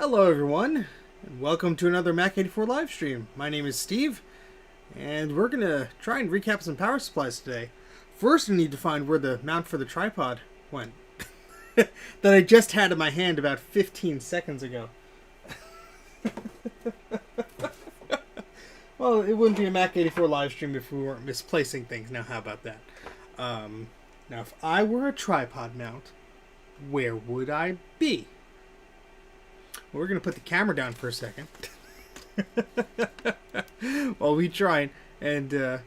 Hello everyone, and welcome to another Mac84 live stream. My name is Steve, and we're going to try and recap some power supplies today. First, we need to find where the mount for the tripod went. That I just had in my hand about 15 seconds ago. Well, it wouldn't be a Mac84 live stream if we weren't misplacing things. Now, how about that? Now, if I were a tripod mount, where would I be? Well, we're going to put the camera down for a second while we try and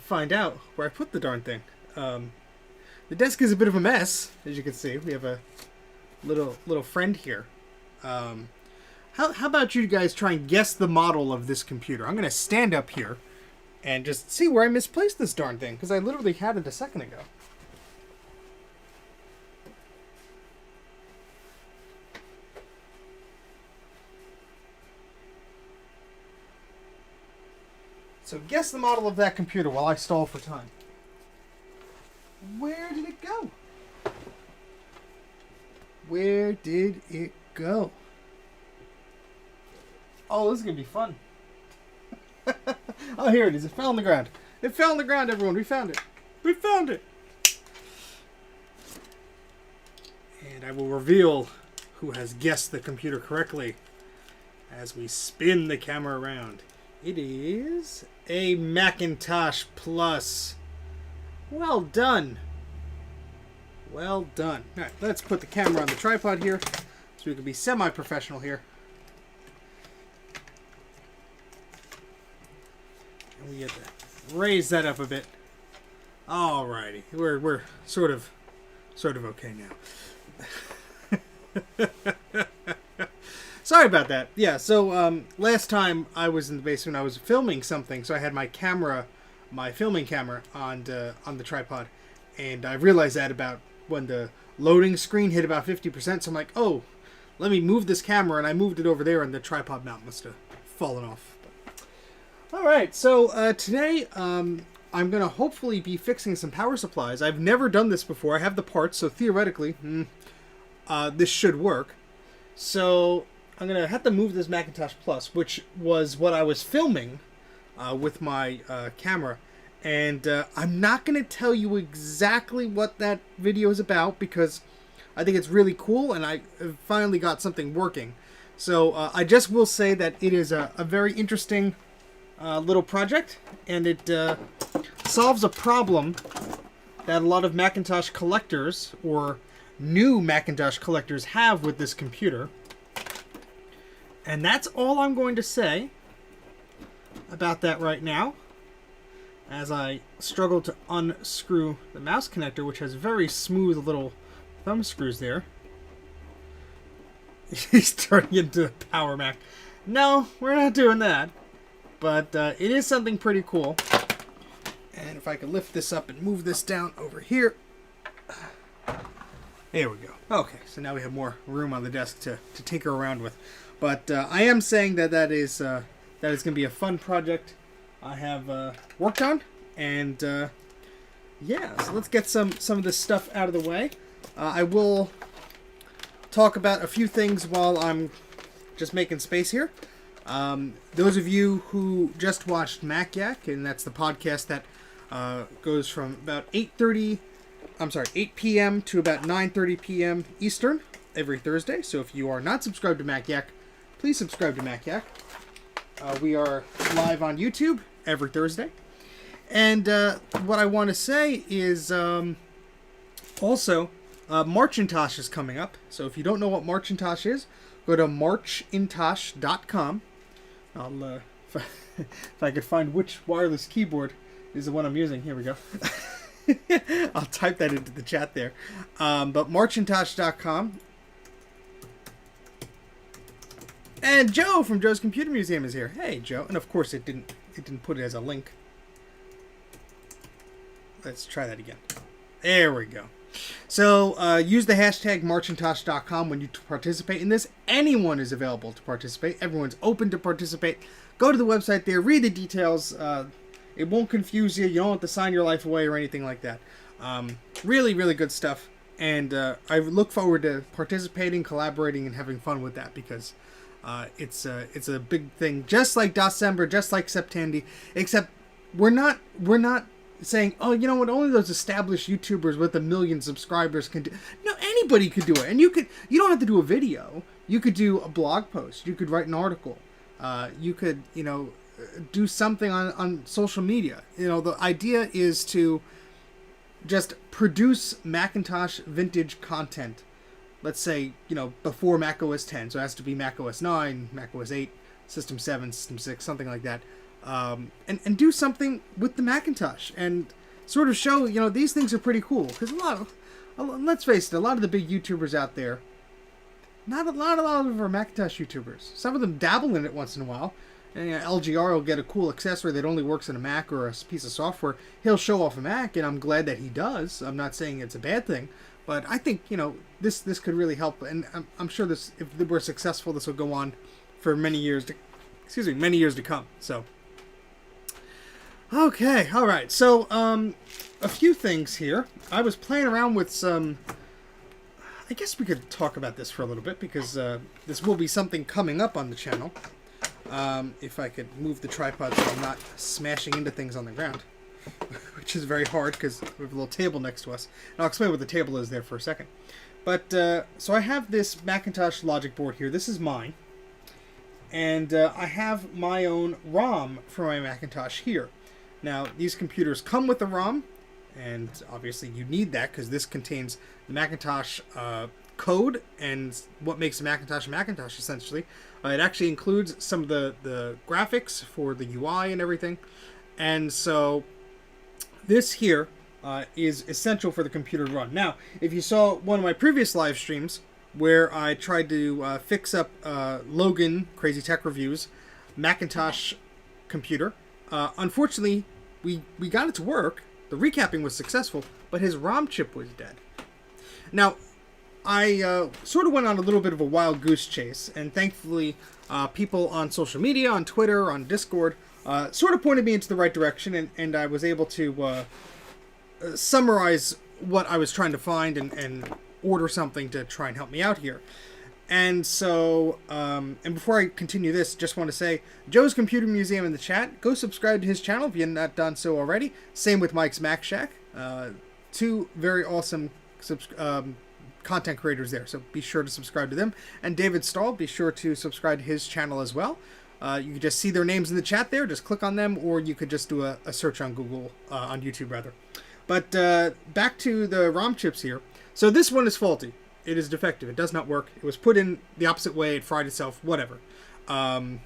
find out where I put the darn thing. The desk is a bit of a mess, as you can see. We have a little friend here. How about you guys try and guess the model of this computer? I'm going to stand up here and just see where I misplaced this darn thing, because I literally had it a second ago. So guess the model of that computer while I stall for time. Where did it go? Where did it go? Oh, this is going to be fun. Oh, here it is. It fell on the ground. It fell on the ground, everyone. We found it. We found it. And I will reveal who has guessed the computer correctly as we spin the camera around. It is a Macintosh Plus. Well done. Well done. All right, let's put the camera on the tripod here so we can be semi-professional here. And we get to raise that up a bit. Alrighty, we're sort of okay now. Sorry about that. Yeah, so last time I was in the basement, I was filming something, so I had my filming camera on the tripod, and I realized that about when the loading screen hit about 50%, so I'm like, oh, let me move this camera, and I moved it over there, and the tripod mount must have fallen off. Alright, so today I'm going to hopefully be fixing some power supplies. I've never done this before. I have the parts, so theoretically, this should work. So I'm going to have to move this Macintosh Plus, which was what I was filming with my camera. And I'm not going to tell you exactly what that video is about because I think it's really cool and I finally got something working. So I just will say that it is a very interesting little project, and it solves a problem that a lot of Macintosh collectors or new Macintosh collectors have with this computer. And that's all I'm going to say about that right now, as I struggle to unscrew the mouse connector, which has very smooth little thumb screws there. He's turning into a Power Mac. No, we're not doing that. But it is something pretty cool. And if I could lift this up and move this down over here. There we go. Okay, so now we have more room on the desk to tinker around with. But I am saying that is going to be a fun project I have worked on. And yeah, so let's get some of this stuff out of the way. I will talk about a few things while I'm just making space here. Those of you who just watched MacYak, and that's the podcast that goes from about 8 p.m. to about 9:30 p.m. Eastern every Thursday. So if you are not subscribed to MacYak, please subscribe to MacYak. We are live on YouTube every Thursday. And what I want to say is also Macintosh is coming up. So if you don't know what Macintosh is, go to marchintosh.com. I'll if I could find which wireless keyboard is the one I'm using. Here we go. I'll type that into the chat there. But marchintosh.com. And Joe from Joe's Computer Museum is here. Hey, Joe. And of course, it didn't put it as a link. Let's try that again. There we go. So use the hashtag marchintosh.com when you participate in this. Anyone is available to participate. Everyone's open to participate. Go to the website there. Read the details. It won't confuse you. You don't have to sign your life away or anything like that. Really, really good stuff. And I look forward to participating, collaborating, and having fun with that, because it's a big thing. Just like December, just like September, except we're not saying, oh, you know what, only those established YouTubers with 1 million subscribers can do. No, anybody could do it. And you don't have to do a video. You could do a blog post. You could write an article. You could, do something on social media. The idea is to just produce Macintosh vintage content. Let's say, before Mac OS 10. So it has to be Mac OS 9, Mac OS 8, System 7, System 6, something like that. And do something with the Macintosh and sort of show, these things are pretty cool. Because let's face it, a lot of the big YouTubers out there, not a lot of them are Macintosh YouTubers. Some of them dabble in it once in a while. And LGR will get a cool accessory that only works in a Mac or a piece of software. He'll show off a Mac, and I'm glad that he does. I'm not saying it's a bad thing. But I think, this could really help. And I'm sure if we're successful, this will go on for many years to come. So, okay, all right. So, a few things here. I was playing around with some. I guess we could talk about this for a little bit, because this will be something coming up on the channel. If I could move the tripod so I'm not smashing into things on the ground, which is very hard because we have a little table next to us. And I'll explain what the table is there for a second. But, so I have this Macintosh logic board here. This is mine. And I have my own ROM for my Macintosh here. Now, these computers come with a ROM, and obviously you need that because this contains the Macintosh code and what makes a Macintosh, essentially. It actually includes some of the graphics for the UI and everything. And so this here is essential for the computer to run. Now, if you saw one of my previous live streams where I tried to fix up Logan, Crazy Tech Reviews, Macintosh computer, unfortunately, we got it to work. The recapping was successful, but his ROM chip was dead. Now, I sort of went on a little bit of a wild goose chase, and thankfully people on social media, on Twitter, on Discord, sort of pointed me into the right direction, and I was able to summarize what I was trying to find and order something to try and help me out here. And so, and before I continue this, just want to say, Joe's Computer Museum in the chat, go subscribe to his channel if you've not done so already. Same with Mike's Mac Shack. Two very awesome content creators there, so be sure to subscribe to them. And David Stahl, be sure to subscribe to his channel as well. You can just see their names in the chat there, just click on them, or you could just do a search on Google, on YouTube rather. But back to the ROM chips here. So this one is faulty. It is defective. It does not work. It was put in the opposite way. It fried itself. Whatever. And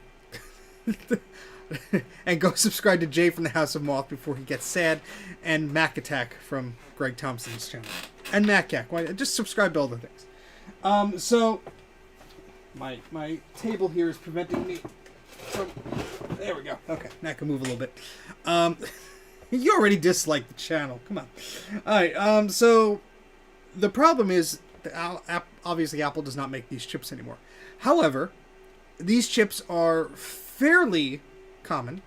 go subscribe to Jay from the House of Moth before he gets sad. And Mac Attack from Greg Thompson's channel. And MacCack. Why? Just subscribe to all the things. So my table here is preventing me from... There we go. Okay. Now I can move a little bit. You already disliked the channel. Come on. All right. So the problem is... Obviously, Apple does not make these chips anymore. However, these chips are fairly common.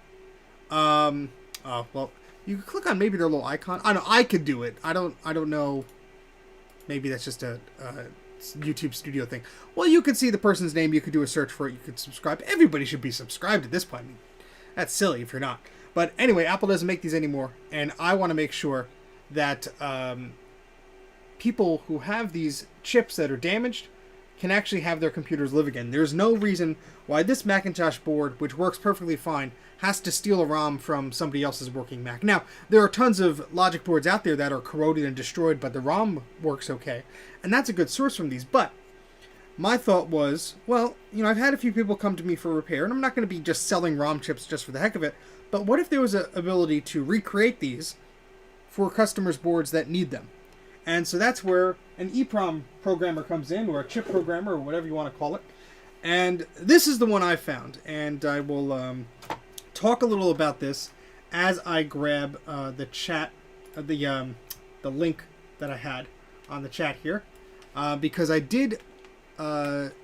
Well, you could click on maybe their little icon. I know I could do it. I don't know. Maybe that's just a YouTube Studio thing. Well, you could see the person's name. You could do a search for it. You could subscribe. Everybody should be subscribed at this point. I mean, that's silly if you're not. But anyway, Apple doesn't make these anymore, and I want to make sure that people who have these chips that are damaged can actually have their computers live again. There's no reason why this Macintosh board, which works perfectly fine, has to steal a ROM from somebody else's working Mac. Now, there are tons of logic boards out there that are corroded and destroyed, but the ROM works okay. And that's a good source from these. But my thought was, well, I've had a few people come to me for repair, and I'm not going to be just selling ROM chips just for the heck of it. But what if there was an ability to recreate these for customers' boards that need them? And so that's where an EPROM programmer comes in, or a chip programmer, or whatever you want to call it. And this is the one I found. And I will talk a little about this as I grab the chat, the link that I had on the chat here. Because I did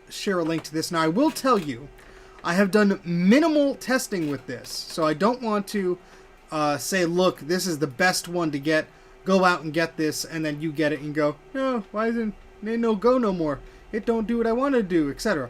share a link to this. Now, I will tell you, I have done minimal testing with this. So I don't want to say, look, this is the best one to get. go out and get this, and then you get it and go, no, why isn't it no go no more? It don't do what I want to do, etc.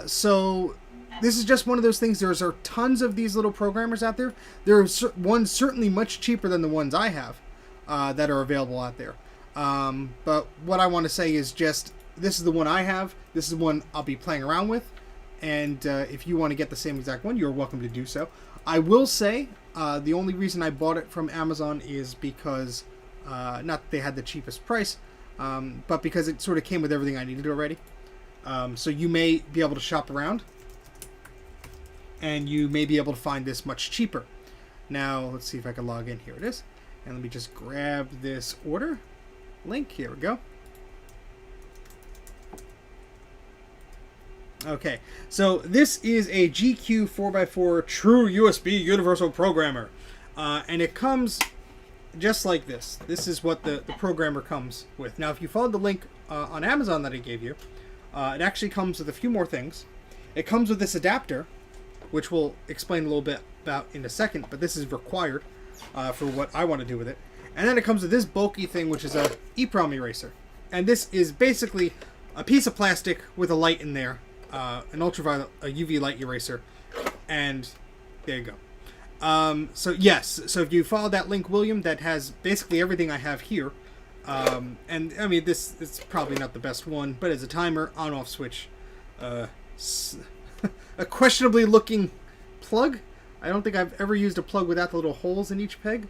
So this is just one of those things. There's tons of these little programmers out there. There are ones certainly much cheaper than the ones I have that are available out there. But what I want to say is just, this is the one I have. This is the one I'll be playing around with. And if you want to get the same exact one, you're welcome to do so. I will say the only reason I bought it from Amazon is because, not that they had the cheapest price, but because it sort of came with everything I needed already. So you may be able to shop around, and you may be able to find this much cheaper. Now, let's see if I can log in. Here it is. And let me just grab this order link. Here we go. Okay, so this is a GQ 4x4 True USB Universal Programmer. And it comes just like this. This is what the programmer comes with. Now, if you followed the link on Amazon that I gave you, it actually comes with a few more things. It comes with this adapter, which we'll explain a little bit about in a second, but this is required for what I want to do with it. And then it comes with this bulky thing, which is a EPROM eraser. And this is basically a piece of plastic with a light in there, an ultraviolet, a UV light eraser, and there you go. So yes, so if you follow that link, William, that has basically everything I have here. And I mean, this is probably not the best one, but it's a timer, on-off switch, a questionably looking plug. I don't think I've ever used a plug without the little holes in each peg,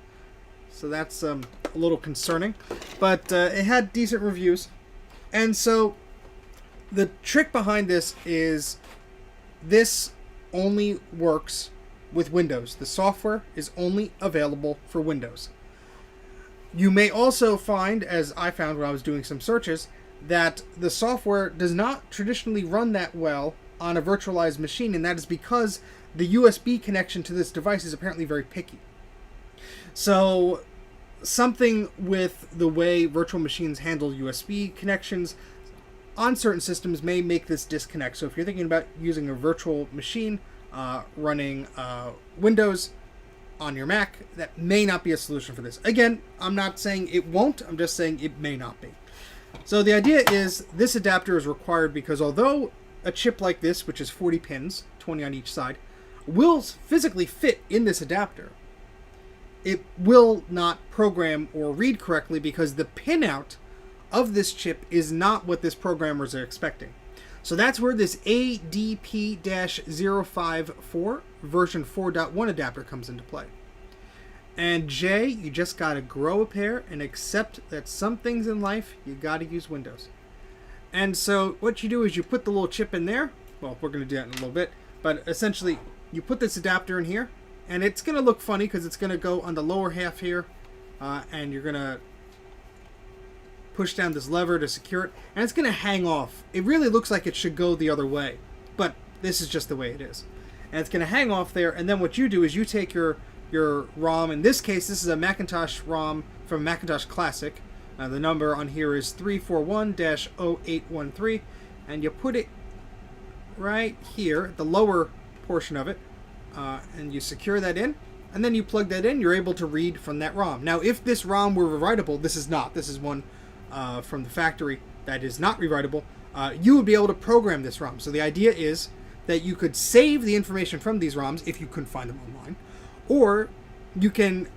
so that's a little concerning. But it had decent reviews, and so the trick behind this is this only works with Windows. The software is only available for Windows. You may also find, as I found when I was doing some searches, that the software does not traditionally run that well on a virtualized machine, and that is because the USB connection to this device is apparently very picky. So something with the way virtual machines handle USB connections on certain systems may make this disconnect. So if you're thinking about using a virtual machine running Windows on your Mac, that may not be a solution for this. Again, I'm not saying it won't, I'm just saying it may not be. So the idea is this adapter is required because although a chip like this, which is 40 pins, 20 on each side, will physically fit in this adapter, it will not program or read correctly because the pinout of this chip is not what this programmers are expecting. So that's where this ADP-054 version 4.1 adapter comes into play. And Jay, you just gotta grow a pair and accept that some things in life you gotta use Windows. And so what you do is you put the little chip in there. Well, we're gonna do that in a little bit, but essentially you put this adapter in here, and it's gonna look funny because it's gonna go on the lower half here, and you're gonna push down this lever to secure it, and it's gonna hang off. It really looks like it should go the other way, but this is just the way it is. And it's gonna hang off there, and then what you do is you take your ROM. In this case, this is a Macintosh ROM from Macintosh Classic. The number on here is 341-0813, and you put it right here, the lower portion of it, and you secure that in, and then you plug that in. You're able to read from that ROM. Now, if this ROM were rewritable, this is not. This is one from the factory that is not rewritable. You would be able to program this ROM. So the idea is that you could save the information from these ROMs if you couldn't find them online, or you can,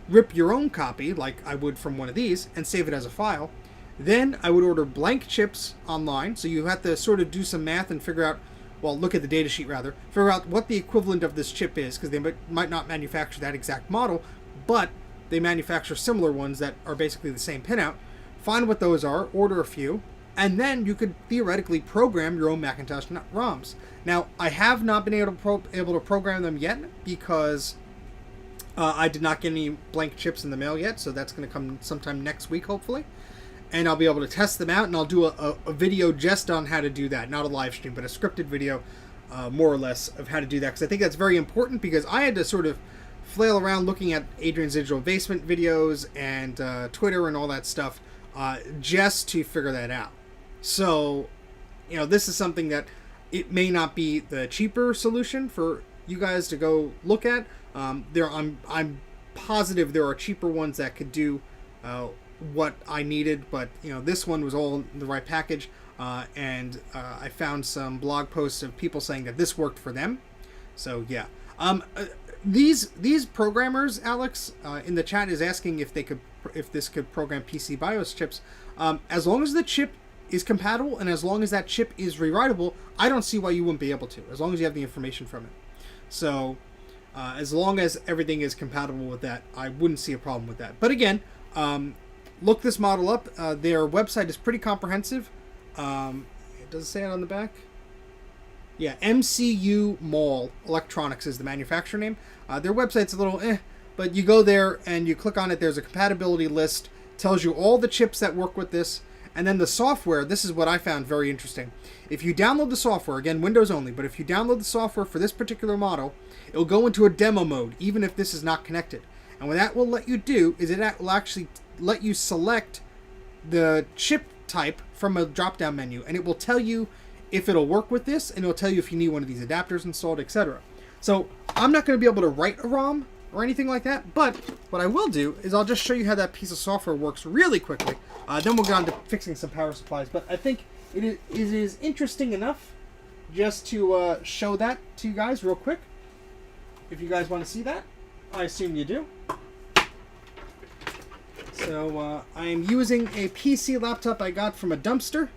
rip your own copy like I would from one of these and save it as a file. Then I would order blank chips online. So you have to sort of do some math and figure out, well, look at the data sheet rather, figure out what the equivalent of this chip is, because they might not manufacture that exact model, but they manufacture similar ones that are basically the same pinout. Find what those are, order a few, and then you could theoretically program your own Macintosh ROMs. Now, I have not been able to program them yet because I did not get any blank chips in the mail yet, so that's going to come sometime next week, hopefully. And I'll be able to test them out, and I'll do a video just on how to do that. Not a live stream, but a scripted video, more or less, of how to do that. Because I think that's very important, because I had to sort of flail around looking at Adrian's Digital Basement videos and Twitter and all that stuff just to figure that out. So, this is something that it may not be the cheaper solution for you guys to go look at. I'm positive there are cheaper ones that could do what I needed, but this one was all in the right package, and I found some blog posts of people saying that this worked for them. So yeah, these programmers, Alex, in the chat is asking if this could program PC BIOS chips. As long as the chip is compatible and as long as that chip is rewritable, I don't see why you wouldn't be able to, as long as you have the information from it. So as long as everything is compatible with that, I wouldn't see a problem with that. But again, look this model up. Their website is pretty comprehensive. Does it say it on the back? Yeah, MCU Mall Electronics is the manufacturer name. Their website's a little but you go there and you click on it. There's a compatibility list. Tells you all the chips that work with this. And then the software, this is what I found very interesting. If you download the software, again, Windows only, but if you download the software for this particular model, it'll go into a demo mode, even if this is not connected. And what that will let you do is it will actually let you select the chip type from a drop-down menu, and it will tell you if it'll work with this, and it'll tell you if you need one of these adapters installed, etc. So I'm not going to be able to write a ROM or anything like that, but what I will do is I'll just show you how that piece of software works really quickly. Then we'll get on to fixing some power supplies, but I think it is interesting enough just to show that to you guys real quick. If you guys want to see that, I assume you do. So I am using a PC laptop I got from a dumpster,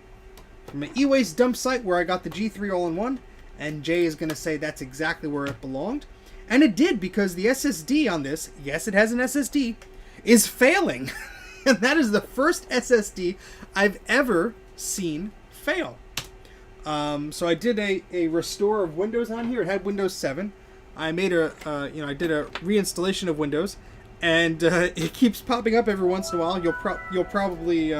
from an e-waste dump site where I got the G3 all-in-one, and Jay is going to say that's exactly where it belonged. And it did, because the SSD on this, yes, it has an SSD, is failing. And that is the first SSD I've ever seen fail. So I did a restore of Windows on here. It had Windows 7. I made I did a reinstallation of Windows, and it keeps popping up every once in a while. You'll probably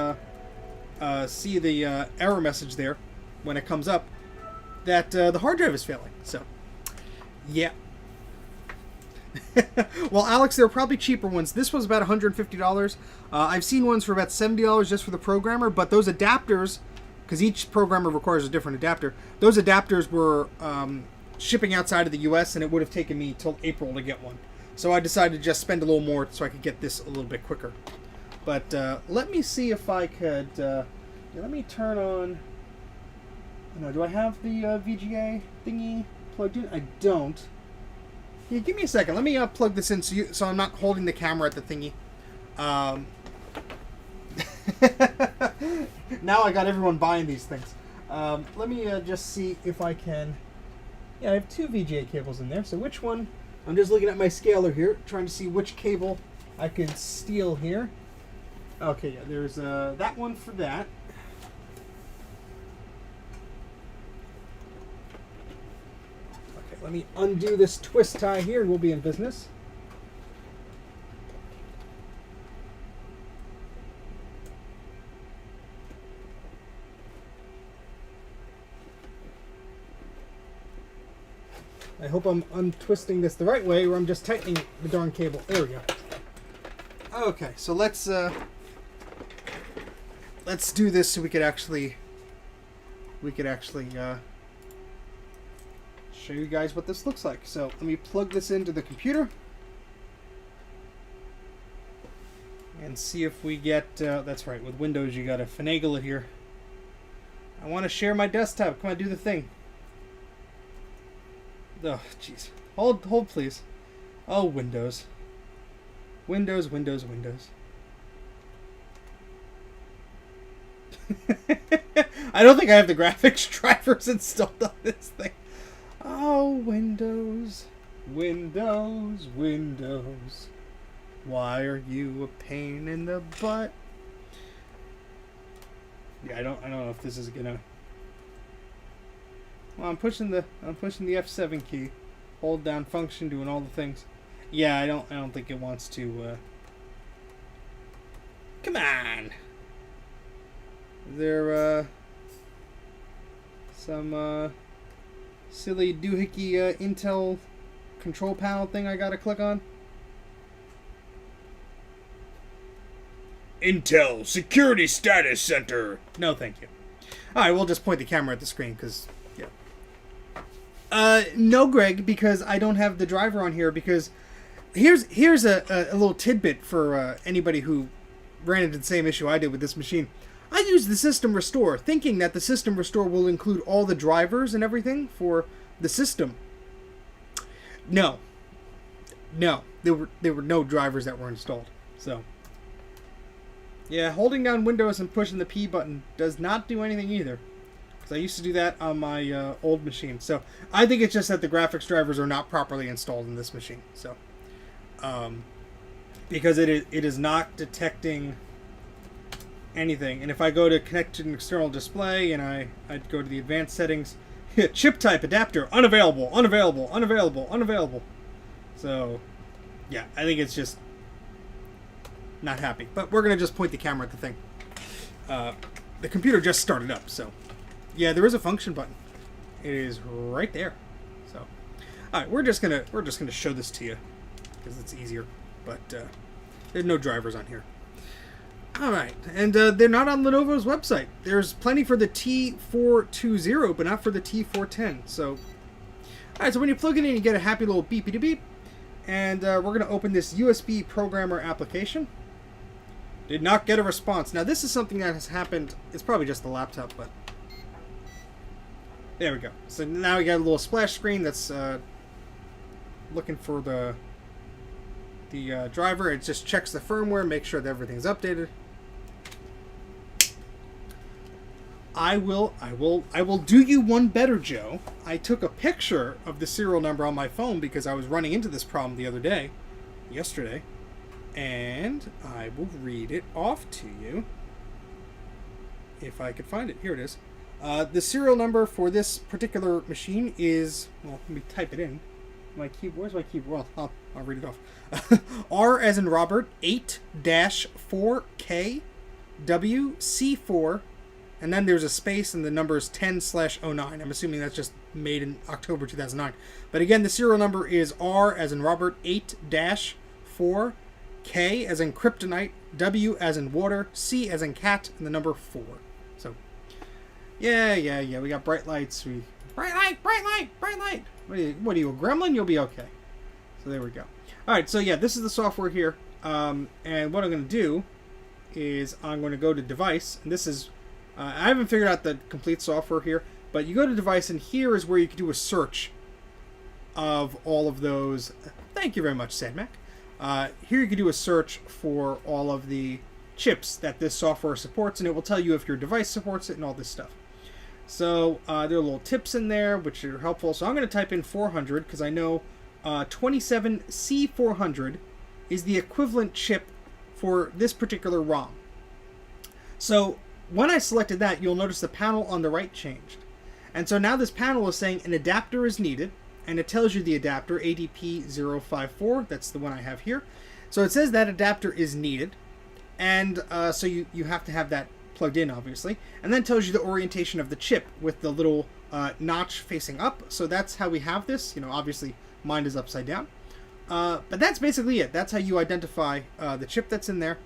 see the error message there when it comes up that the hard drive is failing. So, yeah. Well, Alex, there are probably cheaper ones. This was about $150. I've seen ones for about $70 just for the programmer, but those adapters, because each programmer requires a different adapter, those adapters were shipping outside of the US, and it would have taken me till April to get one. So I decided to just spend a little more so I could get this a little bit quicker. But let me see if I could... let me turn on... do I have the VGA thingy plugged in? I don't. Yeah, give me a second. Let me plug this in so I'm not holding the camera at the thingy. Now I got everyone buying these things. Let me just see if I can... Yeah, I have two VGA cables in there. So which one... I'm just looking at my scaler here, trying to see which cable I could steal here. Okay, yeah, there's that one for that. Okay, let me undo this twist tie here and we'll be in business. I hope I'm untwisting this the right way, or I'm just tightening the darn cable. There we go. Okay, so let's do this so we could actually show you guys what this looks like. So let me plug this into the computer and see if we get. That's right. With Windows, you gotta finagle it here. I want to share my desktop. Come on, do the thing. Oh, jeez. Hold, please. Oh, Windows. Windows, Windows, Windows. I don't think I have the graphics drivers installed on this thing. Oh, Windows. Windows, Windows. Why are you a pain in the butt? Yeah, I don't know if this is gonna... Well, I'm pushing the F7 key, hold down function, doing all the things. Yeah, I don't think it wants to. Come on. Is there some silly doohickey Intel control panel thing I gotta click on? Intel Security Status Center. No, thank you. All right, we'll just point the camera at the screen because. No, Greg, because I don't have the driver on here. Because here's a little tidbit for anybody who ran into the same issue I did with this machine. I used the System Restore, thinking that the System Restore will include all the drivers and everything for the system. No. No. There were no drivers that were installed. So, yeah, holding down Windows and pushing the P button does not do anything either. Because I used to do that on my old machine. So, I think it's just that the graphics drivers are not properly installed in this machine. So, because it is not detecting anything. And if I go to connect to an external display and I'd go to the advanced settings, chip type adapter unavailable, unavailable, unavailable, unavailable. So, yeah, I think it's just not happy. But we're going to just point the camera at the thing. The computer just started up, so yeah, there is a function button. It is right there. So, all right, we're just gonna show this to you because it's easier. But there's no drivers on here. All right, and they're not on Lenovo's website. There's plenty for the T420, but not for the T410. So, all right, so when you plug it in, you get a happy little beepy beep, and we're going to open this USB Programmer application. Did not get a response. Now, this is something that has happened. It's probably just the laptop, but there we go. So now we got a little splash screen that's looking for the driver. It just checks the firmware, makes sure that everything's updated. I will do you one better, Joe. I took a picture of the serial number on my phone because I was running into this problem the other day, yesterday, and I will read it off to you if I could find it. Here it is. The serial number for this particular machine is, well, let me type it in. My keyboard. Where's my keyboard? Well, I'll read it off. R as in Robert, 8-4KWC4. And then there's a space and the number is 10/09. I'm assuming that's just made in October 2009. But again, the serial number is R as in Robert, 8-4K as in kryptonite, W as in water, C as in cat, and the number 4. So, yeah. We got bright lights. Bright light. What are you, a gremlin? You'll be okay. So there we go. All right, so yeah, this is the software here. And what I'm going to do is I'm going to go to device, and this is I haven't figured out the complete software here, but you go to device, and here is where you can do a search of all of those. Thank you very much, SadMac. Here you can do a search for all of the chips that this software supports, and it will tell you if your device supports it and all this stuff. So there are little tips in there which are helpful. So I'm going to type in 400 because I know 27C400 is the equivalent chip for this particular ROM. So when I selected that, you'll notice the panel on the right changed. And so now this panel is saying an adapter is needed, and it tells you the adapter, ADP054, that's the one I have here. So it says that adapter is needed, and so you have to have that plugged in, obviously. And then it tells you the orientation of the chip with the little notch facing up. So that's how we have this. You know, obviously mine is upside down. But that's basically it. That's how you identify the chip that's in there.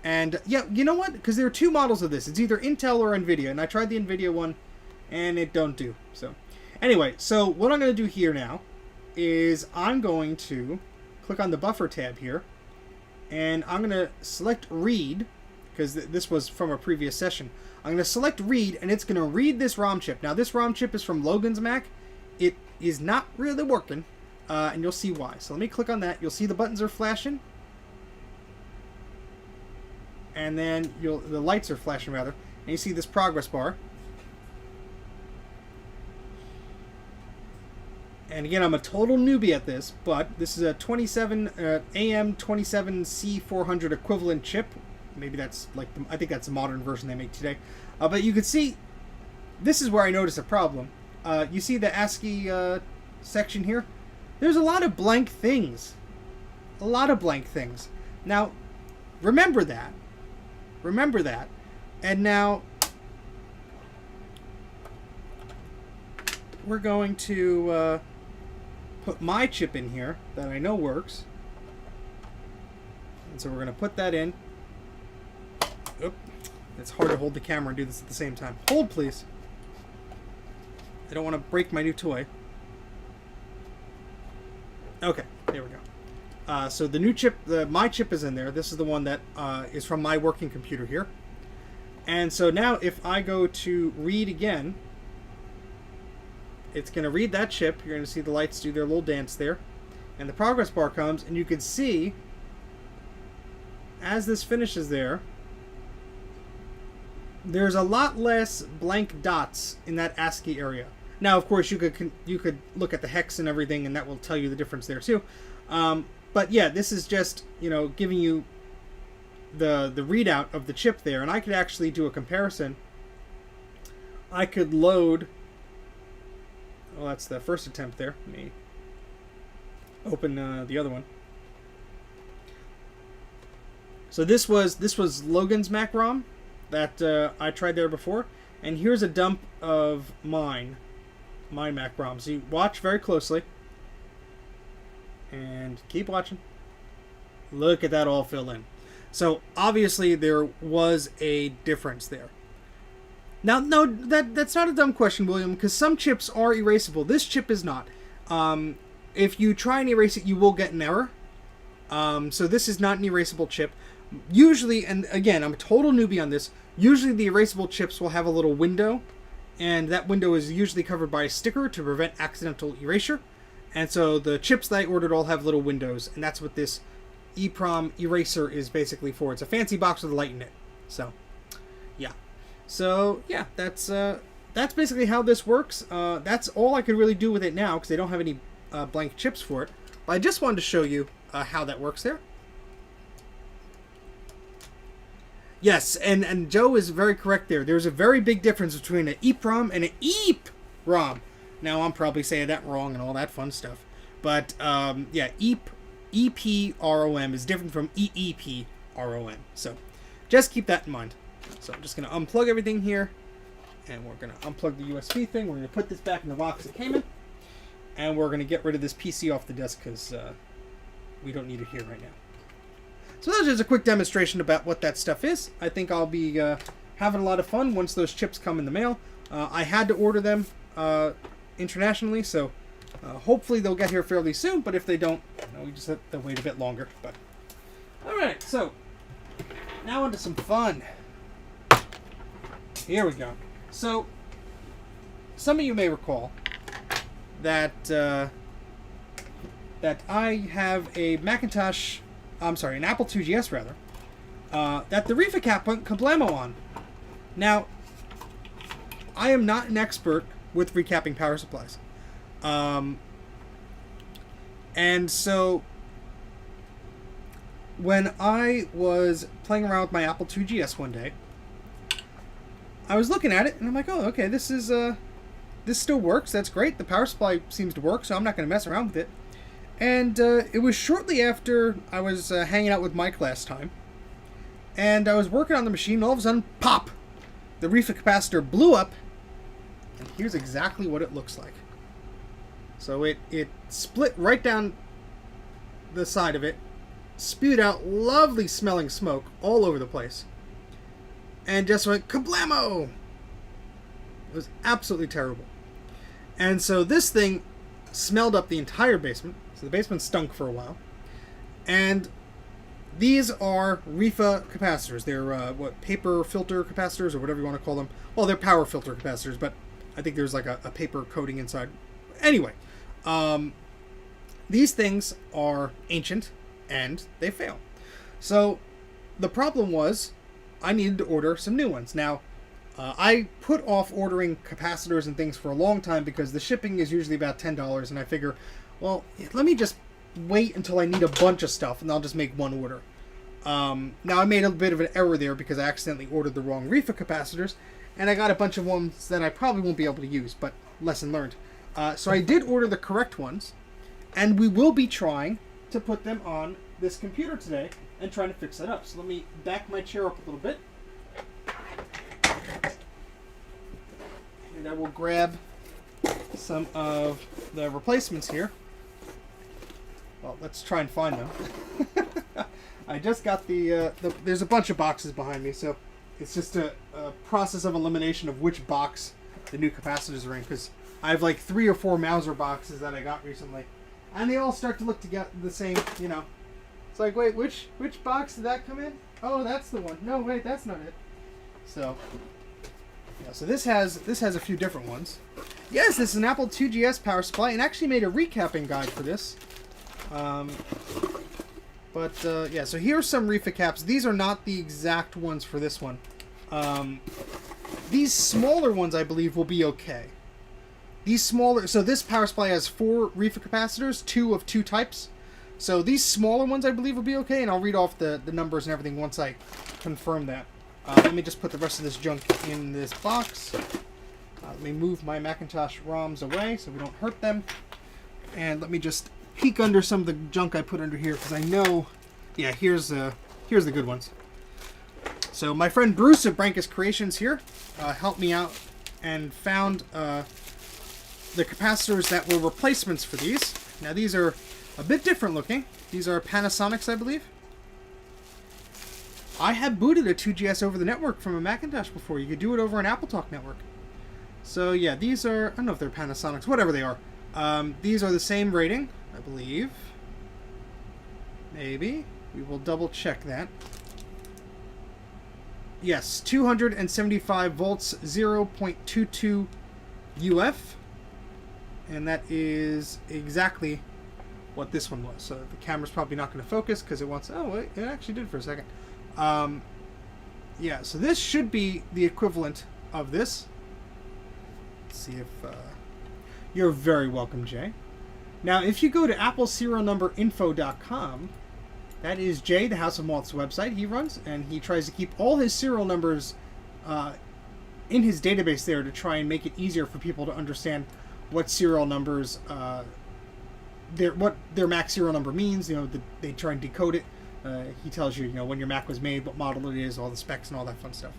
And yeah, you know what? Because there are two models of this. It's either Intel or NVIDIA. And I tried the NVIDIA one, and it don't do. So anyway, so what I'm going to do here now is I'm going to click on the buffer tab here. And I'm going to select read, because this was from a previous session. I'm going to select read, and it's going to read this ROM chip. Now, this ROM chip is from Logan's Mac. It is not really working, and you'll see why. So let me click on that. You'll see the buttons are flashing. And then the lights are flashing, rather. And you see this progress bar. And again, I'm a total newbie at this, but this is a AM27C400 equivalent chip. Maybe that's like, I think that's the modern version they make today. But you can see, this is where I notice a problem. You see the ASCII section here? There's a lot of blank things. A lot of blank things. Now, remember that. Remember that. And now, we're going to put my chip in here that I know works. And so we're going to put that in. Oop. It's hard to hold the camera and do this at the same time. Hold, please. I don't want to break my new toy. Okay, there we go. So the new chip, my chip is in there. This is the one that is from my working computer here. And so now if I go to read again, it's going to read that chip. You're going to see the lights do their little dance there. And the progress bar comes, and you can see, as this finishes there, there's a lot less blank dots in that ASCII area. Now, of course, you could look at the hex and everything, and that will tell you the difference there too. But yeah, this is just, giving you the readout of the chip there, and I could actually do a comparison. I could load. Well, that's the first attempt there. Let me open the other one. So this was Logan's Mac ROM that I tried there before, and here's a dump of my Mac ROM. So you watch very closely, and keep watching. Look at that all fill in. So obviously there was a difference there. Now, no, that's not a dumb question, William, because some chips are erasable. This chip is not. If you try and erase it, you will get an error. So this is not an erasable chip. Usually, and again, I'm a total newbie on this, usually the erasable chips will have a little window, and that window is usually covered by a sticker to prevent accidental erasure. And so the chips that I ordered all have little windows, and that's what this EPROM eraser is basically for. It's a fancy box with a light in it. So, yeah. So, yeah, that's basically how this works. That's all I could really do with it now, because they don't have any blank chips for it. But I just wanted to show you how that works there. Yes, and Joe is very correct there. There's a very big difference between an EPROM and an EEPROM. Now, I'm probably saying that wrong and all that fun stuff. But, yeah, EPROM is different from EEPROM. So, just keep that in mind. So, I'm just going to unplug everything here. And we're going to unplug the USB thing. We're going to put this back in the box it came in. And we're going to get rid of this PC off the desk because we don't need it here right now. So that was just a quick demonstration about what that stuff is. I think I'll be having a lot of fun once those chips come in the mail. I had to order them internationally, so hopefully they'll get here fairly soon. But if they don't, we just have to wait a bit longer. But all right, so now onto some fun. Here we go. So some of you may recall that that I have a Macintosh. I'm sorry, an Apple IIgs rather, that the reefer cap went kablamo on. Now, I am not an expert with recapping power supplies. And so, when I was playing around with my Apple IIgs one day, I was looking at it, and I'm like, oh, okay, this still works, that's great, the power supply seems to work, so I'm not going to mess around with it. And it was shortly after I was hanging out with Mike last time. And I was working on the machine, and all of a sudden, pop! The reefer capacitor blew up. And here's exactly what it looks like. So it split right down the side of it. Spewed out lovely smelling smoke all over the place. And just went kablamo! It was absolutely terrible. And so this thing smelled up the entire basement. So the basement stunk for a while. And these are reefer capacitors. They're, paper filter capacitors, or whatever you want to call them. Well, they're power filter capacitors, but I think there's like a paper coating inside. Anyway, these things are ancient, and they fail. So the problem was, I needed to order some new ones. Now, I put off ordering capacitors and things for a long time because the shipping is usually about $10, and I figure, well, let me just wait until I need a bunch of stuff, and I'll just make one order. Now, I made a bit of an error there because I accidentally ordered the wrong reefer capacitors, and I got a bunch of ones that I probably won't be able to use, but lesson learned. So I did order the correct ones, and we will be trying to put them on this computer today and trying to fix that up. So let me back my chair up a little bit. And I will grab some of the replacements here. Well, let's try and find them. I just got there's a bunch of boxes behind me, so it's just a process of elimination of which box the new capacitors are in, because I have like 3 or 4 Mauser boxes that I got recently. And they all start to look together the same, you know. It's like, wait, which box did that come in? Oh, that's the one. No, wait, that's not it. So, yeah, so this has a few different ones. Yes, this is an Apple IIgs power supply, and actually made a recapping guide for this. Yeah, so here's some refill caps. These are not the exact ones for this one. These smaller ones, I believe, will be okay. These smaller, so this power supply has 4 refill capacitors, 2 of 2 types. So these smaller ones, I believe, will be okay, and I'll read off the numbers and everything once I confirm that. Let me just put the rest of this junk in this box. Let me move my Macintosh ROMs away so we don't hurt them. And let me just peek under some of the junk I put under here, because I know, yeah, here's the good ones. So my friend Bruce of Brankus Creations here helped me out and found the capacitors that were replacements for these. Now these are a bit different looking. These are Panasonics, I believe. I have booted a 2GS over the network from a Macintosh before. You could do it over an Apple Talk network. So yeah, these are, I don't know if they're Panasonics, whatever they are. These are the same rating, I believe. Maybe. We will double check that. Yes, 275 volts, 0.22 UF. And that is exactly what this one was. So the camera's probably not going to focus because it wants... Oh, wait, it actually did for a second. Yeah, so this should be the equivalent of this. Let's see if... You're very welcome, Jay. Now, if you go to appleserialnumberinfo.com, that is Jay, the House of Moth's website he runs, and he tries to keep all his serial numbers in his database there to try and make it easier for people to understand what serial numbers, what their Mac serial number means. You know, they try and decode it. He tells you, when your Mac was made, what model it is, all the specs, and all that fun stuff.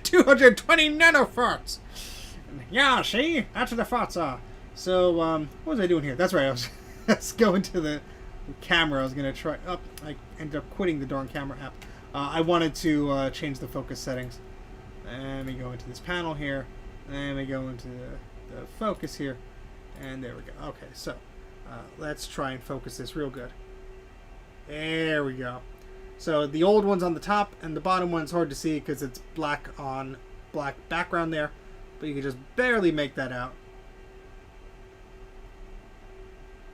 220 nanofarts. Yeah, see, that's what the farts are. So, what was I doing here? That's right. I was going to the camera. I was gonna try. Oh, I ended up quitting the darn camera app. I wanted to change the focus settings. Let me go into this panel here. Let me go into the focus here, and there we go. Okay, so let's try and focus this real good. There we go. So the old one's on the top, and the bottom one's hard to see because it's black on black background there, but you can just barely make that out.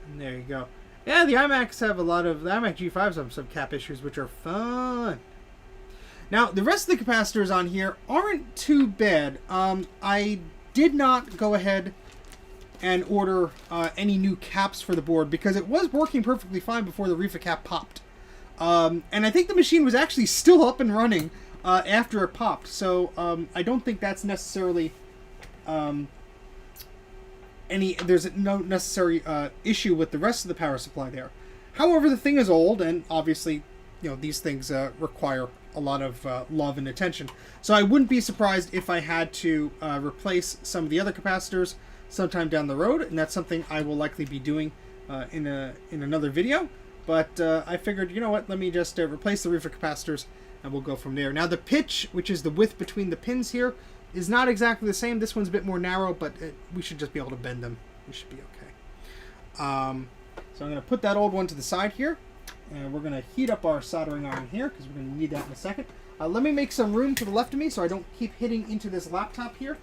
And there you go. Yeah, the iMacs have a lot of... The iMac G5s have some cap issues, which are fun. Now, the rest of the capacitors on here aren't too bad. I did not go ahead and order any new caps for the board because it was working perfectly fine before the refill cap popped. And I think the machine was actually still up and running after it popped. So I don't think that's necessarily... there's no necessary issue with the rest of the power supply there. However, the thing is old, and obviously, these things require a lot of love and attention. So I wouldn't be surprised if I had to replace some of the other capacitors sometime down the road, and that's something I will likely be doing in another video. But I figured, you know what, let me just replace the refill capacitors, and we'll go from there. Now, the pitch, which is the width between the pins here, is not exactly the same. This one's a bit more narrow, but we should just be able to bend them. We should be okay. So I'm going to put that old one to the side here, and we're going to heat up our soldering iron here because we're going to need that in a second. Let me make some room to the left of me so I don't keep hitting into this laptop here.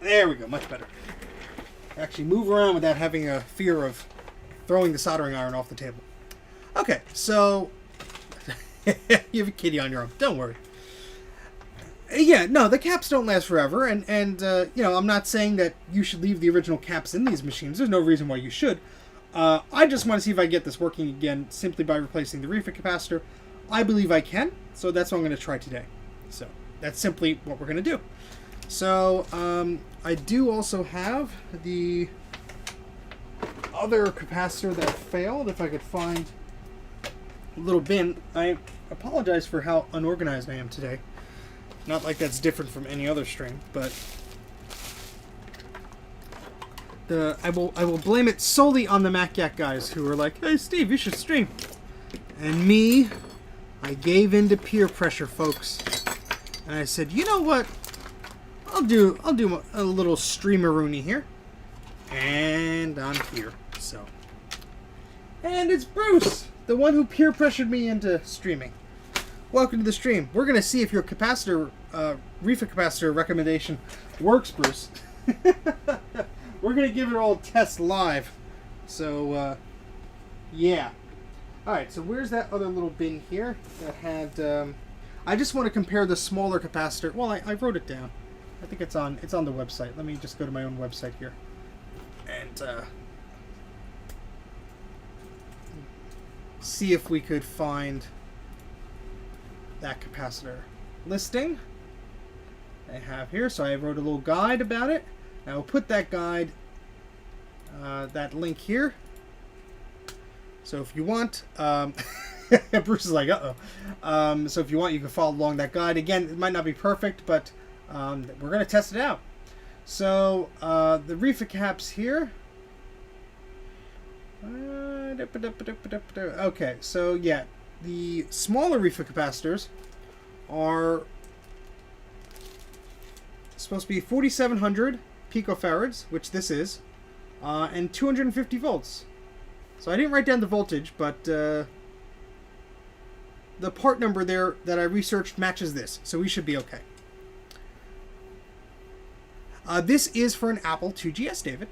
There we go, much better. Actually move around without having a fear of throwing the soldering iron off the table. Okay, so you have a kitty on your arm. Don't worry. Yeah, no, the caps don't last forever, and I'm not saying that you should leave the original caps in these machines. There's no reason why you should. I just want to see if I get this working again simply by replacing the refill capacitor. I believe I can, so that's what I'm going to try today. So that's simply what we're going to do. So, I do also have the other capacitor that failed, if I could find a little bin. I apologize for how unorganized I am today. Not like that's different from any other stream, but I will blame it solely on the Mac guys who were like, "Hey Steve, you should stream." And me, I gave in to peer pressure, folks. And I said, "You know what? I'll do a little streamer-rooney here." And I'm here. So, and it's Bruce, the one who peer pressured me into streaming. Welcome to the stream. We're gonna see if your capacitor, reefer capacitor recommendation works, Bruce. We're gonna give it all a test live. So, yeah. All right. So where's that other little bin here that had? I just want to compare the smaller capacitor. Well, I wrote it down. I think it's on the website. Let me just go to my own website here, and see if we could find that capacitor listing I have here. So I wrote a little guide about it. I will put that guide, that link here. So if you want, Bruce is like, uh-oh. So if you want, you can follow along that guide. Again, it might not be perfect, but we're going to test it out. So the reefer caps here. Okay, so yeah, the smaller reefer capacitors are supposed to be 4,700 picofarads, which this is, and 250 volts. So I didn't write down the voltage, but the part number there that I researched matches this, so we should be okay. This is for an Apple IIgs, David.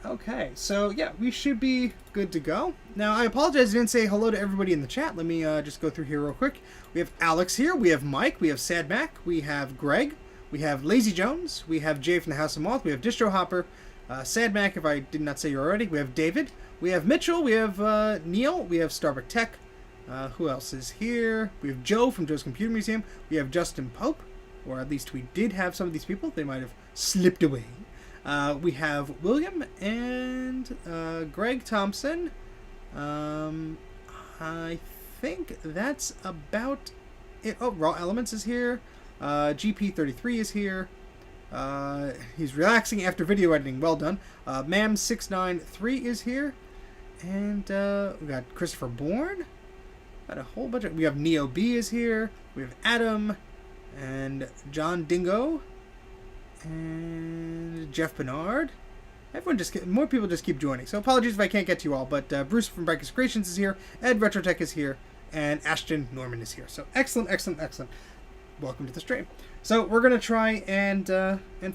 Okay, so yeah, we should be good to go. Now, I apologize I didn't say hello to everybody in the chat. Let me just go through here real quick. We have Alex here, we have Mike, we have Sad Mac, we have Greg, we have Lazy Jones, we have Jay from the House of Moth, we have Distro Hopper, Sad Mac, if I did not say you already, we have David, we have Mitchell, we have Neil, we have Starbuck Tech, who else is here? We have Joe from Joe's Computer Museum, we have Justin Pope, or at least we did have some of these people, they might have slipped away. We have William and Greg Thompson. I think that's about it. Oh, Raw Elements is here. GP33 is here. He's relaxing after video editing. Well done. Mam693 is here. And we got Christopher Bourne. Got a whole bunch of... We have Neo B is here. We have Adam. And John Dingo. And Jeff Bernard. More people just keep joining. So apologies if I can't get to you all. But Bruce from Brightest Creations is here. Ed Retrotech is here. And Ashton Norman is here. So excellent, excellent, excellent. Welcome to the stream. So we're going to try and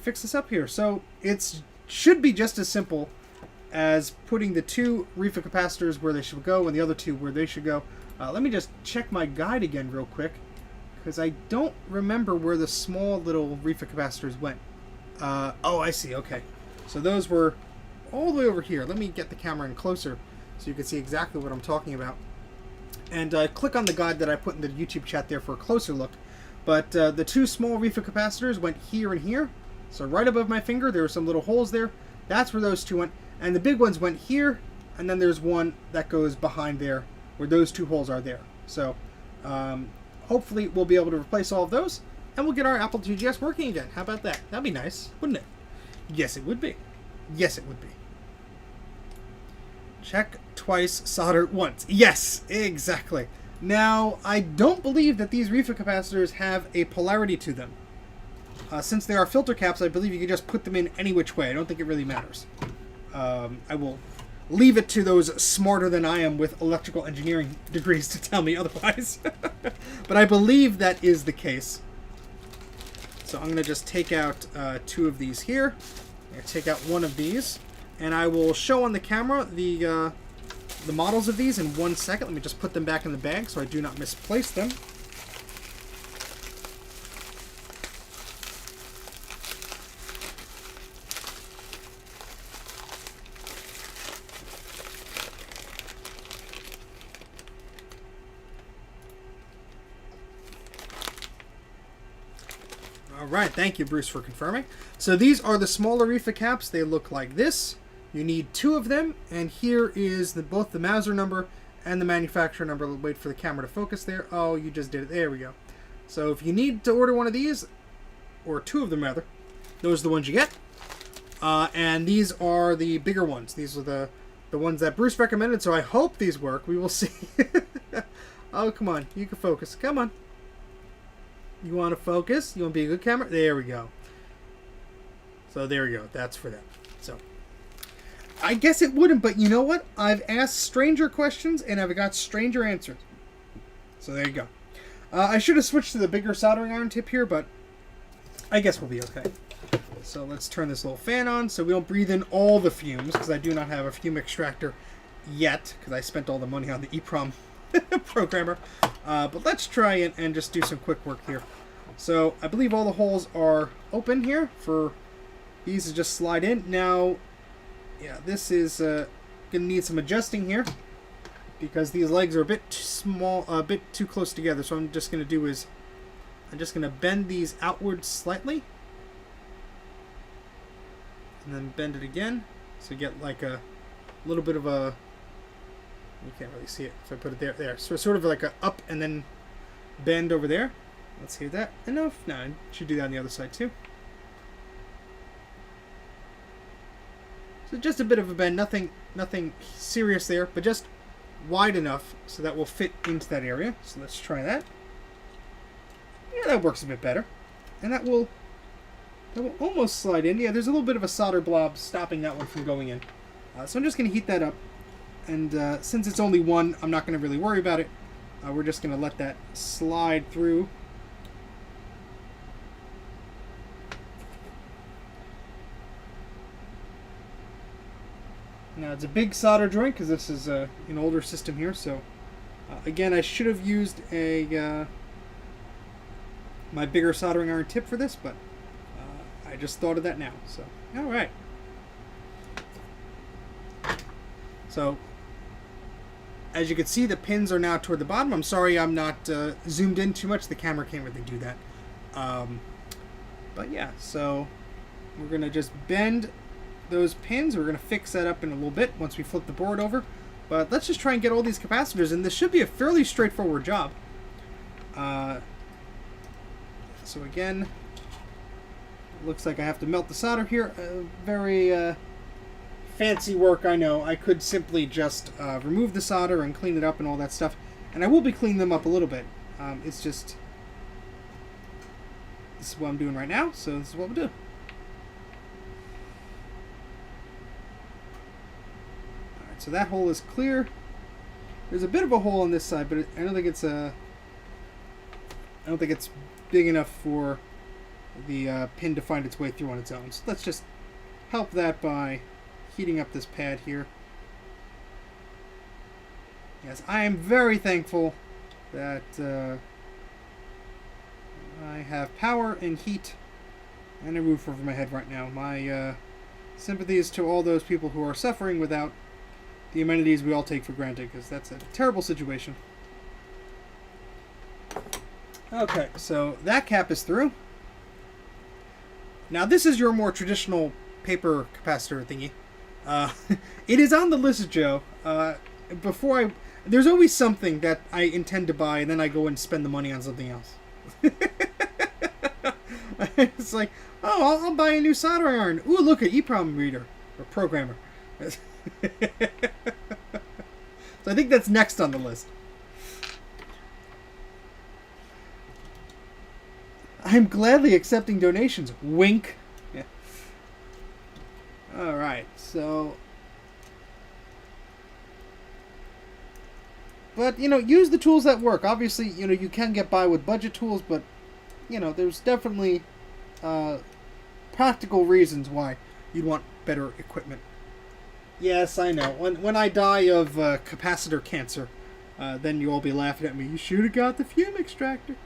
fix this up here. So it should be just as simple as putting the two reefer capacitors where they should go and the other two where they should go. Let me just check my guide again real quick, because I don't remember where the small little reefer capacitors went. Oh, I see. Okay. So those were all the way over here. Let me get the camera in closer so you can see exactly what I'm talking about. And click on the guide that I put in the YouTube chat there for a closer look. But the two small reefer capacitors went here and here. So right above my finger, there were some little holes there. That's where those two went. And the big ones went here. And then there's one that goes behind there where those two holes are there. So hopefully we'll be able to replace all of those. And we'll get our Apple IIgs working again. How about that? That'd be nice, wouldn't it? Yes, it would be. Yes, it would be. Check twice, solder once. Yes, exactly. Now, I don't believe that these reefer capacitors have a polarity to them. Since they are filter caps, I believe you can just put them in any which way. I don't think it really matters. I will leave it to those smarter than I am with electrical engineering degrees to tell me otherwise. But I believe that is the case. So I'm going to just take out two of these here. I'm going to take out one of these. And I will show on the camera the models of these in 1 second. Let me just put them back in the bag so I do not misplace them. Alright, thank you, Bruce, for confirming. So these are the smaller reefer caps. They look like this. You need two of them, and here is both the Mauser number and the manufacturer number. Wait for the camera to focus there. Oh, you just did it. There we go. So if you need to order one of these, or two of them rather, those are the ones you get. And these are the bigger ones. These are the ones that Bruce recommended, so I hope these work. We will see. Oh, come on. You can focus. Come on. You want to focus? You want to be a good camera? There we go. So there we go. That's for them. So I guess it wouldn't, but you know what? I've asked stranger questions, and I've got stranger answers. So there you go. I should have switched to the bigger soldering iron tip here, but I guess we'll be okay. So let's turn this little fan on so we don't breathe in all the fumes, because I do not have a fume extractor yet, because I spent all the money on the EPROM Programmer. But let's try it and just do some quick work here. So I believe all the holes are open here for these to just slide in. Now, yeah, this is going to need some adjusting here, because these legs are a bit too small, a bit too close together. So what I'm just going to do is I'm just going to bend these outwards slightly. And then bend it again, so you get like a little bit of a, you can't really see it, so I put it there. So sort of like a up and then bend over there. Let's see that. Enough? No, I should do that on the other side too. So just a bit of a bend, nothing serious there, but just wide enough so that will fit into that area. So let's try that. Yeah, that works a bit better. And that will almost slide in. Yeah, there's a little bit of a solder blob stopping that one from going in. So I'm just going to heat that up. And since it's only one, I'm not going to really worry about it. We're just going to let that slide through. Now it's a big solder joint because this is an older system here. So again, I should have used my bigger soldering iron tip for this, but I just thought of that now. So all right. So as you can see, the pins are now toward the bottom. I'm sorry I'm not zoomed in too much. The camera can't really do that. But yeah, so we're going to just bend those pins. We're going to fix that up in a little bit once we flip the board over. But let's just try and get all these capacitors, and this should be a fairly straightforward job. So again, looks like I have to melt the solder here. Very fancy work, I know. I could simply just remove the solder and clean it up and all that stuff. And I will be cleaning them up a little bit. It's just, this is what I'm doing right now, so this is what we'll do. Alright, so that hole is clear. There's a bit of a hole on this side, but I don't think it's big enough for the pin to find its way through on its own. So let's just help that by heating up this pad here. Yes, I am very thankful that I have power and heat and a roof over my head right now. My sympathies to all those people who are suffering without the amenities we all take for granted, because that's a terrible situation. Okay, so that cap is through. Now this is your more traditional paper capacitor thingy. It is on the list, Joe. There's always something that I intend to buy, and then I go and spend the money on something else. It's like, oh, I'll buy a new soldering iron. Ooh, look at EPROM reader or programmer. So I think that's next on the list. I'm gladly accepting donations. Wink. Yeah. All right. So, but use the tools that work. Obviously, you can get by with budget tools, but there's definitely practical reasons why you'd want better equipment. Yes, I know. When I die of capacitor cancer, then you'll all be laughing at me. You should have got the fume extractor.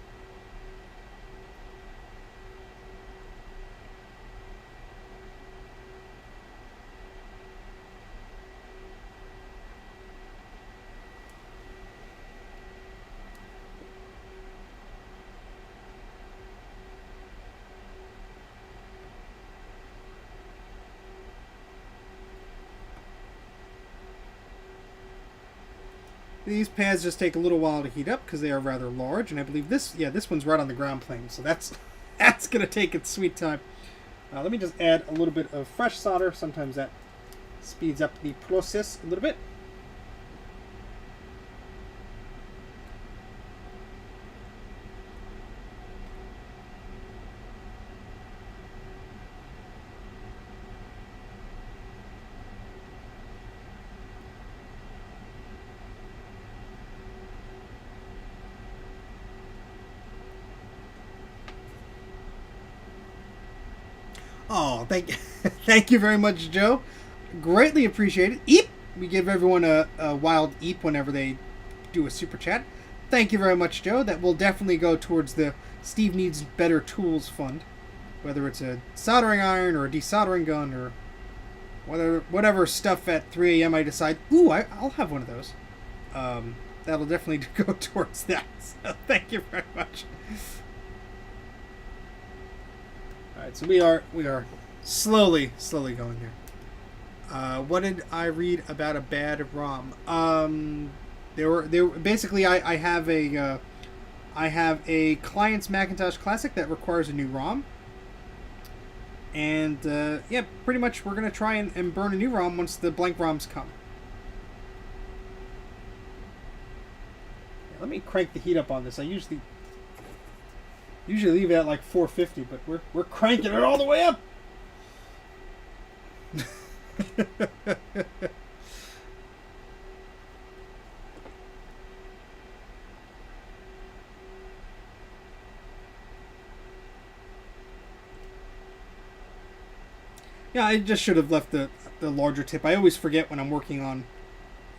These pads just take a little while to heat up because they are rather large, and I believe this one's right on the ground plane, so that's going to take its sweet time. Let me just add a little bit of fresh solder. Sometimes that speeds up the process a little bit. Oh, thank you very much, Joe. Greatly appreciated. Eep! We give everyone a wild eep whenever they do a super chat. Thank you very much, Joe. That will definitely go towards the Steve Needs Better Tools Fund. Whether it's a soldering iron or a desoldering gun or whatever stuff at 3 a.m. I decide, ooh, I'll have one of those. That'll definitely go towards that. So thank you very much. Alright, so we are slowly going here. What did I read about a bad ROM? There were basically I have a client's Macintosh Classic that requires a new ROM. And yeah, pretty much we're gonna try and burn a new ROM once the blank ROMs come. Yeah, let me crank the heat up on this. I usually leave it at like 450, but we're cranking it all the way up. Yeah, I just should have left the larger tip. I always forget when I'm working on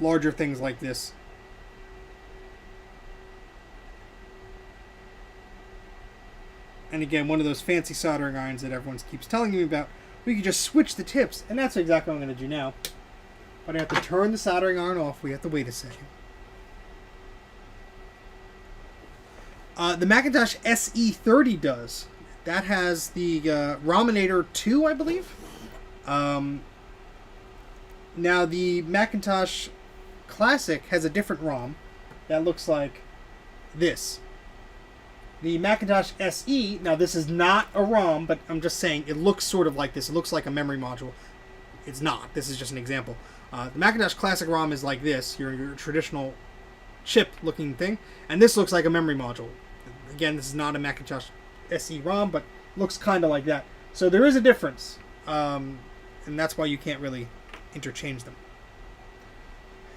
larger things like this. And again, one of those fancy soldering irons that everyone keeps telling me about, we could just switch the tips, and that's exactly what I'm going to do now. But I have to turn the soldering iron off. We have to wait a second. The Macintosh SE30 does. That has the Rominator 2, I believe. Now, the Macintosh Classic has a different ROM that looks like this. The Macintosh SE, now this is not a ROM, but I'm just saying it looks sort of like this. It looks like a memory module. It's not. This is just an example. The Macintosh Classic ROM is like this, your traditional chip-looking thing, and this looks like a memory module. Again, this is not a Macintosh SE ROM, but looks kind of like that. So there is a difference, and that's why you can't really interchange them.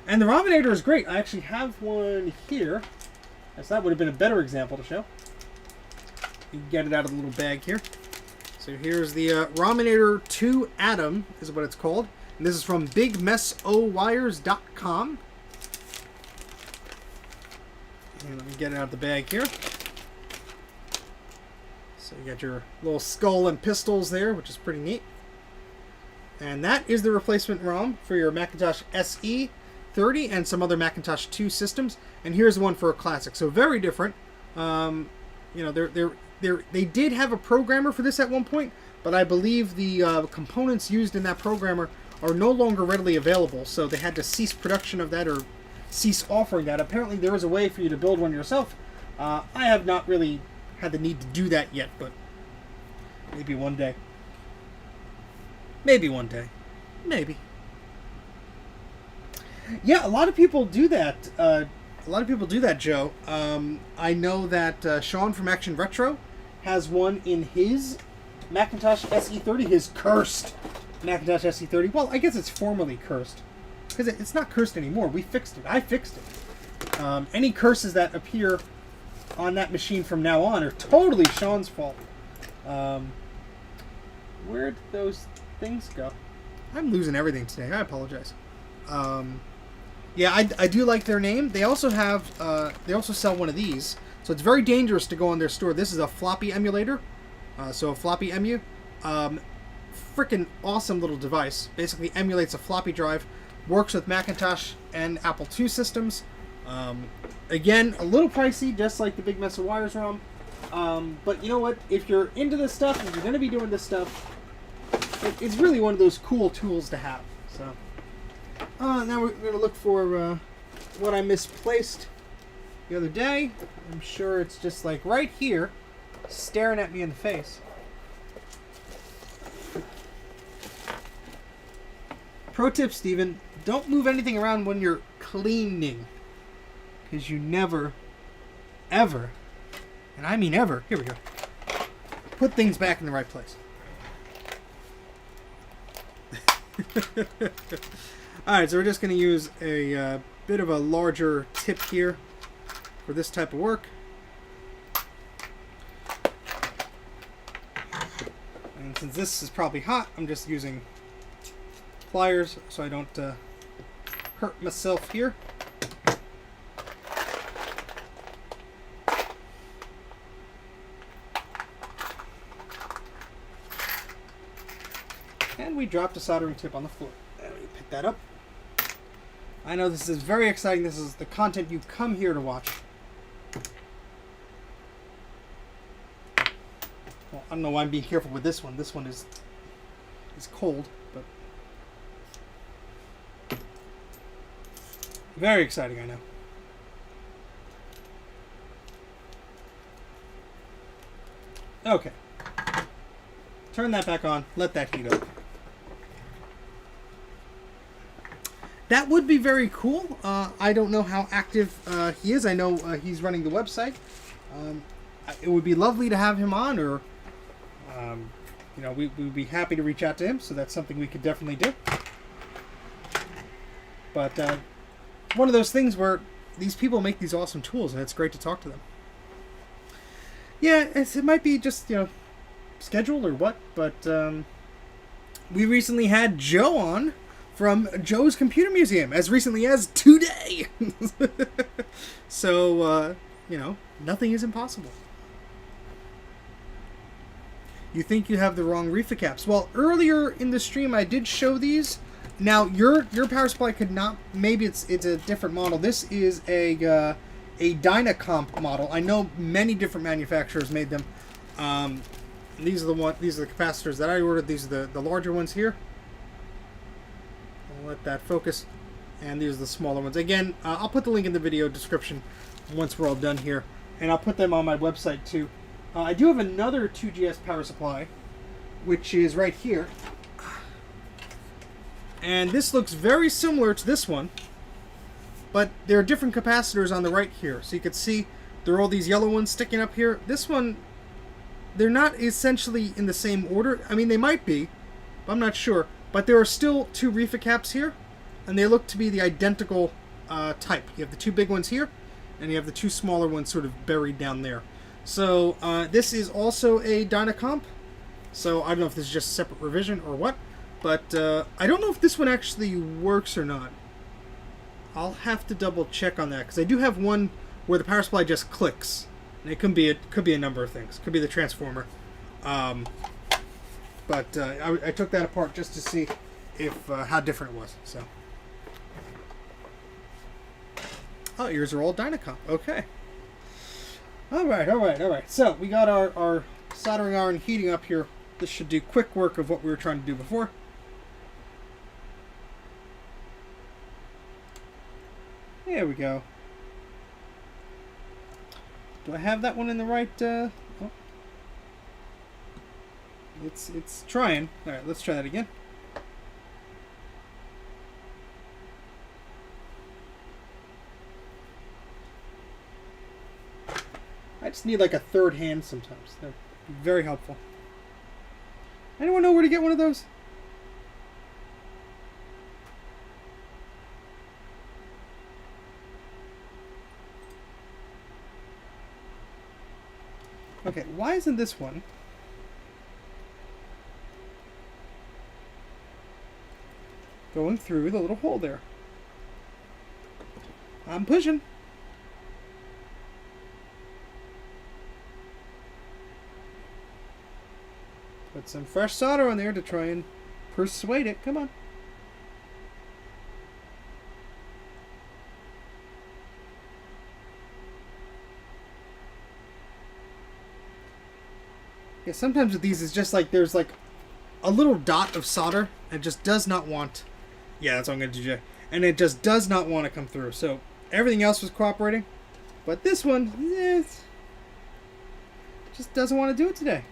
And the Rominator is great. I actually have one here. So that would have been a better example to show. You can get it out of the little bag here. So here's the Rominator 2 Atom, is what it's called. And this is from BigMessOWires.com. And let me get it out of the bag here. So you got your little skull and pistols there, which is pretty neat. And that is the replacement ROM for your Macintosh SE 30 and some other Macintosh 2 systems. And here's one for a Classic. So very different. You know, they did have a programmer for this at one point, but I believe the components used in that programmer are no longer readily available, so they had to cease production of that or cease offering that. Apparently there is a way for you to build one yourself. I have not really had the need to do that yet, but maybe one day. Maybe one day. Maybe. Yeah, a lot of people do that. Joe. I know that Sean from Action Retro has one in his Macintosh SE30, his cursed Macintosh SE30. Well, I guess it's formally cursed, because it's not cursed anymore. We fixed it. I fixed it. Any curses that appear on that machine from now on are totally Sean's fault. Where'd those things go? I'm losing everything today. I apologize. Yeah, I do like their name. They also have they also sell one of these, so it's very dangerous to go on their store. This is a floppy emulator, so a floppy emu, freaking awesome little device. Basically emulates a floppy drive, works with Macintosh and Apple II systems. Again, a little pricey, just like the Big Mess of Wires ROM. But you know what? If you're into this stuff, if you're going to be doing this stuff, it's really one of those cool tools to have. So. Now we're going to look for what I misplaced the other day. I'm sure it's just like right here, staring at me in the face. Pro tip, Steven, don't move anything around when you're cleaning. Because you never, ever, and I mean ever, here we go, put things back in the right place. Alright, so we're just going to use a bit of a larger tip here for this type of work. And since this is probably hot, I'm just using pliers so I don't hurt myself here. And we dropped a soldering tip on the floor. Let me pick that up. I know this is very exciting. This is the content you come here to watch. Well, I don't know why I'm being careful with this one. This one is cold, but very exciting, I know. Okay. Turn that back on. Let that heat up. That would be very cool. I don't know how active he is. I know he's running the website. It would be lovely to have him on, or you know, we would be happy to reach out to him. So that's something we could definitely do. But one of those things where these people make these awesome tools, and it's great to talk to them. Yeah, it might be just, you know, schedule or what, but we recently had Joe on from Joe's Computer Museum as recently as today. So, you know, nothing is impossible. You think you have the wrong reefer caps. Well, earlier in the stream I did show these. Now, your power supply could not, maybe it's a different model. This is a Dynacomp model. I know many different manufacturers made them. These are the capacitors that I ordered. These are the larger ones here. I'll let that focus. And these are the smaller ones. Again, I'll put the link in the video description once we're all done here. And I'll put them on my website too. I do have another 2GS power supply, which is right here. And this looks very similar to this one, but there are different capacitors on the right here. So you can see there are all these yellow ones sticking up here. This one, they're not essentially in the same order. I mean, they might be, but I'm not sure. But there are still two reefer caps here, and they look to be the identical type. You have the two big ones here, and you have the two smaller ones sort of buried down there. So this is also a Dynacomp. So I don't know if this is just a separate revision or what, but I don't know if this one actually works or not. I'll have to double check on that, because I do have one where the power supply just clicks. And it could be a number of things. It could be the transformer. But I took that apart just to see if how different it was. So, oh, yours are all Dynacomp. Okay. All right. So we got our soldering iron heating up here. This should do quick work of what we were trying to do before. There we go. Do I have that one in the right? Oh. It's trying. All right, let's try that again. I just need like a third hand sometimes. They're very helpful. Anyone know where to get one of those? Okay, why isn't this one going through the little hole there? I'm pushing. Put some fresh solder on there to try and persuade it. Come on. Yeah, sometimes with these it's just like there's like a little dot of solder and it just does not want. Yeah, that's what I'm going to do, Jay. And it just does not want to come through. So Everything else was cooperating. But this one, just doesn't want to do it today.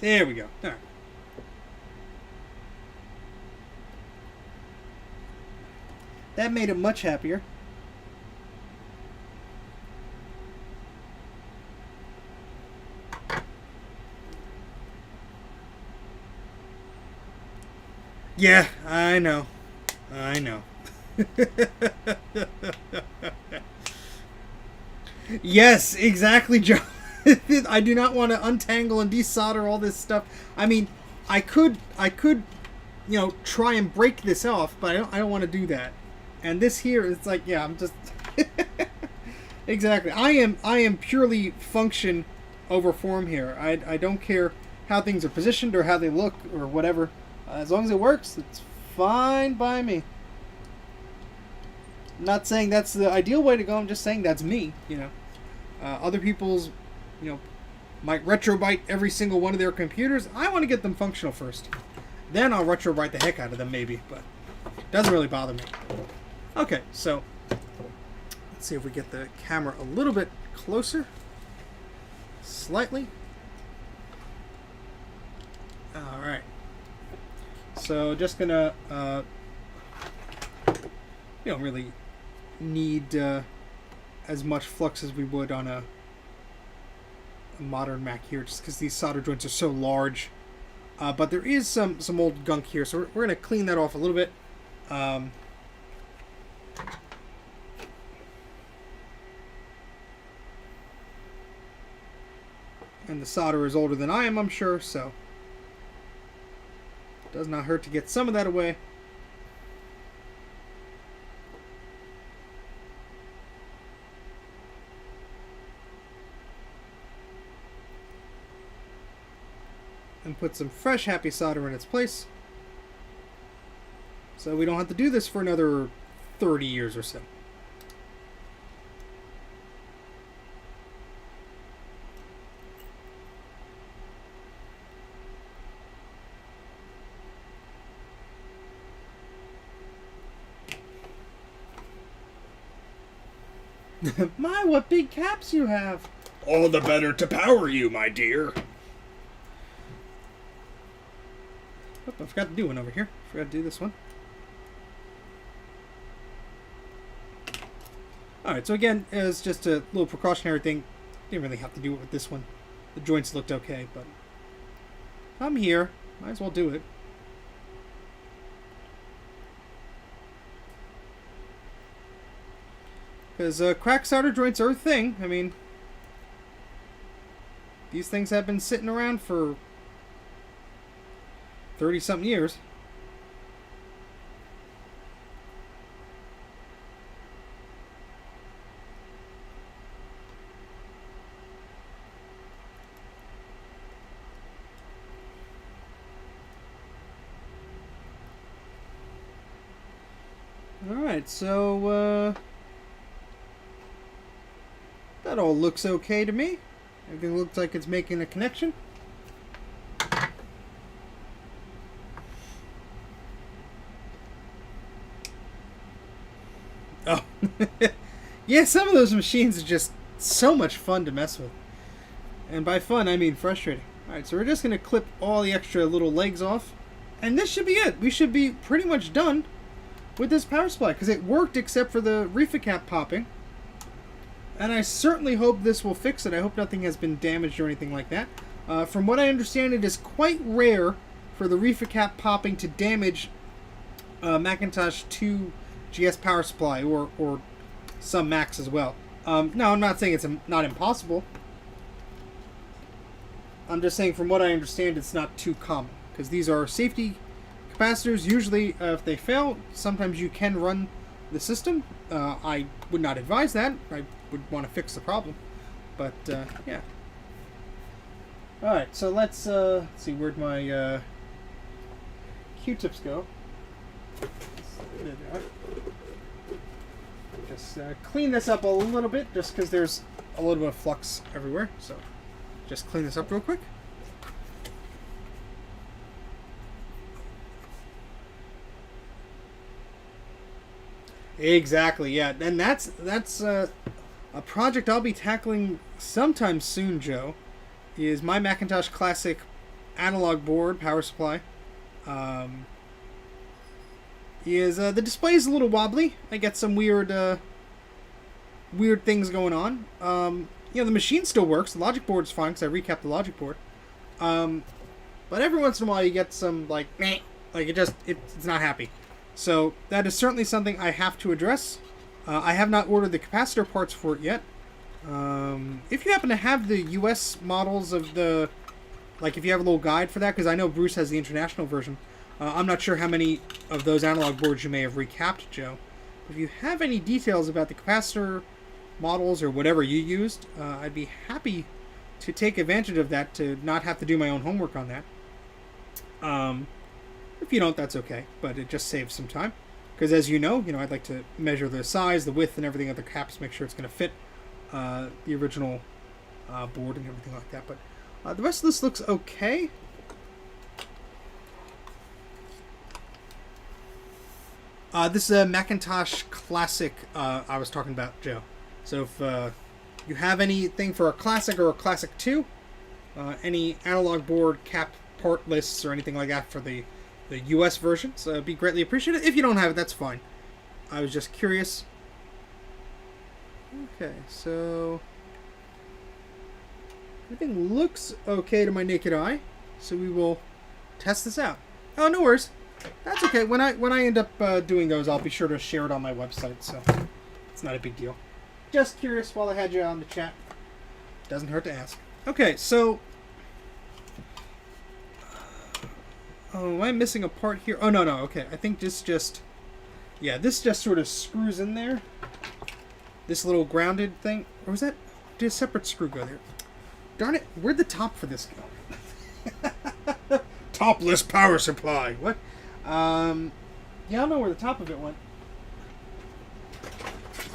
There we go. All right. That made it much happier. Yeah, I know. I know. Yes, exactly, Joe. I do not want to untangle and desolder all this stuff. I mean, I could, you know, try and break this off, but I don't want to do that. And this here is like, yeah, I'm just exactly. I am purely function over form here. I don't care how things are positioned or how they look or whatever. As long as it works, it's fine by me. I'm not saying that's the ideal way to go. I'm just saying that's me. You know, other people's, you know, might retrobyte every single one of their computers. I want to get them functional first. Then I'll retrobyte the heck out of them, maybe. But it doesn't really bother me. Okay, so let's see if we get the camera a little bit closer. Slightly. All right. So just gonna, we don't really need as much flux as we would on a modern Mac here, just because these solder joints are so large. But there is some old gunk here, so we're gonna clean that off a little bit. And the solder is older than I am, I'm sure, so it does not hurt to get some of that away. And put some fresh happy solder in its place, so we don't have to do this for another 30 years or so. My, what big caps you have! All the better to power you, my dear. Oh, I forgot to do one over here. Forgot to do this one. Alright, so again, it's just a little precautionary thing. Didn't really have to do it with this one. The joints looked okay, but I'm here. Might as well do it. Because cracked solder joints are a thing. I mean, these things have been sitting around for 30-something years. Alright, so that all looks okay to me. Everything looks like it's making a connection. Oh. Yeah, some of those machines are just so much fun to mess with. And by fun, I mean frustrating. Alright, so we're just going to clip all the extra little legs off. And this should be it. We should be pretty much done with this power supply, because it worked except for the reefer cap popping. And I certainly hope this will fix it. I hope nothing has been damaged or anything like that. From what I understand, it is quite rare for the reefer cap popping to damage Macintosh 2 GS power supply, or some Macs as well. No, I'm not saying it's not impossible. I'm just saying from what I understand, it's not too common, because these are safety capacitors. Usually, if they fail, sometimes you can run the system. I would not advise that. I would want to fix the problem. But, yeah. Alright, so let's see, where'd my Q-tips go? There they are. Just clean this up a little bit, just because there's a little bit of flux everywhere. So just clean this up real quick. Exactly, yeah. And that's a project I'll be tackling sometime soon, Joe. Is my Macintosh Classic analog board power supply. The display is a little wobbly. I get some weird things going on. The machine still works. The logic board's fine because I recapped the logic board. But every once in a while you get some it's not happy. So that is certainly something I have to address. I have not ordered the capacitor parts for it yet. If you happen to have the US models of the, if you have a little guide for that, because I know Bruce has the international version. I'm not sure how many of those analog boards you may have recapped, Joe. If you have any details about the capacitor models or whatever you used, I'd be happy to take advantage of that to not have to do my own homework on that. If you don't, that's okay, but it just saves some time. Because as you know, I'd like to measure the size, the width, and everything of the caps, make sure it's going to fit the original board and everything like that. But the rest of this looks okay. This is a Macintosh Classic I was talking about, Joe. So if you have anything for a Classic or a Classic 2, any analog board cap part lists or anything like that for the US versions, be greatly appreciated. If you don't have it, that's fine. I was just curious. Okay, so everything looks okay to my naked eye, so we will test this out. Oh, no worries. That's okay. When I end up doing those, I'll be sure to share it on my website, so it's not a big deal. Just curious while I had you on the chat. Doesn't hurt to ask. Okay, so am I missing a part here? Oh, no, okay. I think this just sort of screws in there. This little grounded thing. Or was that, did a separate screw go there? Darn it, where'd the top for this go? Topless power supply. What? Yeah, I don't know where the top of it went.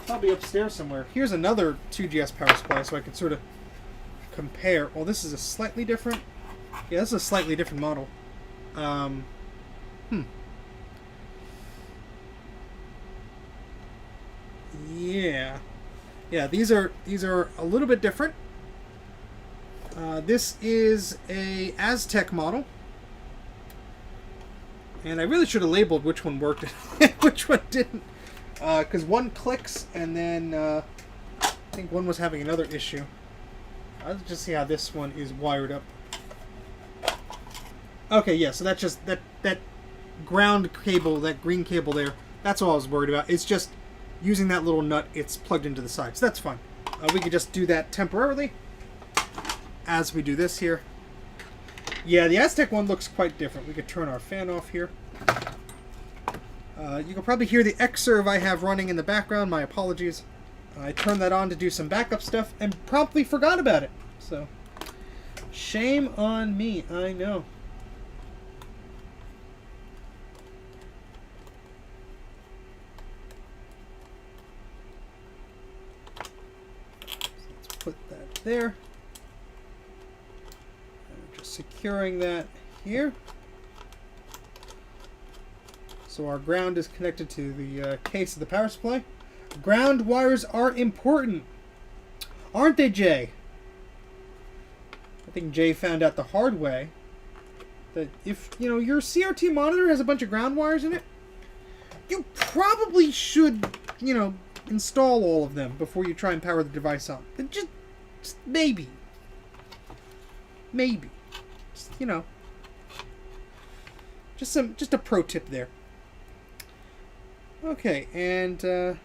Probably upstairs somewhere. Here's another 2GS power supply so I can sort of compare. Well, this is a slightly different... Yeah, this is a slightly different model. Yeah, these are a little bit different. This is a Aztec model. And I really should have labeled which one worked and which one didn't. Because one clicks, and then I think one was having another issue. Let's just see how this one is wired up. Okay, yeah, so that's just that ground cable, that green cable there. That's all I was worried about. It's just using that little nut, it's plugged into the side. So that's fine. We could just do that temporarily as we do this here. Yeah, the Aztec one looks quite different. We could turn our fan off here. You can probably hear the Xserve I have running in the background. My apologies. I turned that on to do some backup stuff and promptly forgot about it. So, shame on me, I know. Let's put that there. Just securing that here. So our ground is connected to the case of the power supply. Ground wires are important, aren't they, Jay? I think Jay found out the hard way that if your CRT monitor has a bunch of ground wires in it, you probably should install all of them before you try and power the device on. Just maybe, just a pro tip there. Okay, and the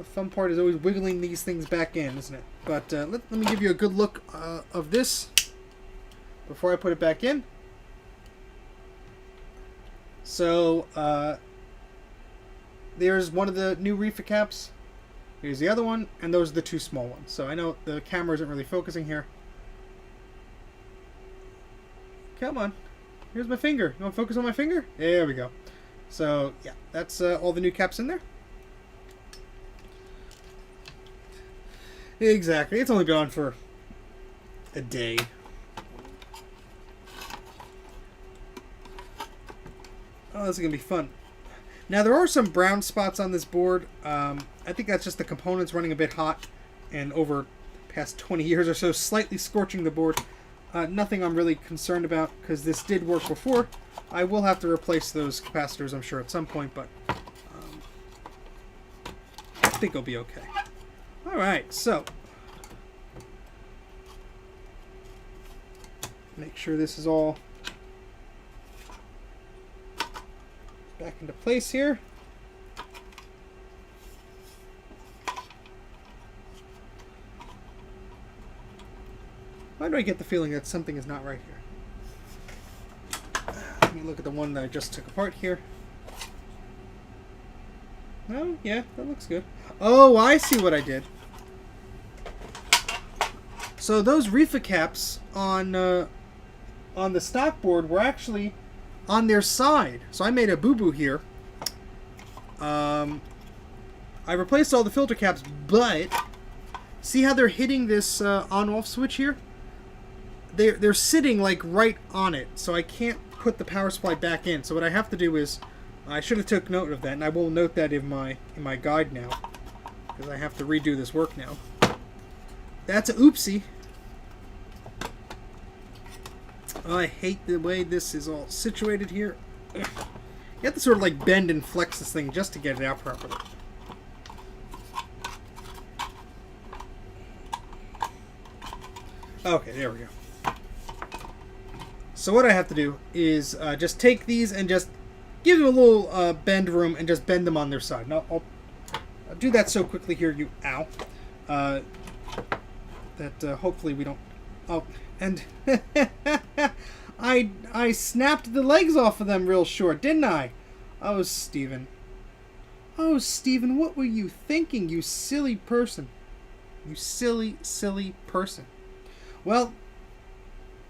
fun part is always wiggling these things back in, isn't it? But let me give you a good look of this before I put it back in. So, there's one of the new reefer caps. Here's the other one, and those are the two small ones. So I know the camera isn't really focusing here. Come on. Here's my finger. You want to focus on my finger? There we go. So, yeah, that's all the new caps in there. Exactly. It's only been on for a day. Oh, this is going to be fun. Now, there are some brown spots on this board. I think that's just the components running a bit hot and over the past 20 years or so, slightly scorching the board. Nothing I'm really concerned about because this did work before. I will have to replace those capacitors, I'm sure, at some point, but I think it'll be okay. Alright, so make sure this is all back into place here. Why do I get the feeling that something is not right here? Let me look at the one that I just took apart here. Oh, yeah, that looks good. Oh, I see what I did. So those reefer caps on the stock board were actually on their side. So I made a boo-boo here. I replaced all the filter caps, but see how they're hitting this on-off switch here? They're sitting like right on it, so I can't put the power supply back in. So what I have to do is, I should have took note of that, and I will note that in my guide now, because I have to redo this work now. That's a oopsie. Oh, I hate the way this is all situated here. Ugh. You have to sort of like bend and flex this thing just to get it out properly. Okay, there we go. So what I have to do is just take these and just give them a little bend room and just bend them on their side. Now, I'll do that so quickly here, you ow, that hopefully we don't... Oh, and I snapped the legs off of them real short, didn't I? Oh, Steven. Oh, Steven, what were you thinking, you silly person? You silly, silly person. Well,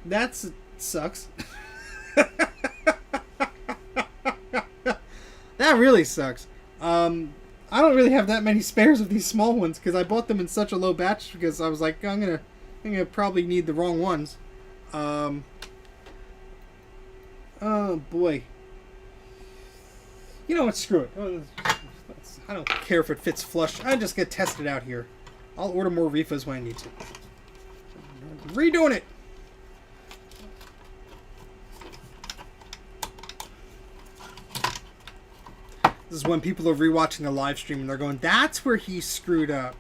that's... sucks. That really sucks. I don't really have that many spares of these small ones because I bought them in such a low batch because I was like, I'm gonna probably need the wrong ones. Oh boy. You know what? Screw it. I don't care if it fits flush. I'm just gonna test it out here. I'll order more refas when I need to. Redoing it. This is when people are rewatching the live stream and they're going, that's where he screwed up.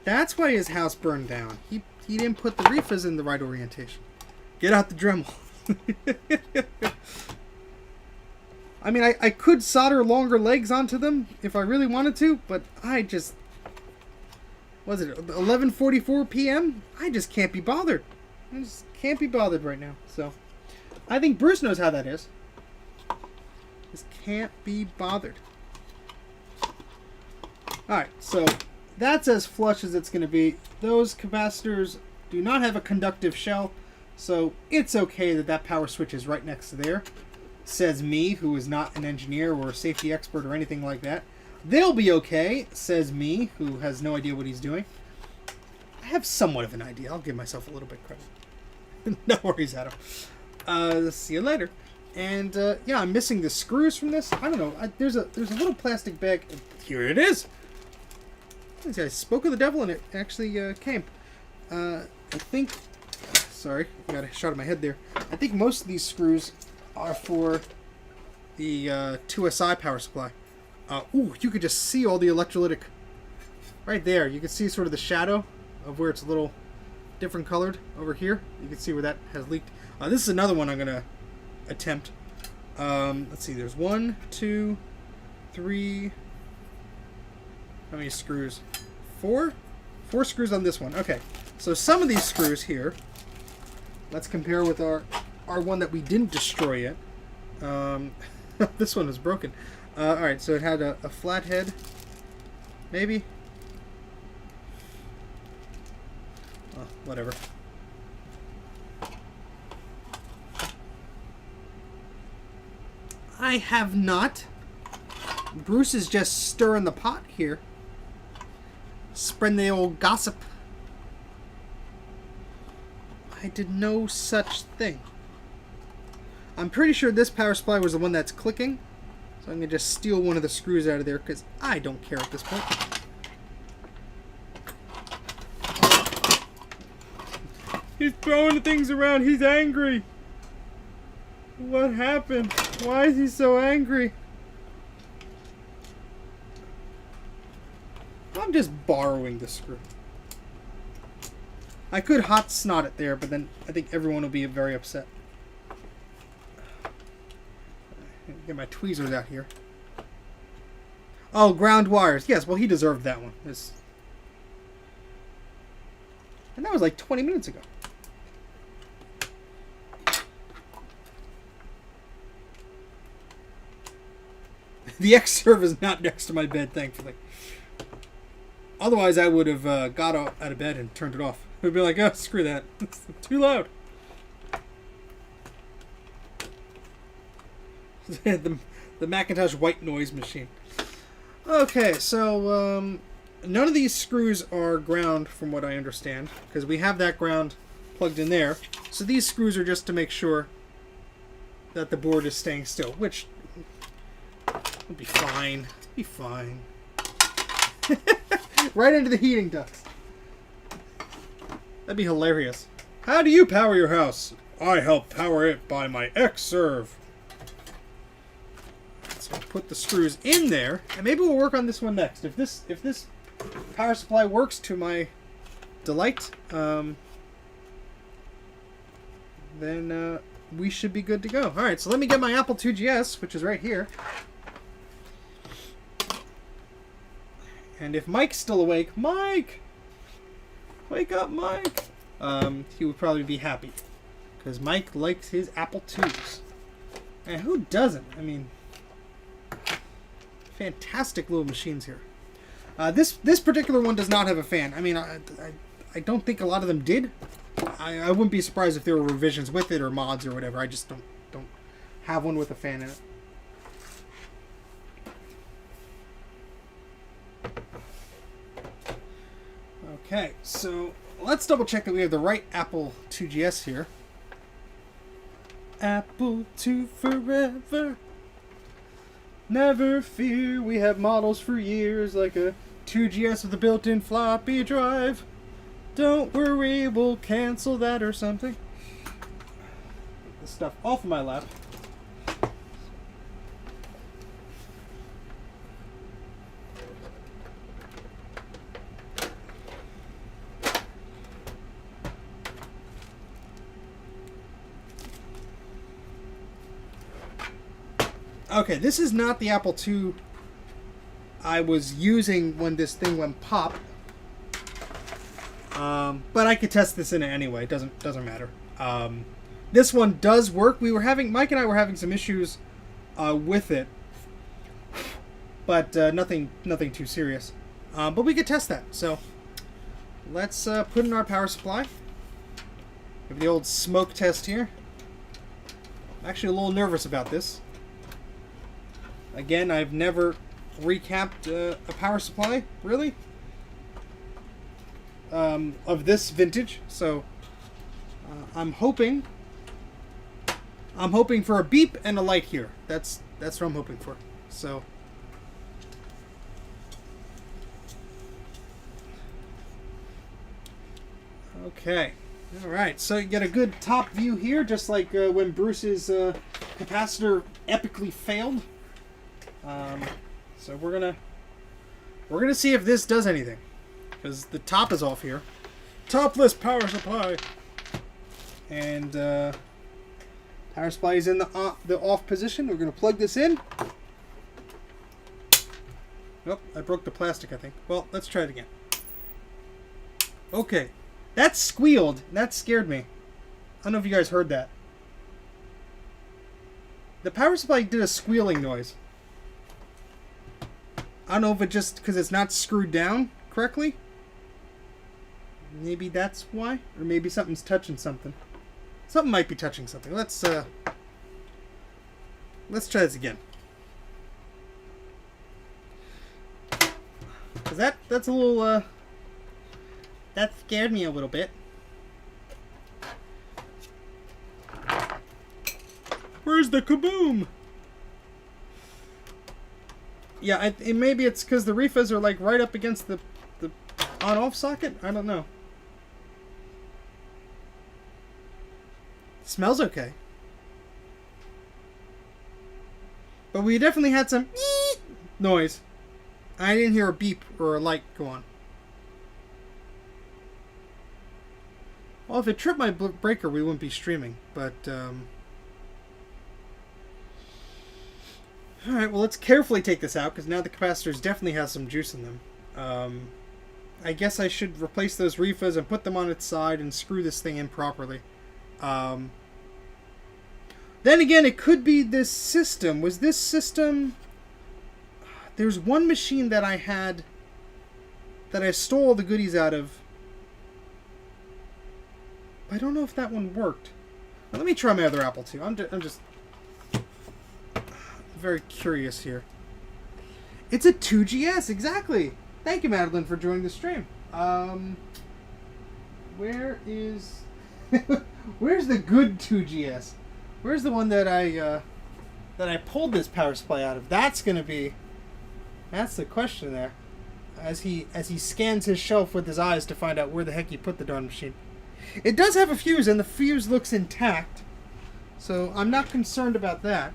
That's why his house burned down. He didn't put the refas in the right orientation. Get out the Dremel. I mean, I could solder longer legs onto them if I really wanted to, but I just... Was it 11:44 p.m.? I just can't be bothered. I just can't be bothered right now. So, I think Bruce knows how that is. Just can't be bothered. Alright, so that's as flush as it's going to be. Those capacitors do not have a conductive shell, so it's okay that that power switch is right next to there. Says me, who is not an engineer or a safety expert or anything like that. They'll be okay, says me, who has no idea what he's doing. I have somewhat of an idea. I'll give myself a little bit credit. No worries, Adam. See you later. And yeah, I'm missing the screws from this. I don't know. There's a little plastic bag. Here it is. I spoke of the devil and it actually came. I think... Sorry, I got a shot of my head there. I think most of these screws are for the 2SI power supply. Ooh, you could just see all the electrolytic right there. You can see sort of the shadow of where it's a little different colored over here. You can see where that has leaked. This is another one I'm going to attempt. Let's see, there's 1, 2, 3... How many screws? 4? 4 screws on this one. Okay, so some of these screws here, let's compare with our one that we didn't destroy yet. This one is broken. Alright, so it had a flat head. Maybe? I have not. Bruce is just stirring the pot here. Spreading the old gossip. I did no such thing. I'm pretty sure this power supply was the one that's clicking. So I'm going to just steal one of the screws out of there because I don't care at this point. He's throwing the things around. He's angry. What happened? Why is he so angry? I'm just borrowing the screw. I could hot snot it there, but then I think everyone will be very upset. Get my tweezers out here. Oh, ground wires. Yes, well, he deserved that one. And that was like 20 minutes ago. The X-Serve is not next to my bed, thankfully. Otherwise, I would have got out of bed and turned it off. It would be like, oh, screw that. It's too loud. the Macintosh white noise machine. Okay, so none of these screws are ground from what I understand, because we have that ground plugged in there. So these screws are just to make sure that the board is staying still, which will be fine. Be fine. Right into the heating ducts. That'd be hilarious. How do you power your house? I help power it by my X-Serve. So I'll put the screws in there, and maybe we'll work on this one next. If this power supply works to my delight, then we should be good to go. All right, so let me get my Apple IIgs, which is right here. And if Mike's still awake, Mike! Wake up, Mike! He would probably be happy. Because Mike likes his Apple IIs. And who doesn't? I mean, fantastic little machines here. This particular one does not have a fan. I mean, I don't think a lot of them did. I wouldn't be surprised if there were revisions with it or mods or whatever. I just don't have one with a fan in it. Okay, so let's double check that we have the right Apple IIgs here. Apple II forever. Never fear, we have models for years like a 2GS with a built-in floppy drive. Don't worry, we'll cancel that or something. Get this stuff off of my lap. Okay, this is not the Apple II I was using when this thing went pop. But I could test this in it anyway. It doesn't matter. This one does work. Mike and I were having some issues with it, but nothing too serious. But we could test that. So let's put in our power supply. We have the old smoke test here. I'm actually a little nervous about this. Again, I've never recapped a power supply, really, of this vintage. So I'm hoping for a beep and a light here. That's what I'm hoping for. So okay, all right. So you get a good top view here, just like when Bruce's capacitor epically failed. So we're gonna see if this does anything, because the top is off here. Topless power supply, and power supply is in the off position. We're gonna plug this in. Oh, I broke the plastic, I think. Well, let's try it again. Okay, that squealed. That scared me. I don't know if you guys heard that. The power supply did a squealing noise. I don't know if it's just because it's not screwed down correctly. Maybe that's why. Or maybe something's touching something. Something might be touching something. Let's let's try this again. Cause that's a little that scared me a little bit. Where's the kaboom? Yeah, maybe it's because the refas are like right up against the on-off socket. I don't know. Smells okay. But we definitely had some noise. I didn't hear a beep or a light go on. Well, if it tripped my breaker, we wouldn't be streaming. But, alright, well, let's carefully take this out, because now the capacitors definitely have some juice in them. I guess I should replace those refas and put them on its side and screw this thing in properly. Then again, it could be this system. Was this system... There's one machine that I had that I stole all the goodies out of. I don't know if that one worked. Now, let me try my other Apple II. I'm just very curious here. It's a 2GS, exactly. Thank you, Madeline, for joining the stream. Where is... Where's the good 2GS? Where's the one that I pulled this power supply out of? That's gonna be... That's the question there. As he scans his shelf with his eyes to find out where the heck he put the darn machine. It does have a fuse, and the fuse looks intact. So I'm not concerned about that.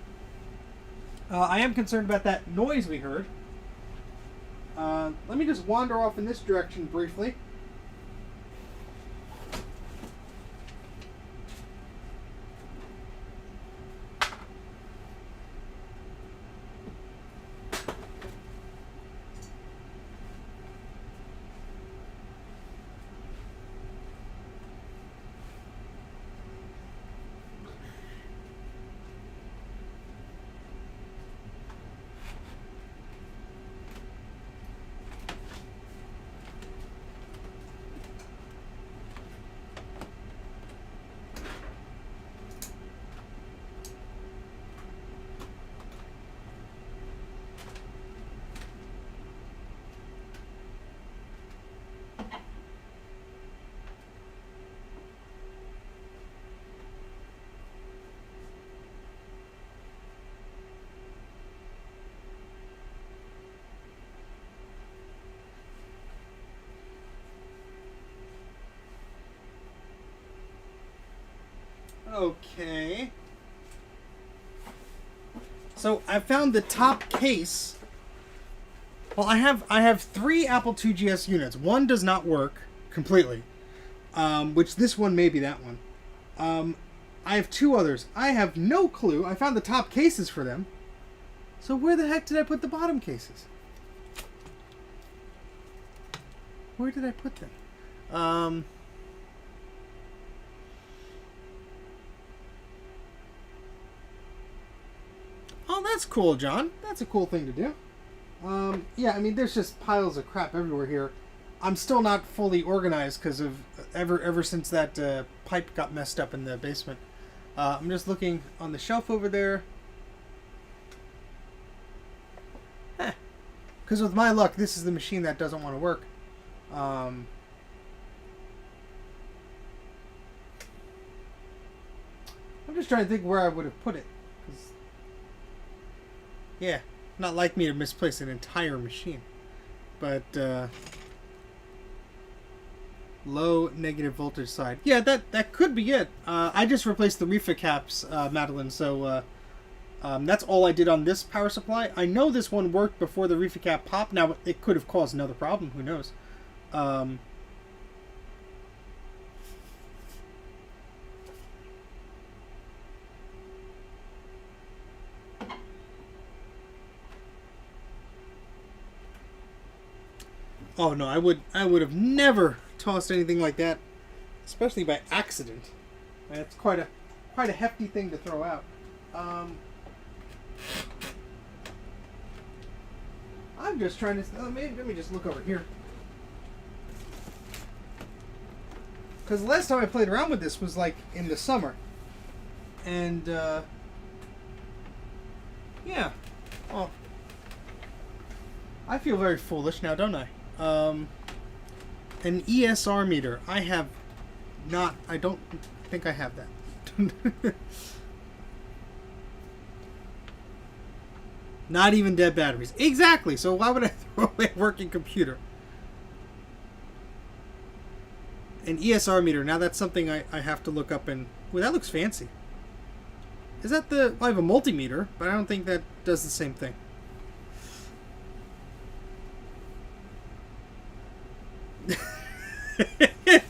I am concerned about that noise we heard. Let me just wander off in this direction briefly. Okay. So I found the top case. Well, I have 3 Apple IIgs units. One does not work completely, which this one may be that one. I have 2 others. I have no clue. I found the top cases for them. So where the heck did I put the bottom cases? Where did I put them? Oh, that's cool, John. That's a cool thing to do. Yeah, I mean, there's just piles of crap everywhere here. I'm still not fully organized because of ever since that pipe got messed up in the basement. I'm just looking on the shelf over there. Because with my luck, this is the machine that doesn't want to work. I'm just trying to think where I would have put it. Yeah, not like me to misplace an entire machine. But, low negative voltage side. Yeah, that could be it. I just replaced the reefer caps, Madeline, so, that's all I did on this power supply. I know this one worked before the reefer cap popped. Now, it could have caused another problem. Who knows? Oh no, I would have never tossed anything like that, especially by accident. That's quite a hefty thing to throw out. I'm just trying to. Let me just look over here. Because the last time I played around with this was like in the summer, and Yeah. Well, I feel very foolish now, don't I? An ESR meter. I have not. I don't think I have that. Not even dead batteries. Exactly. So why would I throw away a working computer? An ESR meter. Now that's something I have to look up and... Well, that looks fancy. Is that the... Well, I have a multimeter, but I don't think that does the same thing.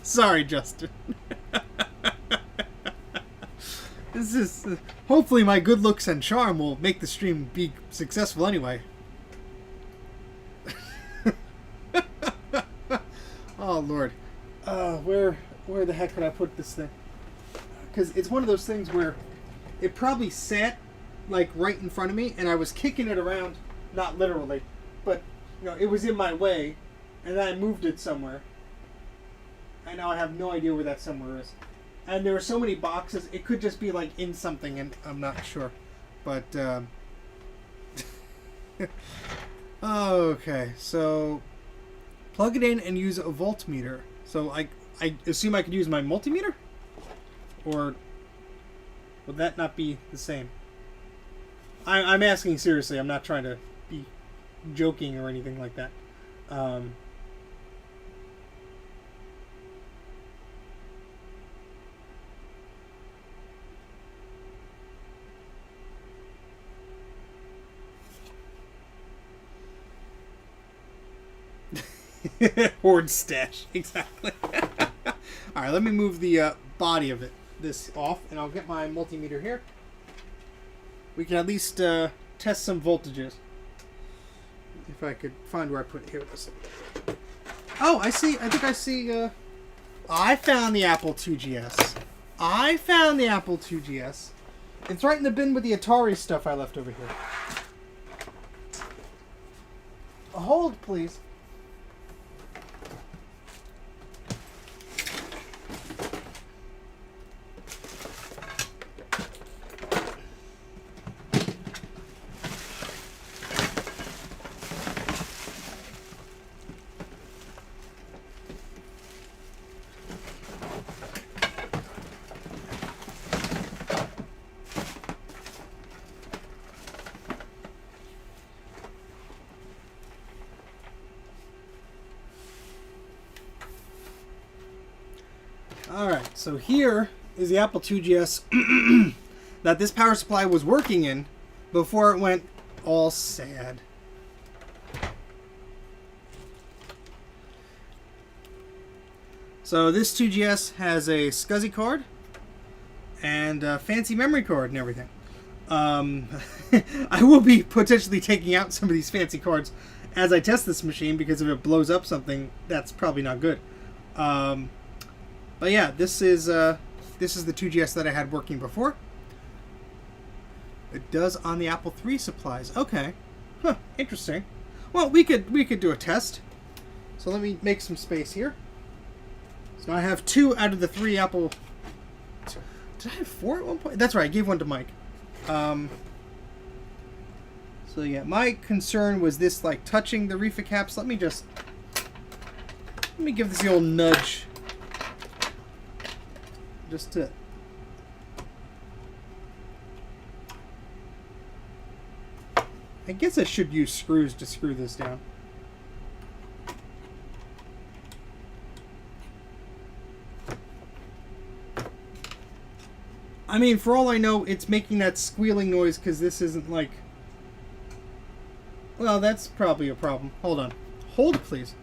Sorry, Justin. This is... hopefully my good looks and charm will make the stream be successful anyway. Oh, Lord. Where the heck could I put this thing? Because it's one of those things where it probably sat like right in front of me, and I was kicking it around, not literally, but you know, it was in my way, and then I moved it somewhere, and now I have no idea where that somewhere is. And there are so many boxes, it could just be like in something, and I'm not sure. But okay, so plug it in and use a voltmeter. So I assume I could use my multimeter? Or would that not be the same? I'm asking seriously. I'm not trying to be joking or anything like that. Hoard stash. Exactly. Alright, let me move the body of this off, and I'll get my multimeter here. We can at least test some voltages. If I could find where I put it. Here it is. Oh, I see. I think I see. I found the Apple IIgs. I found the Apple IIgs. It's right in the bin with the Atari stuff I left over here. Hold, please. Alright, so here is the Apple IIgs that this power supply was working in before it went all sad. So this 2GS has a SCSI card and a fancy memory card and everything. I will be potentially taking out some of these fancy cards as I test this machine, because if it blows up something, that's probably not good. But yeah, this is the 2GS that I had working before. It does on the Apple III supplies. Okay, huh? Interesting. Well, we could do a test. So let me make some space here. So I have 2 out of the 3 Apple. Did I have 4 at one point? That's right. I gave one to Mike. So yeah, my concern was this like touching the reefer caps. Let me give this the old nudge. Just to... I guess I should use screws to screw this down. I mean, for all I know, it's making that squealing noise because this isn't like... Well, that's probably a problem. Hold on. Hold, please.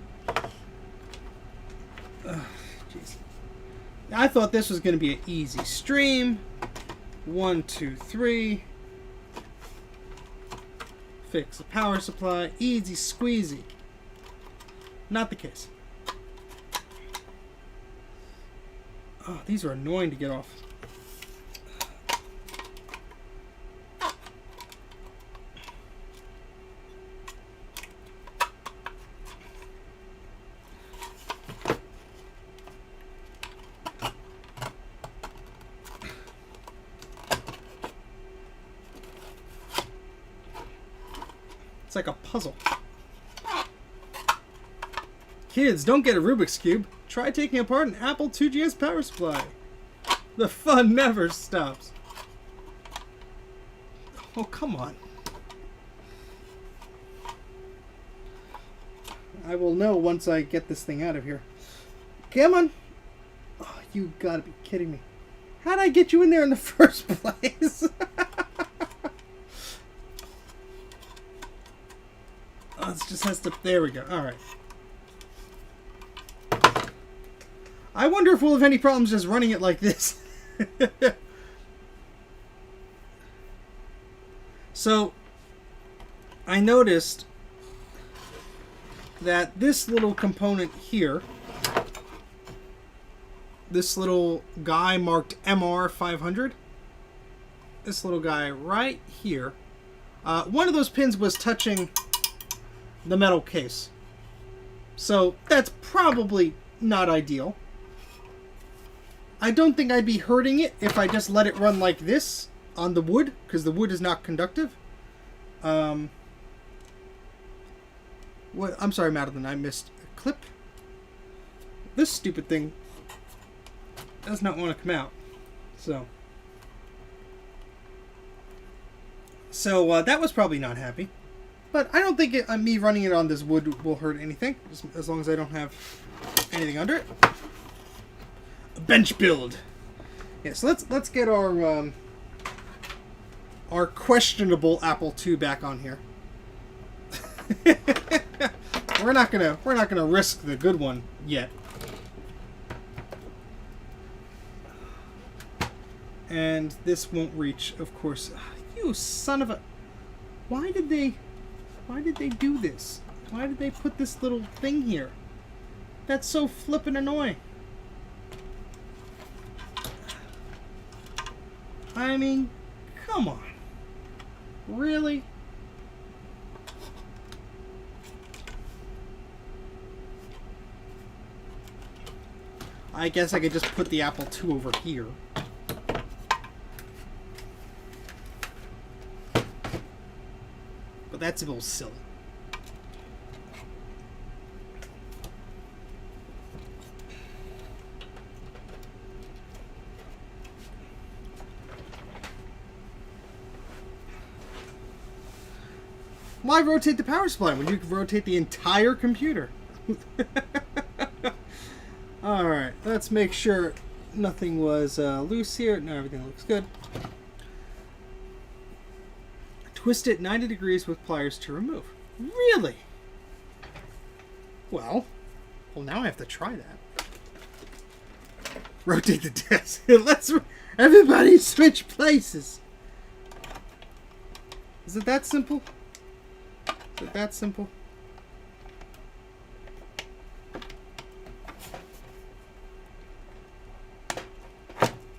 Jeez. I thought this was going to be an easy stream. 1, 2, 3. Fix the power supply. Easy squeezy. Not the case. Oh, these are annoying to get off. like a puzzle. Kids, don't get a Rubik's Cube. Try taking apart an Apple IIgs power supply. The fun never stops. Oh, come on. I will know once I get this thing out of here. Come on. Oh, you gotta be kidding me. How'd I get you in there in the first place? Oh, this just has to... There we go. Alright. I wonder if we'll have any problems just running it like this. So, I noticed that this little component here, this little guy marked MR500, this little guy right here, one of those pins was touching the metal case. So that's probably not ideal. I don't think I'd be hurting it if I just let it run like this on the wood, because the wood is not conductive. What? I'm sorry, Madeline, I missed a clip. This stupid thing does not want to come out. So that was probably not happy. But I don't think me running it on this wood will hurt anything, as long as I don't have anything under it. A bench build. Yeah, so let's get our questionable Apple II back on here. We're not gonna risk the good one yet. And this won't reach, of course. You son of a... Why did they do this? Why did they put this little thing here? That's so flippin' annoying. I mean, come on. Really? I guess I could just put the Apple II over here. But that's a little silly. Why rotate the power supply when you can rotate the entire computer? Alright, let's make sure nothing was loose here. No, everything looks good. Twist it 90 degrees with pliers to remove. Really? Well, now I have to try that. Rotate the desk. Let's everybody switch places. Is it that simple? Is it that simple?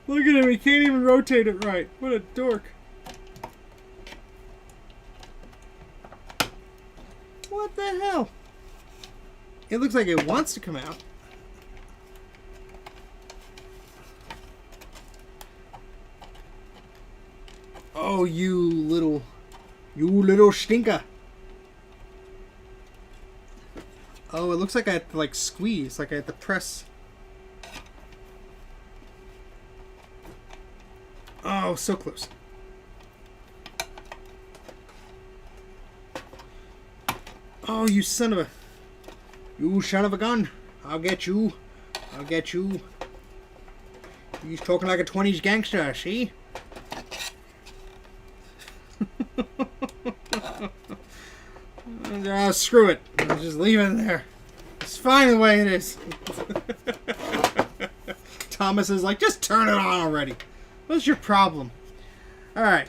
Look at him, he can't even rotate it right. What a dork. What the hell? It looks like it wants to come out. Oh, you little stinker. Oh, it looks like I have to like squeeze, like I have to press. Oh, so close. Oh, you son of a... You son of a gun. I'll get you. I'll get you. He's talking like a 20s gangster, see? Screw it. I'll just leave it there. It's fine the way it is. Thomas is like, just turn it on already. What's your problem? Alright.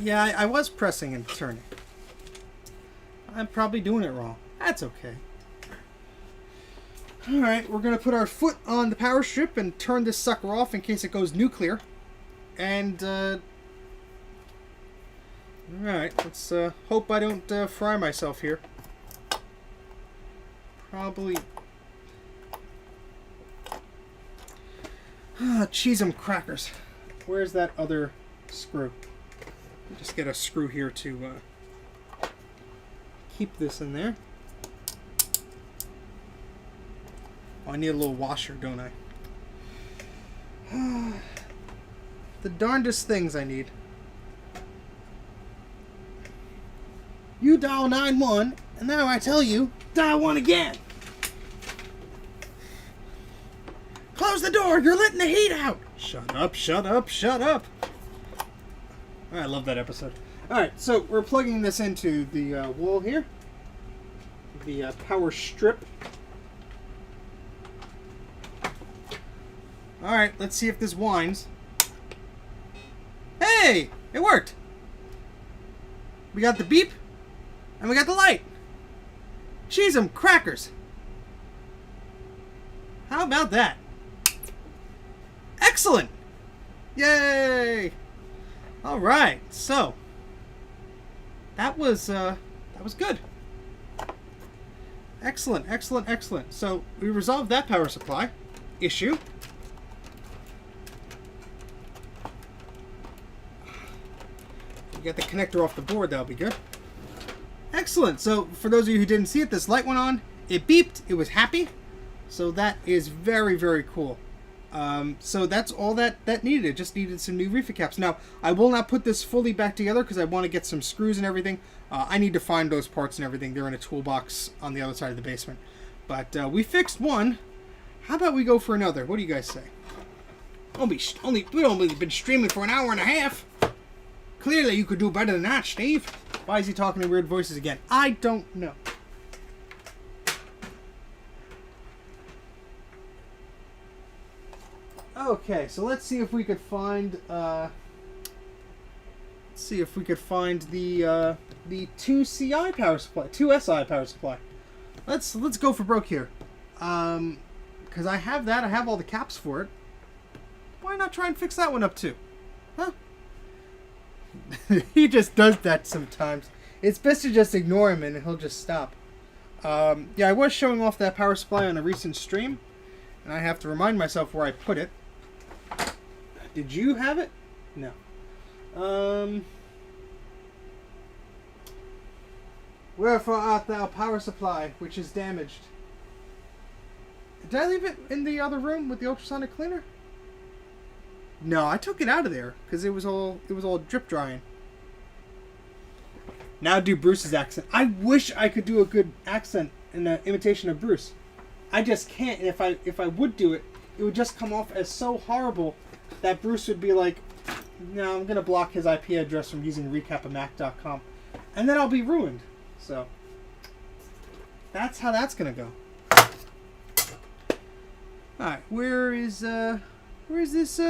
Yeah, I was pressing and turning. I'm probably doing it wrong. That's okay. Alright, we're going to put our foot on the power strip and turn this sucker off in case it goes nuclear. And, alright, let's hope I don't fry myself here. Probably... Cheese 'em crackers. Where's that other screw? Just get a screw here to keep this in there. Oh, I need a little washer, don't I? The darndest things I need. You dial 9-1, and now I tell you, dial 1 again. Close the door, you're letting the heat out. Shut up, shut up, shut up. I love that episode. Alright, so we're plugging this into the wall here. The power strip. Alright, let's see if this winds. Hey! It worked! We got the beep, and we got the light. Cheese 'em crackers. How about that? Excellent! Yay! Alright, so that was good. Excellent, excellent, excellent. So we resolved that power supply issue. Get the connector off the board, that'll be good. Excellent. So for those of you who didn't see it, this light went on. It beeped. It was happy. So that is very, very cool. So that's all that needed. It just needed some new reefer caps. Now, I will not put this fully back together because I want to get some screws and everything. I need to find those parts and everything. They're in a toolbox on the other side of the basement. But we fixed one. How about we go for another? What do you guys say? We've only been streaming for an hour and a half. Clearly, you could do better than that, Steve. Why is he talking in weird voices again? I don't know. Okay, so let's see if we could find. Let's see if we could find the 2 CI power supply, 2 SI power supply. Let's go for broke here, because I have that. I have all the caps for it. Why not try and fix that one up too? Huh? He just does that sometimes. It's best to just ignore him and he'll just stop. Yeah, I was showing off that power supply on a recent stream, and I have to remind myself where I put it. Did you have it? No. Wherefore art thou, power supply, which is damaged? Did I leave it in the other room with the ultrasonic cleaner? No, I took it out of there because it was all drip drying. Now do Bruce's accent. I wish I could do a good accent in an imitation of Bruce. I just can't. And if I would do it, it would just come off as so horrible that Bruce would be like, "No, I'm gonna block his IP address from using recapofmac.com," and then I'll be ruined. So that's how that's gonna go. All right, where is this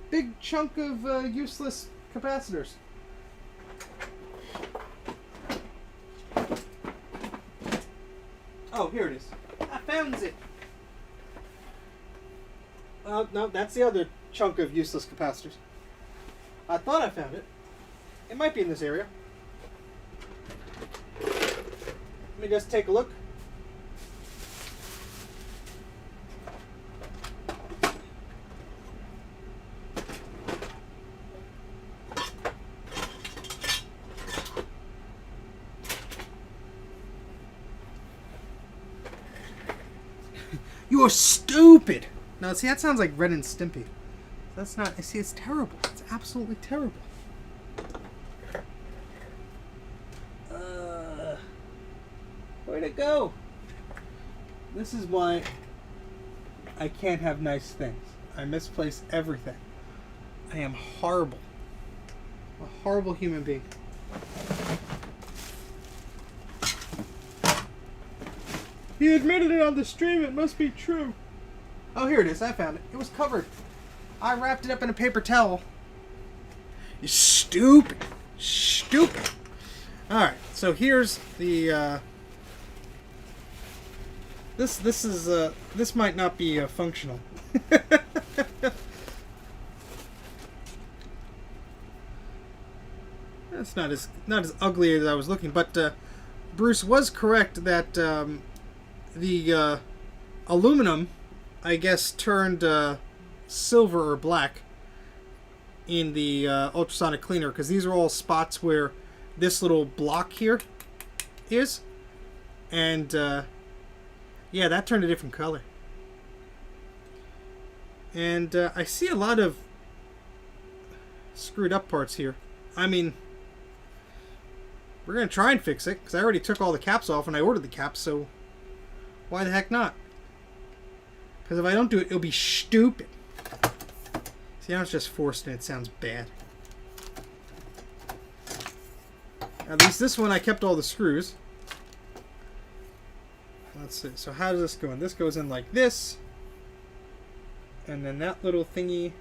big chunk of useless capacitors? Oh, here it is. I found it. No, that's the other chunk of useless capacitors. I thought I found it. It might be in this area. Let me just take a look. You're stupid! No, see, that sounds like Ren and Stimpy. That's not... See, it's terrible. It's absolutely terrible. Where'd it go? This is why I can't have nice things. I misplace everything. I am horrible. A horrible human being. He admitted it on the stream. It must be true. Oh, here it is. I found it. It was covered. I wrapped it up in a paper towel. You stupid. Stupid. Alright, so here's the, this might not be functional. That's not as ugly as I was looking, but Bruce was correct that the aluminum, I guess, turned silver or black in the ultrasonic cleaner, because these are all spots where this little block here is. And yeah, that turned a different color. And I see a lot of screwed up parts here. I mean, we're going to try and fix it, because I already took all the caps off and I ordered the caps, so why the heck not? Because if I don't do it, it'll be stupid. See, now it's just forced and it sounds bad. At least this one I kept all the screws. Let's see. So how does this go in? This goes in like this. And then that little thingy.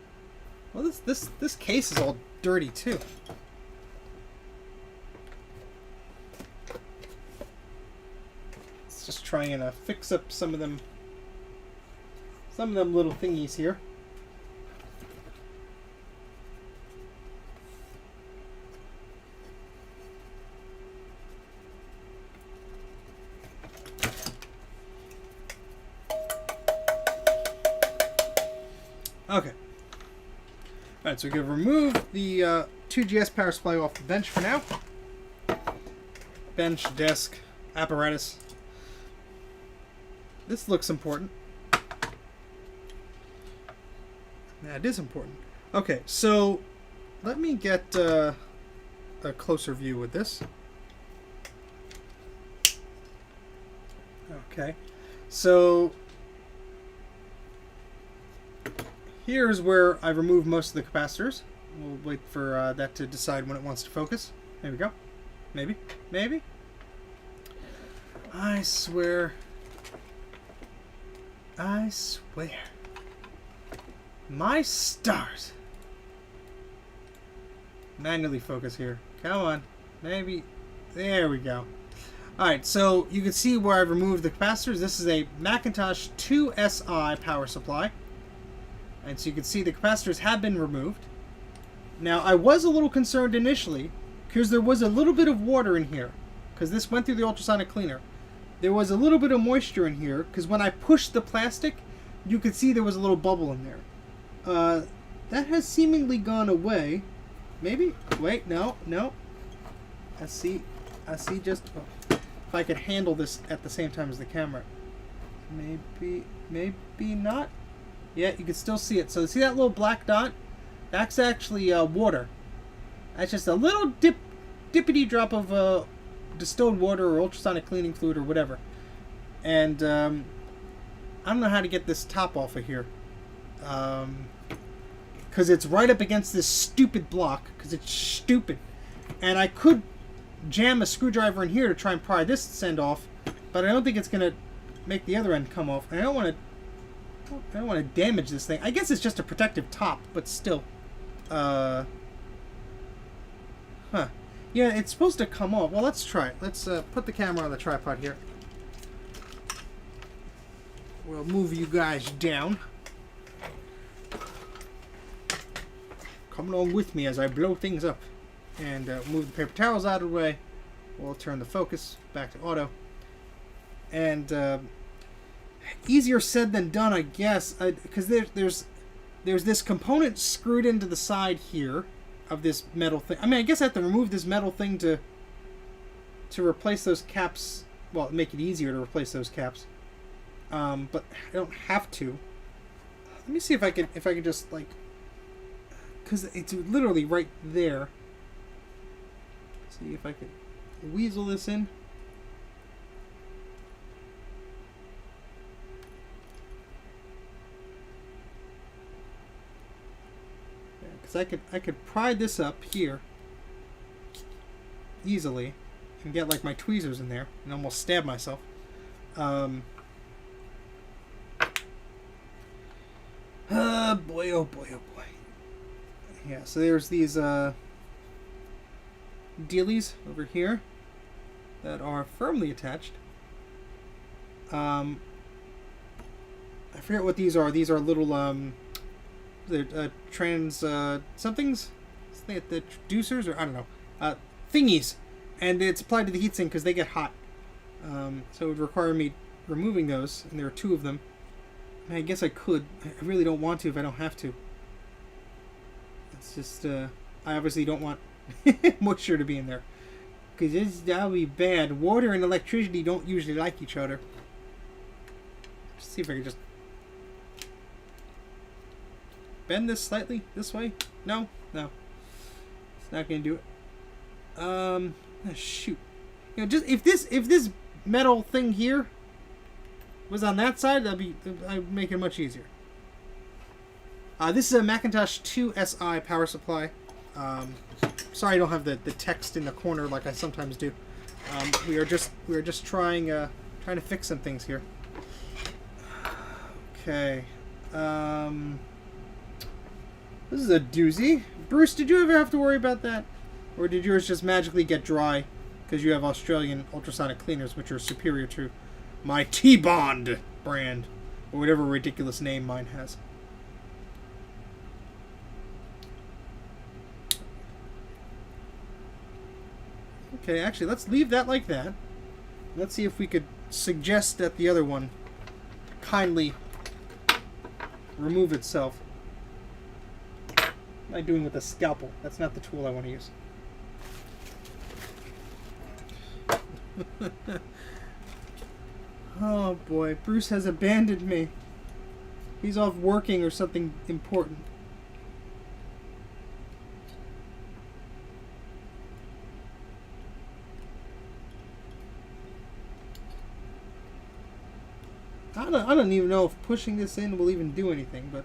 Well, this case is all dirty too. Let's just try and fix up some of them little thingies here. Okay. Alright, so we're going to remove the 2GS power supply off the bench for now. Bench, desk, apparatus. This looks important. That is important. Okay, so let me get a closer view with this. Okay, so here's where I remove most of the capacitors. We'll wait for that to decide when it wants to focus. There we go. Maybe. Maybe. I swear. I swear. My stars. Manually focus here. Come on. Maybe. There we go. Alright, so you can see where I've removed the capacitors. This is a Macintosh 2SI power supply. And so you can see the capacitors have been removed. Now, I was a little concerned initially because there was a little bit of water in here, because this went through the ultrasonic cleaner. There was a little bit of moisture in here because when I pushed the plastic, you could see there was a little bubble in there. That has seemingly gone away. Maybe? Wait, no. I see just... Oh, if I could handle this at the same time as the camera. Maybe not. Yeah, you can still see it. So see that little black dot? That's actually water. That's just a little dippity drop of distilled water or ultrasonic cleaning fluid or whatever. And I don't know how to get this top off of here. Because it's right up against this stupid block. Because it's stupid. And I could jam a screwdriver in here to try and pry this end off. But I don't think it's going to make the other end come off. And I don't want to damage this thing. I guess it's just a protective top, but still. Huh. Yeah, it's supposed to come off. Well, let's try it. Let's put the camera on the tripod here. We'll move you guys down. Come along with me as I blow things up. And move the paper towels out of the way. We'll turn the focus back to auto. And easier said than done, I guess, because there's this component screwed into the side here of this metal thing. I mean, I guess I have to remove this metal thing to replace those caps. Well, make it easier to replace those caps. But I don't have to. Let me see if I can just like, because it's literally right there. See if I can weasel this in. Because I could pry this up here easily and get like my tweezers in there and almost stab myself. Oh boy, oh boy, oh boy. Yeah, so there's these dealies over here that are firmly attached. I forget what these are. These are little trans somethings, the traducers, or I don't know, thingies, and it's applied to the heatsink because they get hot. So it would require me removing those, and there are two of them. I guess I could. I really don't want to if I don't have to. It's just, I obviously don't want moisture to be in there. Because that'll be bad. Water and electricity don't usually like each other. Let's see if I can just bend this slightly this way. No, no, it's not gonna do it. Shoot. You know, just if this metal thing here was on that side, I'd make it much easier. This is a Macintosh 2 SI power supply. Sorry, I don't have the text in the corner like I sometimes do. We are just trying to fix some things here. Okay. This is a doozy. Bruce, did you ever have to worry about that? Or did yours just magically get dry because you have Australian ultrasonic cleaners, which are superior to my T-Bond brand, or whatever ridiculous name mine has? Okay, actually, let's leave that like that. Let's see if we could suggest that the other one kindly remove itself. What am I doing with a scalpel? That's not the tool I want to use. Oh boy, Bruce has abandoned me. He's off working or something important. I don't even know if pushing this in will even do anything, but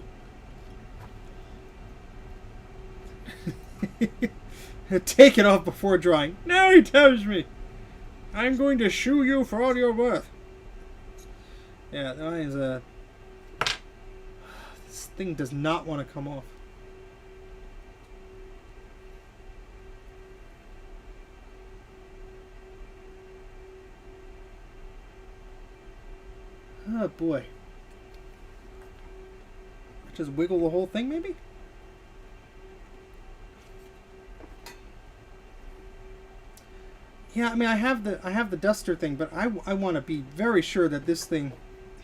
take it off before drying. Now he tells me I'm going to shoe you for all you're worth. Yeah, that is a. This thing does not want to come off. Oh boy. Just wiggle the whole thing, maybe? Yeah, I mean, I have the duster thing, but I want to be very sure that this thing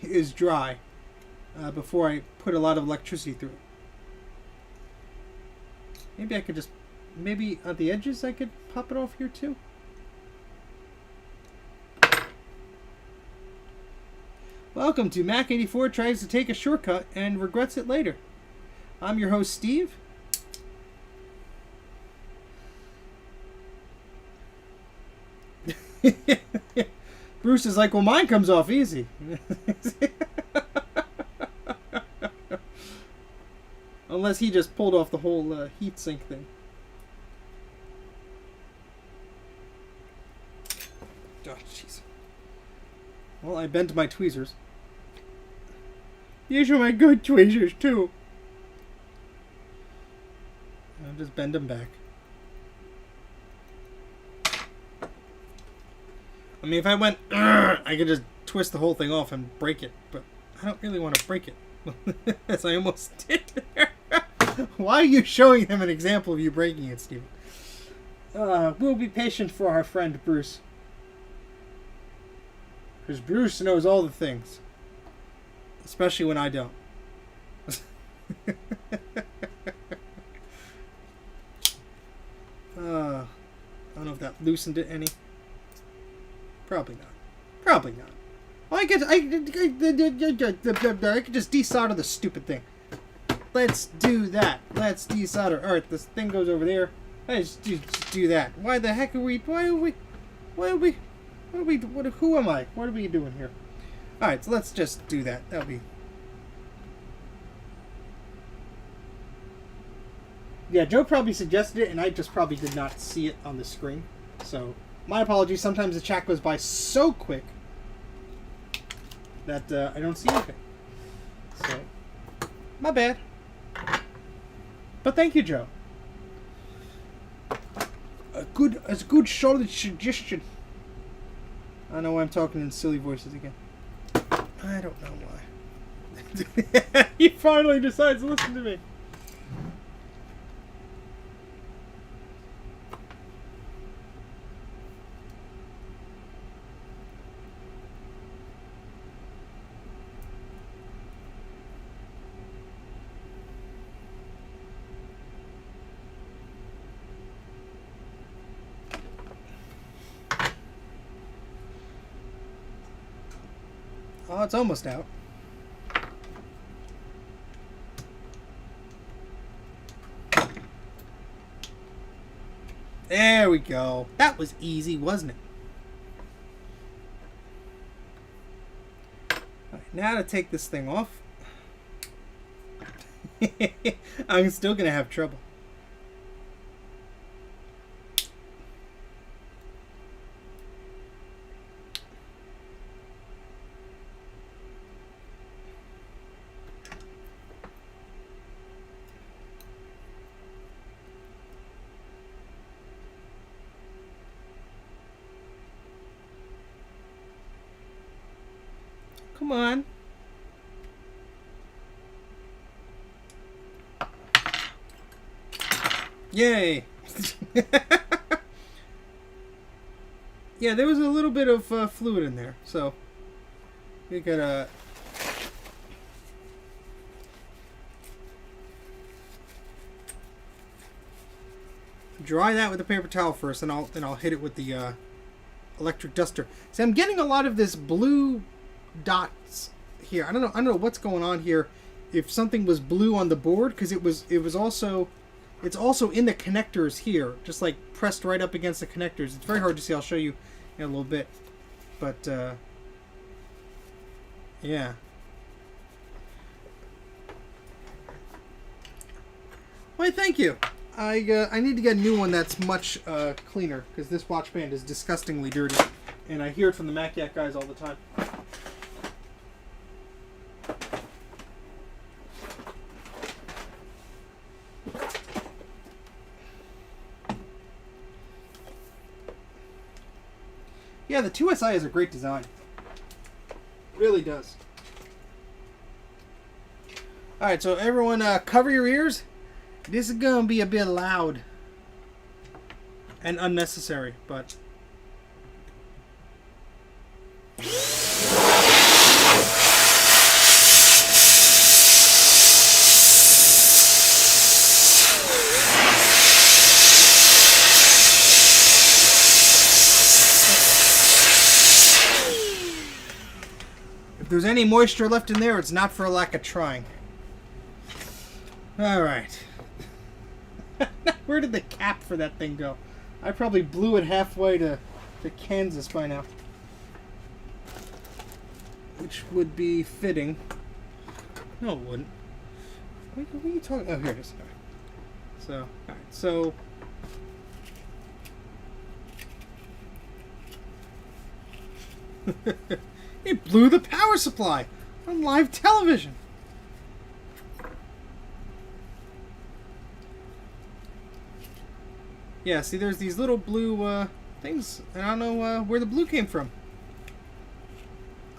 is dry before I put a lot of electricity through it. Maybe I could just, maybe at the edges I could pop it off here too. Welcome to Mac84 tries to take a shortcut and regrets it later. I'm your host, Steve. Bruce is like, well, mine comes off easy. Unless he just pulled off the whole heatsink thing. Oh, jeez. Well, I bent my tweezers. These are my good tweezers, too. I'll just bend them back. I mean, if I went, I could just twist the whole thing off and break it, but I don't really want to break it. As I almost did there. Why are you showing him an example of you breaking it, Steven? We'll be patient for our friend Bruce. Because Bruce knows all the things. Especially when I don't. I don't know if that loosened it any. Probably not. Probably not. Well, I could just desolder the stupid thing. Let's do that. Let's desolder. Alright, this thing goes over there. Let's do that. Why the heck are we... Who am I? What are we doing here? Alright, so let's just do that. That'll be... Yeah, Joe probably suggested it, and I just probably did not see it on the screen. So, my apologies. Sometimes the chat goes by so quick that I don't see anything. So, my bad. But thank you, Joe. A good solid suggestion. I know I'm talking in silly voices again. I don't know why. He finally decides to listen to me. Oh, it's almost out. There we go. That was easy, wasn't it? All right, now to take this thing off. I'm still going to have trouble. Come on. Yay. Yeah, there was a little bit of fluid in there, so we gotta dry that with a paper towel first, and I'll hit it with the electric duster. See, I'm getting a lot of this blue dots here. I don't know what's going on here. If something was blue on the board, because it's also in the connectors here, just like pressed right up against the connectors. It's very hard to see. I'll show you in a little bit, but yeah. Why, thank you. I need to get a new one that's much cleaner, because this watch band is disgustingly dirty, and I hear it from the Mac84 guys all the time. Yeah, the 2SI is a great design. It really does. Alright, so everyone cover your ears. This is going to be a bit loud and unnecessary, but... If there's any moisture left in there, it's not for a lack of trying. Alright. Where did the cap for that thing go? I probably blew it halfway to Kansas by now. Which would be fitting. No, it wouldn't. What are you talking? Oh, here it is. All right. So, it blew the power supply on live television. Yeah, see, there's these little blue things, and I don't know where the blue came from.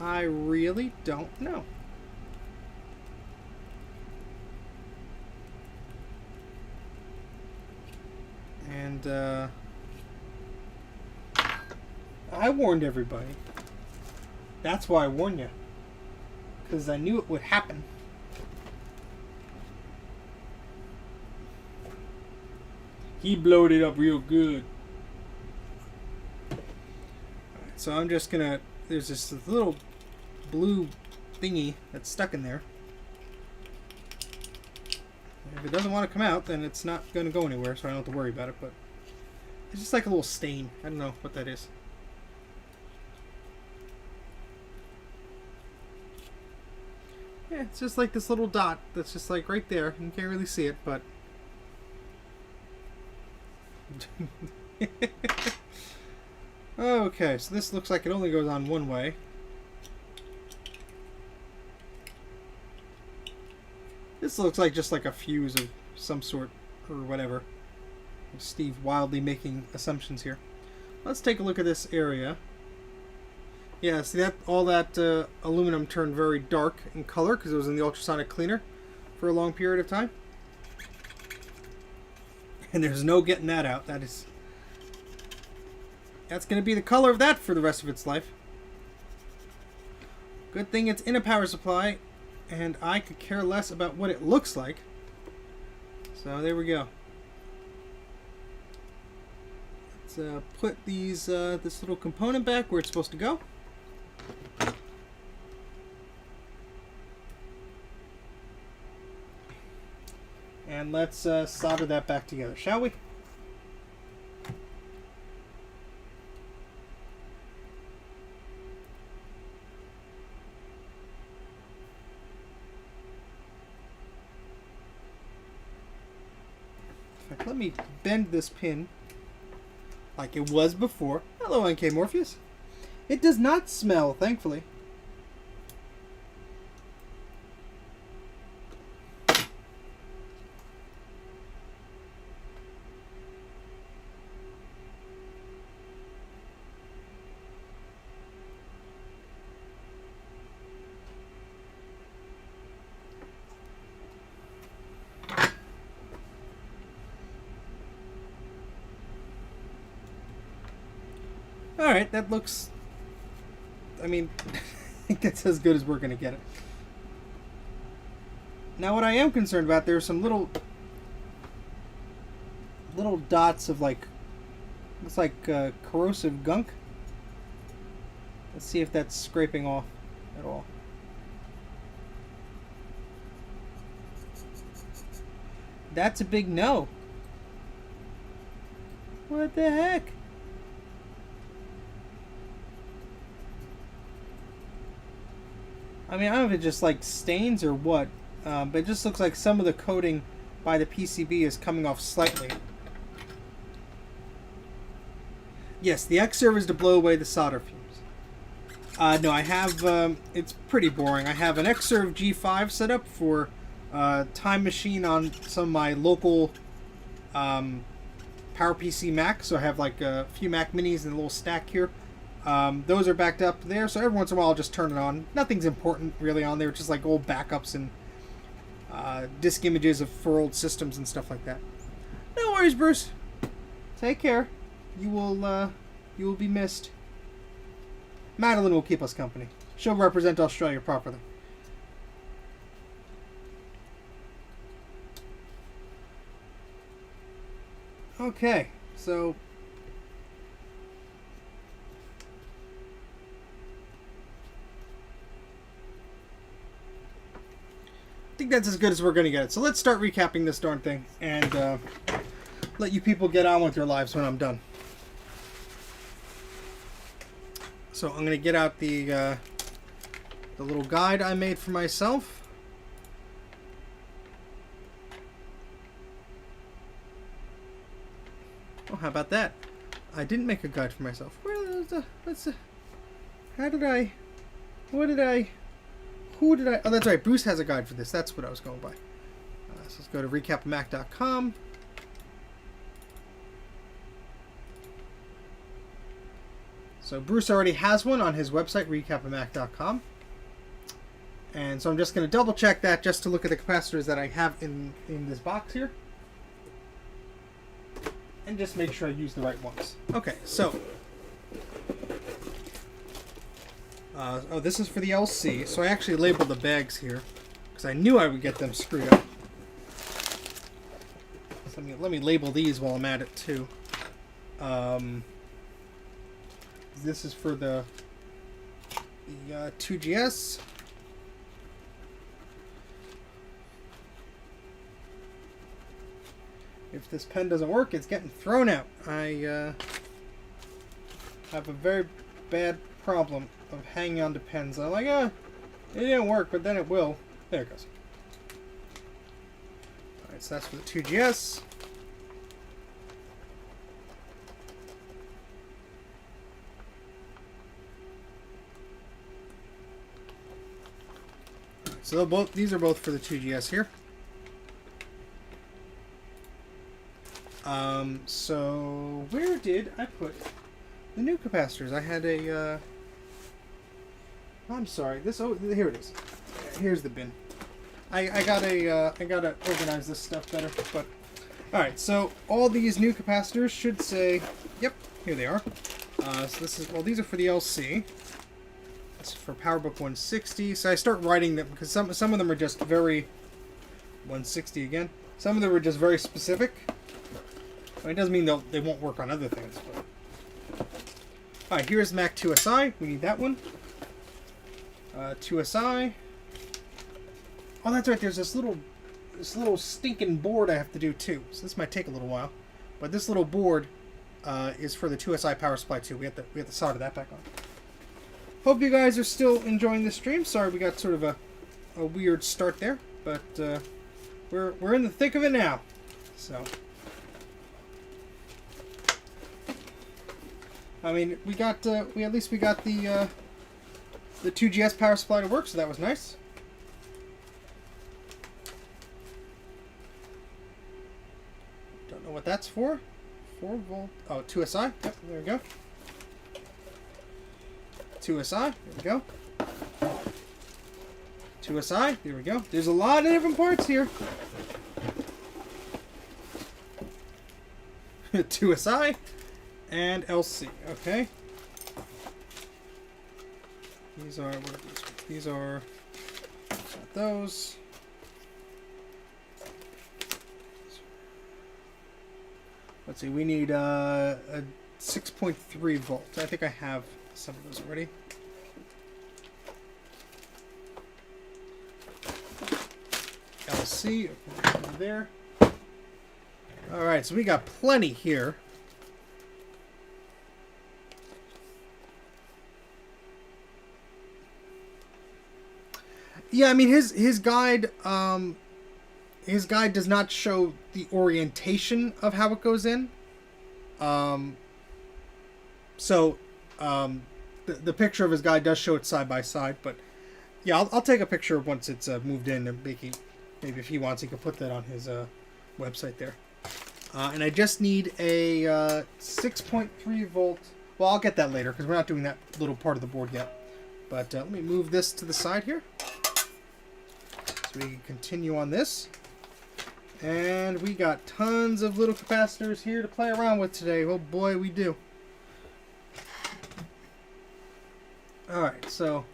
I really don't know. And I warned everybody. That's why I warned you. Because I knew it would happen. He blowed it up real good. Alright, so I'm just gonna... There's this little blue thingy that's stuck in there. If it doesn't want to come out, then it's not going to go anywhere, so I don't have to worry about it, but... It's just like a little stain. I don't know what that is. Yeah, it's just like this little dot that's just like right there. You can't really see it, but... Okay, so this looks like it only goes on one way. This looks like just like a fuse of some sort or whatever. Steve wildly making assumptions here. Let's take a look at this area. Yeah, see that all that aluminum turned very dark in color because it was in the ultrasonic cleaner for a long period of time. And there's no getting that out. That's going to be the color of that for the rest of its life. Good thing it's in a power supply, and I could care less about what it looks like. So there we go. Let's put these this little component back where it's supposed to go. And let's solder that back together, shall we? In fact, let me bend this pin like it was before. Hello, NK Morpheus. It does not smell, thankfully. Alright, that looks... I mean, I think that's as good as we're going to get it. Now what I am concerned about, there's some little dots of like... looks like corrosive gunk. Let's see if that's scraping off at all. That's a big no. What the heck? I mean, I don't know if it just like stains or what, but it just looks like some of the coating by the PCB is coming off slightly. Yes, the X-Serve is to blow away the solder fumes. No, I have, it's pretty boring. I have an X-Serve G5 set up for Time Machine on some of my local PowerPC Mac. So I have like a few Mac Minis and a little stack here. Those are backed up there, so every once in a while I'll just turn it on. Nothing's important really on there, just like old backups and disk images for old systems and stuff like that. No worries, Bruce. Take care. You will be missed. Madeline will keep us company. She'll represent Australia properly. Okay, so I think that's as good as we're going to get it. So let's start recapping this darn thing and let you people get on with your lives when I'm done. So I'm going to get out the little guide I made for myself. Oh, how about that? I didn't make a guide for myself. Who did I... Oh, that's right. Bruce has a guide for this. That's what I was going by. So let's go to recapmac.com. So Bruce already has one on his website, recapmac.com. And so I'm just going to double check that just to look at the capacitors that I have in this box here. And just make sure I use the right ones. Okay, so... oh, this is for the LC. So I actually labeled the bags here because I knew I would get them screwed up. So let me label these while I'm at it too. This is for the 2GS. If this pen doesn't work, it's getting thrown out. I have a very bad problem of hanging on to pens. I'm like, it didn't work, but then it will. There it goes. Alright, so that's for the 2GS. Alright, so these are both for the 2GS here. So where did I put the new capacitors? I had a I'm sorry. Here it is. Here's the bin. I gotta organize this stuff better. But all right. So all these new capacitors should say, yep, here they are. So this is these are for the LC. This is for PowerBook 160. So I start writing them because some of them are just very 160 again. Some of them are just very specific. I mean, it doesn't mean they won't work on other things. But... all right. Here's Mac2SI. We need that one. 2SI. Oh, that's right. There's this little stinking board I have to do too. So this might take a little while, but this little board is for the 2SI power supply too. We have to solder that back on. Hope you guys are still enjoying the stream. Sorry we got sort of a weird start there, but we're in the thick of it now. So I mean, we at least we got the 2GS power supply to work, so that was nice. Don't know what that's for. 4 volt. Oh, 2SI. Yep, there we go. 2SI. There we go. 2SI. There we go. There's a lot of different parts here. 2SI and LC. Okay. These are what are these? These are not those. Let's see. We need a 6.3 volt. I think I have some of those already. LC over there. All right, so we got plenty here. Yeah, I mean his guide does not show the orientation of how it goes in. The picture of his guide does show it side by side, but yeah, I'll take a picture once it's moved in, and maybe if he wants, he can put that on his website there. And I just need a 6.3 volt. Well, I'll get that later because we're not doing that little part of the board yet. But let me move this to the side here, so we can continue on this. And we got tons of little capacitors here to play around with today. Oh boy, we do. Alright, so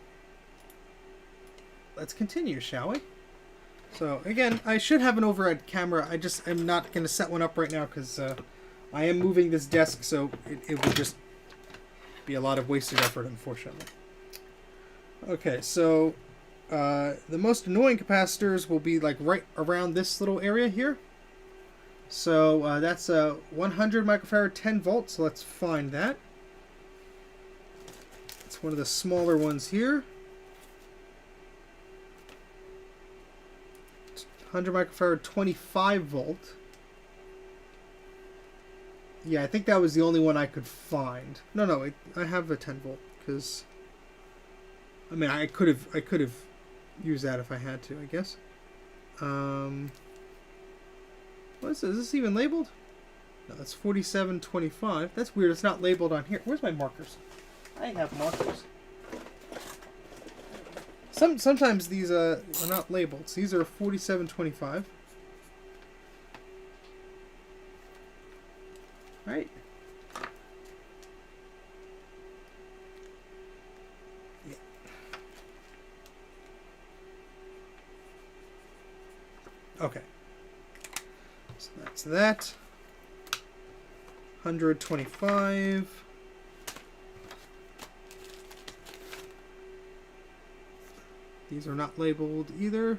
let's continue, shall we? So again, I should have an overhead camera. I just am not going to set one up right now because I am moving this desk, so it would just be a lot of wasted effort, unfortunately. Okay, so the most annoying capacitors will be like right around this little area here. So that's a 100 microfarad 10 volts, so let's find that. It's one of the smaller ones here. 100 microfarad 25 volt. Yeah, I think that was the only one I could find. No, I have a 10 volt because I mean I could have used that if I had to, I guess. What is this? Is this even labeled? No, that's 4725. That's weird. It's not labeled on here. Where's my markers? I have markers. Sometimes these are not labeled. So these are 4725. Right? Yeah. Okay. So that's that. 125. These are not labeled either.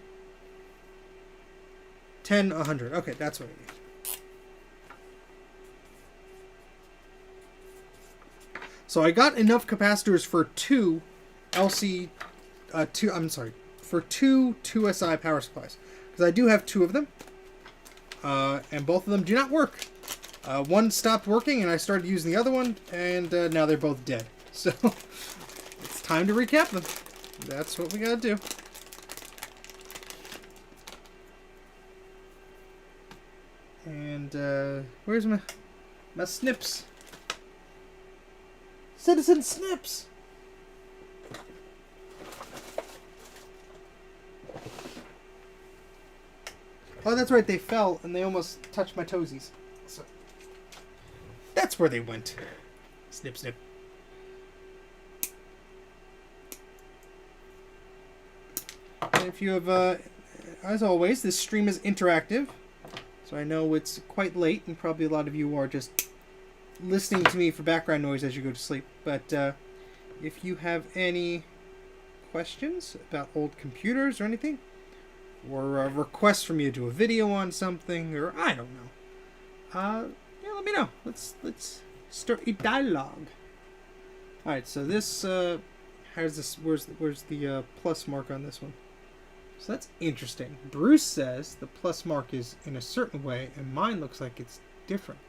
10, 100. Okay, that's what I need. So I got enough capacitors for two 2SI power supplies. Because I do have 2 of them. And both of them do not work. One stopped working and I started using the other one, and now they're both dead. So it's time to recap them. That's what we gotta do. And where's my snips? Citizen Snips! Oh, that's right, they fell and they almost touched my toesies. So that's where they went. Snip, snip. And if you have, as always, this stream is interactive. So I know it's quite late and probably a lot of you are just listening to me for background noise as you go to sleep. But if you have any questions about old computers or anything, or a request from you to do a video on something, or I don't know. Yeah, let me know. Let's start a dialogue. All right, so this has this. Where's the plus mark on this one? So that's interesting. Bruce says the plus mark is in a certain way, and mine looks like it's different.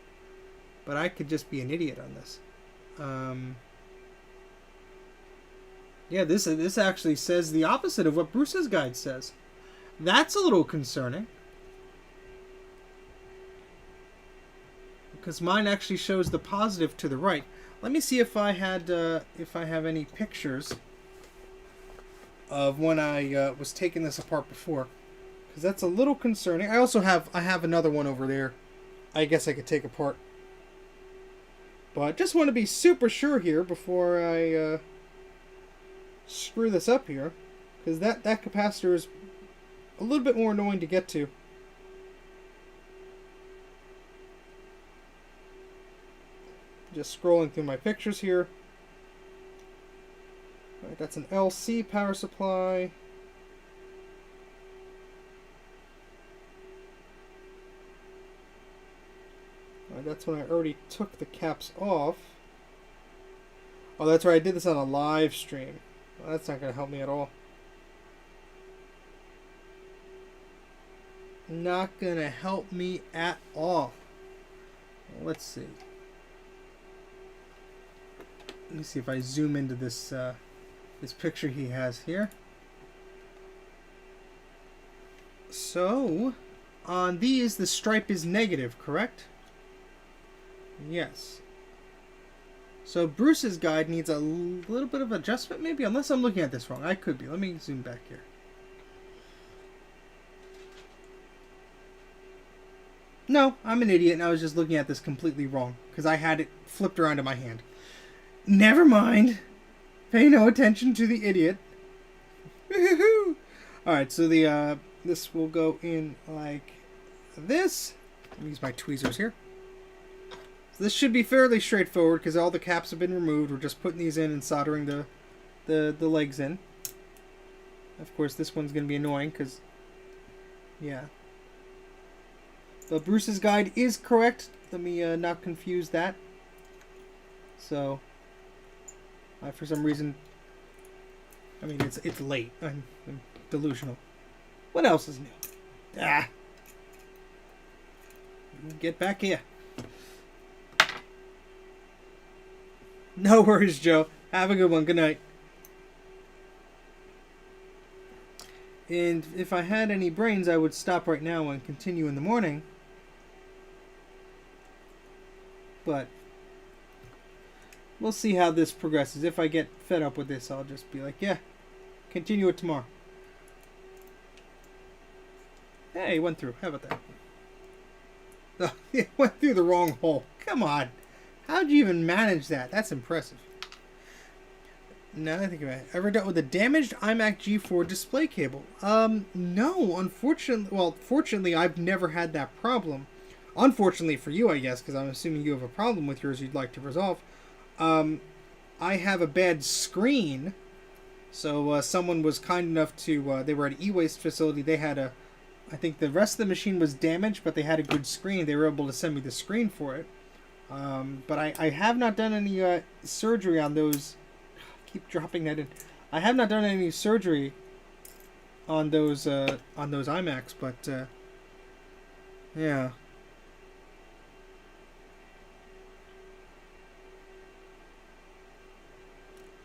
But I could just be an idiot on this. Yeah, this actually says the opposite of what Bruce's guide says. That's a little concerning. Because mine actually shows the positive to the right. Let me see if I have any pictures of when I was taking this apart before. Because that's a little concerning. I also have another one over there. I guess I could take apart. But just want to be super sure here before I screw this up here, because that capacitor is a little bit more annoying to get to. Just scrolling through my pictures here. All right, that's an LC power supply. All right, that's when I already took the caps off. Oh, that's right, I did this on a live stream. Well, that's not going to help me at all. Not going to help me at all. Well, let's see. Let me see if I zoom into this this picture he has here. So, on these, the stripe is negative, correct? Yes. So Bruce's guide needs a little bit of adjustment, maybe, unless I'm looking at this wrong. I could be. Let me zoom back here. No, I'm an idiot, and I was just looking at this completely wrong, because I had it flipped around in my hand. Never mind. Pay no attention to the idiot. Alright, so the this will go in like this. Let me use my tweezers here. So this should be fairly straightforward because all the caps have been removed. We're just putting these in and soldering the legs in. Of course, this one's going to be annoying because, yeah. But Bruce's guide is correct. Let me not confuse that. So, for some reason, I mean, it's late. I'm delusional. What else is new? Get back here. No worries, Joe. Have a good one. Good night. And if I had any brains, I would stop right now and continue in the morning. But we'll see how this progresses. If I get fed up with this, I'll just be like, yeah, continue it tomorrow. Hey, it went through. How about that? Oh, it went through the wrong hole. Come on. How'd you even manage that? That's impressive. Now that I think about it, ever dealt with a damaged iMac G4 display cable? No, unfortunately. Well, fortunately, I've never had that problem. Unfortunately for you, I guess, because I'm assuming you have a problem with yours you'd like to resolve. I have a bad screen. So someone was kind enough to, they were at an e-waste facility. They had a, I think the rest of the machine was damaged, but they had a good screen. They were able to send me the screen for it. But I have not done any surgery on those. Keep dropping that in. I have not done any surgery on those iMacs, but yeah.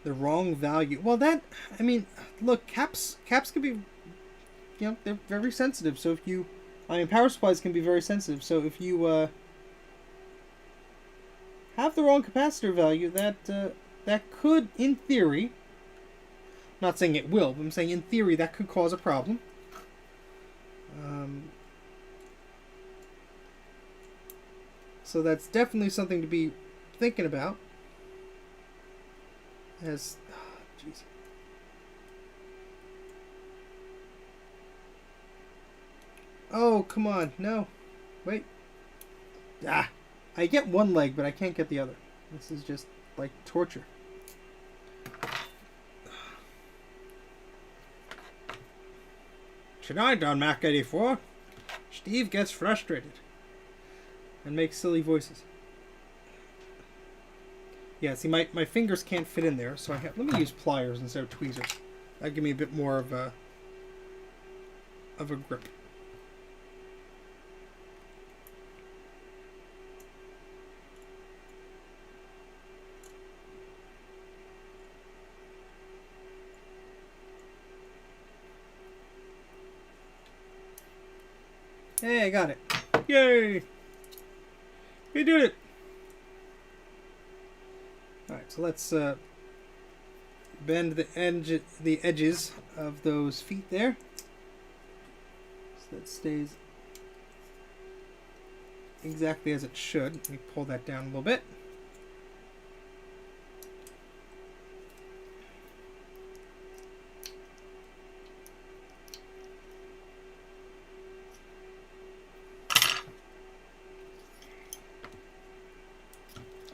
The wrong value. Well, that, I mean, look, caps can be, you know, they're very sensitive. So if you, I mean, power supplies can be very sensitive. So if you have the wrong capacitor value, that could, in theory, I'm not saying it will, but I'm saying in theory that could cause a problem. So that's definitely something to be thinking about. As, jeez. Oh, come on. No. Wait. I get one leg, but I can't get the other. This is just like torture. Tonight on Mac84, Steve gets frustrated and makes silly voices. Yeah, see, my fingers can't fit in there, so let me use pliers instead of tweezers. That'll give me a bit more of a grip. Hey, I got it. Yay! We did it! Alright, so let's bend the edges of those feet there. So that stays exactly as it should. Let me pull that down a little bit.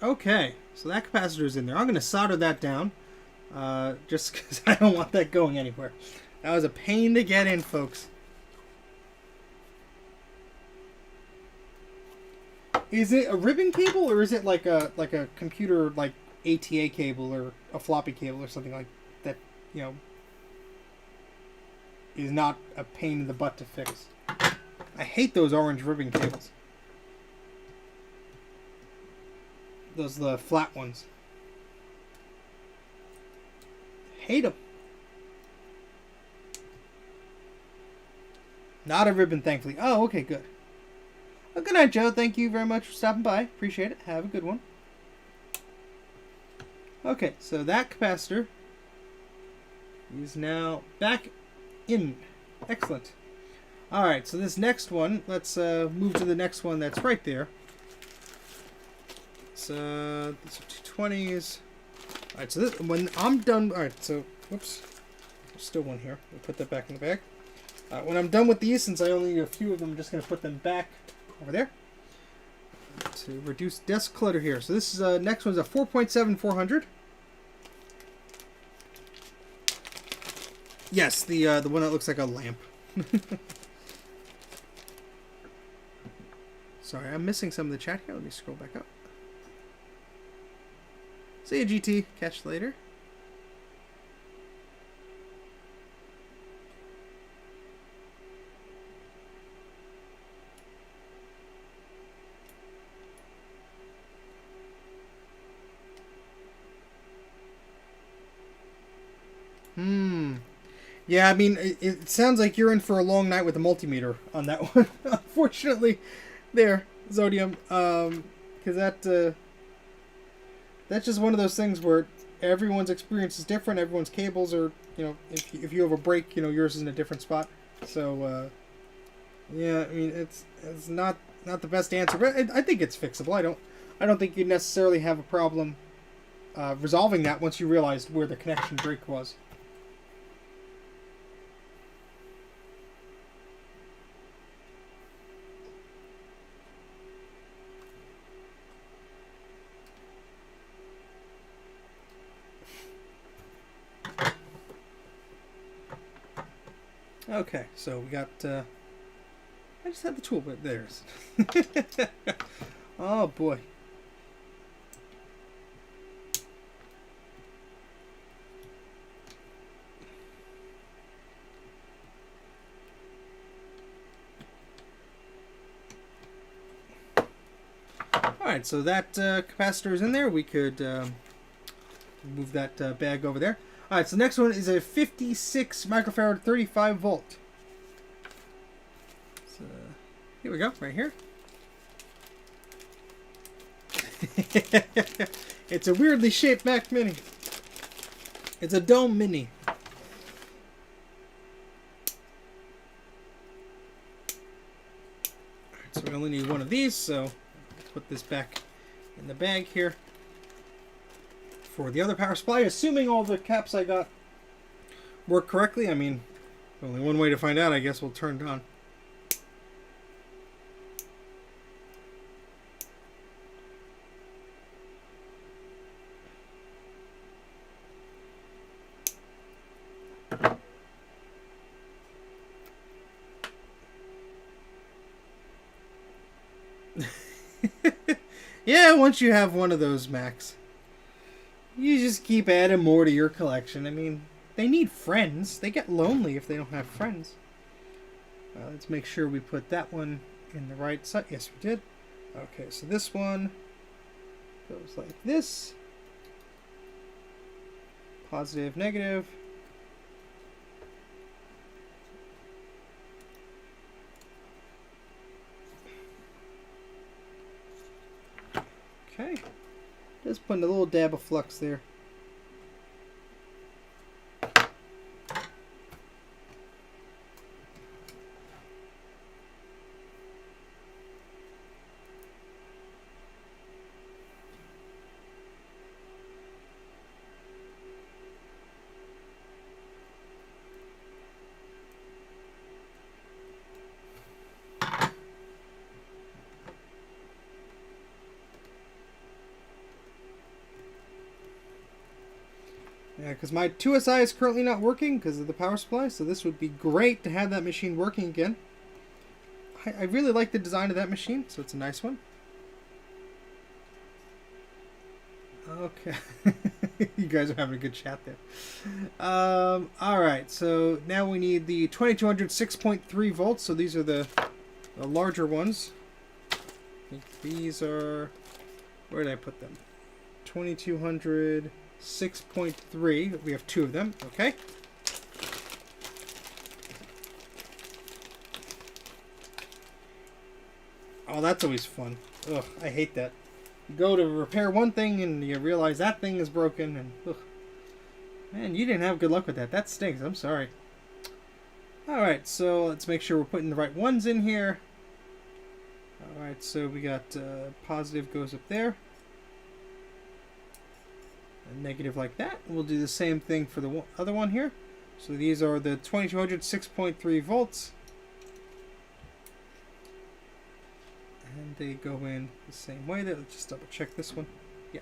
Okay, so that capacitor is in there. I'm going to solder that down, just because I don't want that going anywhere. That was a pain to get in, folks. Is it a ribbon cable, or is it like a computer like ATA cable or a floppy cable or something like that? You know, is not a pain in the butt to fix. I hate those orange ribbon cables. Those the flat ones. Hate them. Not a ribbon, thankfully. Oh, okay, good. Well, good night, Joe. Thank you very much for stopping by. Appreciate it. Have a good one. Okay, so that capacitor is now back in. Excellent. Alright, so this next one, let's move to the next one that's right there. These are 220s. Alright, so this, when I'm done... Alright, so... Whoops. There's still one here. We'll put that back in the bag. When I'm done with these, since I only need a few of them, I'm just going to put them back over there. To reduce desk clutter here. So this is next one's a 4.7400. Yes, the one that looks like a lamp. Sorry, I'm missing some of the chat here. Let me scroll back up. See you, GT. Catch you later. Yeah, I mean, it sounds like you're in for a long night with the multimeter on that one. Unfortunately, there, Zodium, because that's just one of those things where everyone's experience is different. Everyone's cables are, you know, if you have a break, you know, yours is in a different spot. So, yeah, I mean, it's not the best answer, but I think it's fixable. I don't think you necessarily have a problem resolving that once you realized where the connection break was. Okay, so we got, I just had the tool, but there's. Oh boy. Alright, so that capacitor is in there. We could move that bag over there. Alright, so the next one is a 56 microfarad 35 volt. So, here we go, right here. It's a weirdly shaped Mac Mini. It's a dome mini. Alright, so we only need one of these, so let's put this back in the bag here. For the other power supply, assuming all the caps I got work correctly. I mean, only one way to find out, I guess. We'll turn it on. Yeah, once you have one of those Macs, you just keep adding more to your collection. I mean, they need friends. They get lonely if they don't have friends. Let's make sure we put that one in the right side. Yes, we did. Okay, so this one goes like this. Positive, negative. Okay. Just putting a little dab of flux there. Yeah, because my 2SI is currently not working because of the power supply, so this would be great to have that machine working again. I really like the design of that machine, so it's a nice one. Okay. You guys are having a good chat there. Alright, so now we need the 2200 6.3 volts, so these are the larger ones. I think these are... Where did I put them? 2200... 6.3. We have two of them. Okay. Oh, that's always fun. Ugh, I hate that. You go to repair one thing and you realize that thing is broken, and ugh. Man, you didn't have good luck with that. That stinks. I'm sorry. Alright, so let's make sure we're putting the right ones in here. Alright, so we got positive goes up there. Negative like that. We'll do the same thing for the other one here. So these are the 2200 6.3 volts. And they go in the same way. Let's just double check this one. Yeah.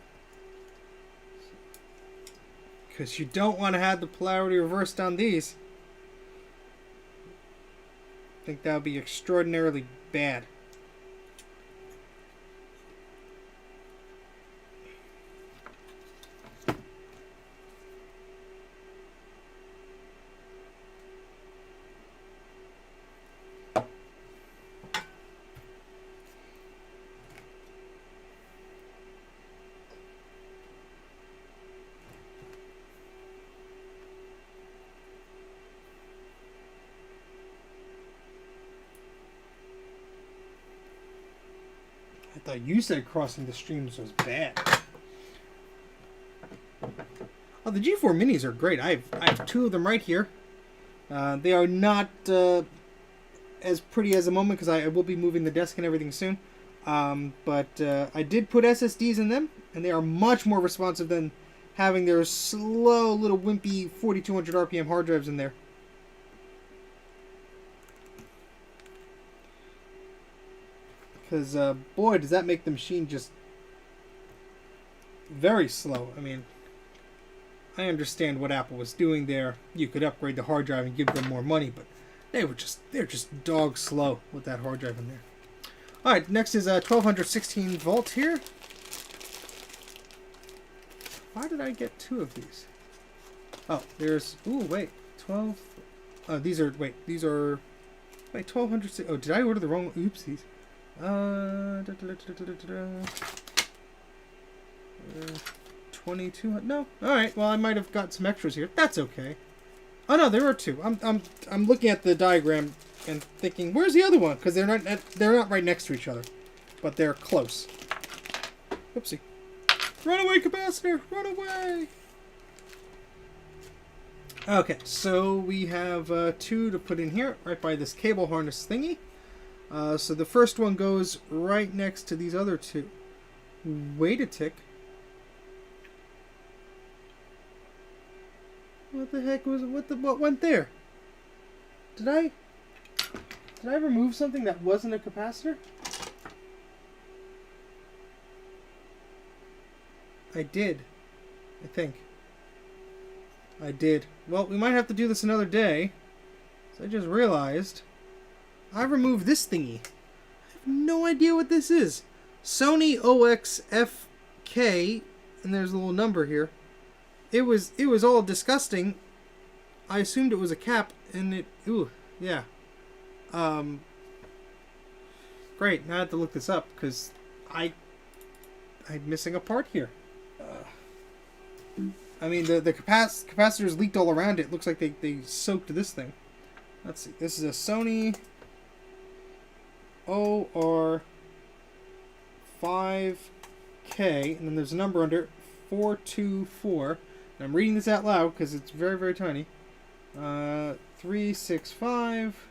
Because you don't want to have the polarity reversed on these. I think that would be extraordinarily bad. I thought you said crossing the streams was bad. Oh, the G4 Minis are great. I have two of them right here. They are not as pretty as a moment because I will be moving the desk and everything soon. But I did put SSDs in them, and they are much more responsive than having their slow little wimpy 4200 RPM hard drives in there. Because, boy, does that make the machine just very slow. I mean, I understand what Apple was doing there. You could upgrade the hard drive and give them more money, but they're just dog slow with that hard drive in there. Alright, next is 1216 volts here. Why did I get two of these? Oh, there's... Ooh, wait. 12... these are... Wait, these are... Wait, 1200... Oh, did I order the wrong... Oopsies. 2200. No. All right. Well, I might have got some extras here. That's okay. Oh no, there are two. I'm looking at the diagram and thinking, where's the other one? Because they're not right next to each other, but they're close. Oopsie. Run away, capacitor! Run away! Okay, so we have two to put in here, right by this cable harness thingy. So the first one goes right next to these other two. Wait a tick. What the heck was what went there? Did I remove something that wasn't a capacitor? I did. I think. I did. Well, we might have to do this another day. So I just realized I removed this thingy. I have no idea what this is. Sony OXFK, and there's a little number here. It was all disgusting. I assumed it was a cap, and it, ooh, yeah. Great, now I have to look this up, because I'm missing a part here. I mean, the capacitors leaked all around it. Looks like they soaked this thing. Let's see. This is a Sony OR5K, and then there's a number under it, 424. And I'm reading this out loud because it's very, very tiny. 365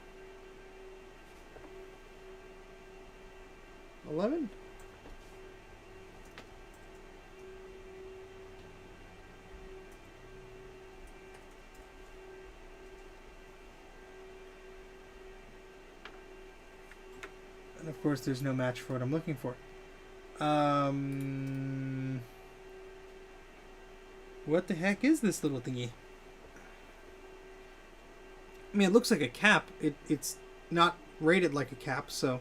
11. And of course, there's no match for what I'm looking for. What the heck is this little thingy? I mean, it looks like a cap. It's not rated like a cap, so.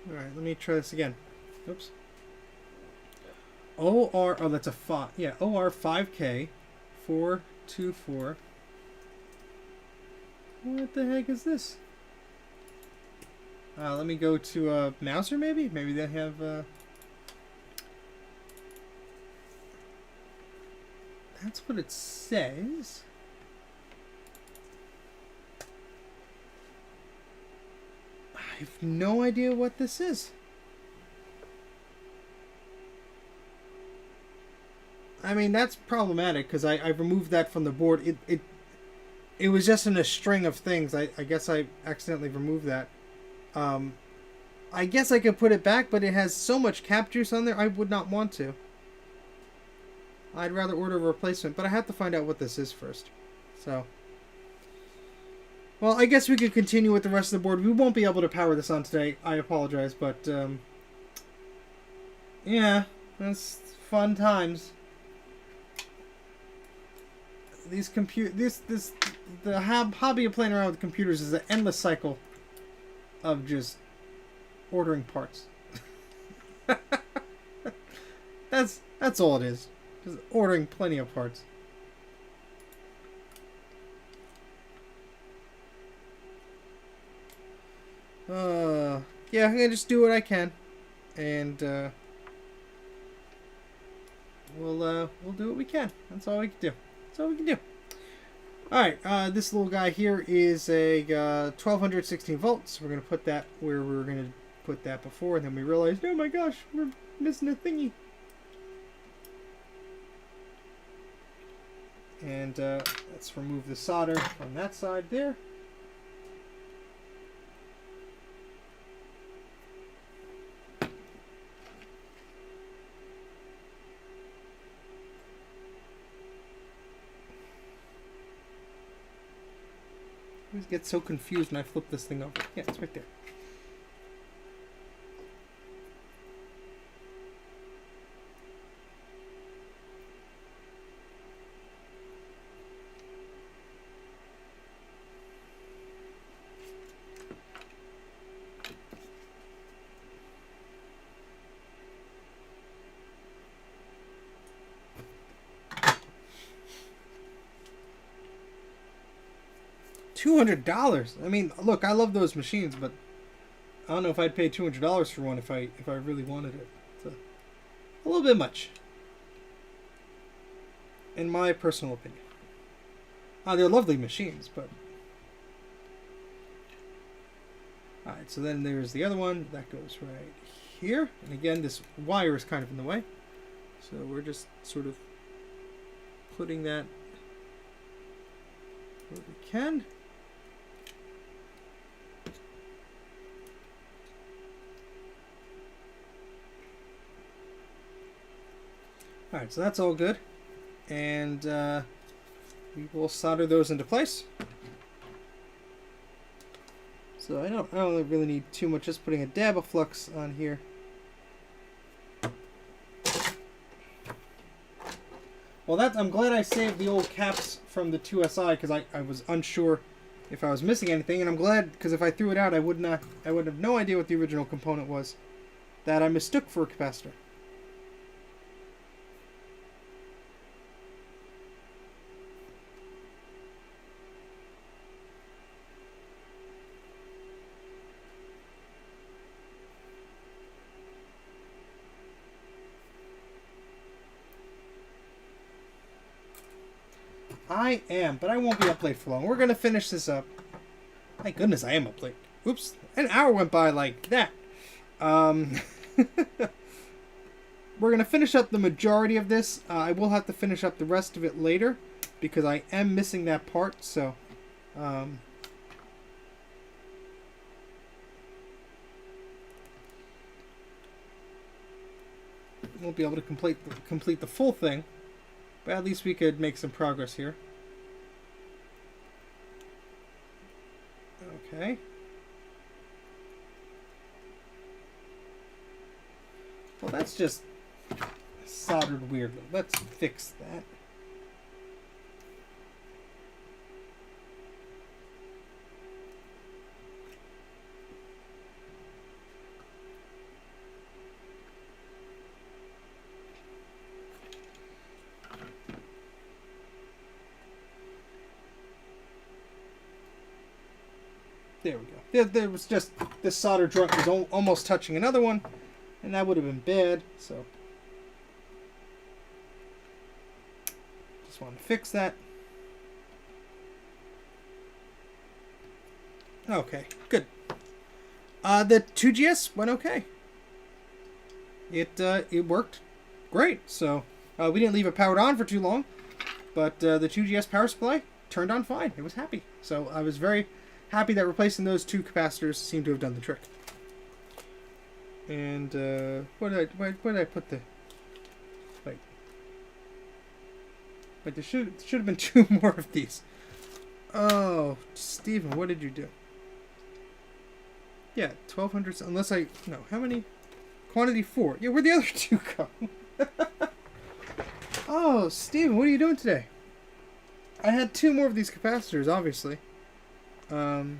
Alright, let me try this again. Oops. OR, oh, that's a 5. Yeah, OR5K 424. What the heck is this? Let me go to Mouser, maybe? Maybe they have. That's what it says. I have no idea what this is. I mean, that's problematic because I removed that from the board. It was just in a string of things. I guess I accidentally removed that. I guess I could put it back, but it has so much cap juice on there, I would not want to. I'd rather order a replacement, but I have to find out what this is first. So, well, I guess we could continue with the rest of the board. We won't be able to power this on today. I apologize, but yeah, that's fun times. The hobby of playing around with computers is an endless cycle of just ordering parts. That's all it is. Just ordering plenty of parts. Yeah, I'm gonna just do what I can, and we'll do what we can. That's all we can do. That's all we can do. All right, this little guy here is a 1216 volts. We're gonna put that where we were gonna put that before, and then we realized, oh my gosh, we're missing a thingy. And let's remove the solder from that side there. I always get so confused when I flip this thing over. Yeah, it's right there. $200. I mean, look, I love those machines, but I don't know if I'd pay $200 for one if I really wanted it. It's a little bit much, in my personal opinion. They're lovely machines, but all right. So then there's the other one that goes right here, and again, this wire is kind of in the way, so we're just sort of putting that where we can. Alright, so that's all good. And we will solder those into place. So I don't really need too much, just putting a dab of flux on here. Well, I'm glad I saved the old caps from the 2SI because I was unsure if I was missing anything, and I'm glad, because if I threw it out, I would have no idea what the original component was that I mistook for a capacitor. I am, but I won't be up late for long. We're going to finish this up. Thank goodness I am up late. Oops, an hour went by like that. We're going to finish up the majority of this. I will have to finish up the rest of it later because I am missing that part, so... won't be able to complete the full thing, but at least we could make some progress here. Okay. Well, that's just soldered weirdly. Let's fix that. There we go. There was just this solder joint was almost touching another one, and that would have been bad. So just wanted to fix that. Okay, good. The 2GS went okay. It worked great. So we didn't leave it powered on for too long, but the 2GS power supply turned on fine. It was happy. So I was very happy that replacing those two capacitors seemed to have done the trick. And where did I put the... Wait, there should have been two more of these. Oh, Steven, what did you do? Yeah, 1,200. Unless I... No, how many? Quantity 4. Yeah, where'd the other two go? Oh, Steven, what are you doing today? I had two more of these capacitors, obviously. Did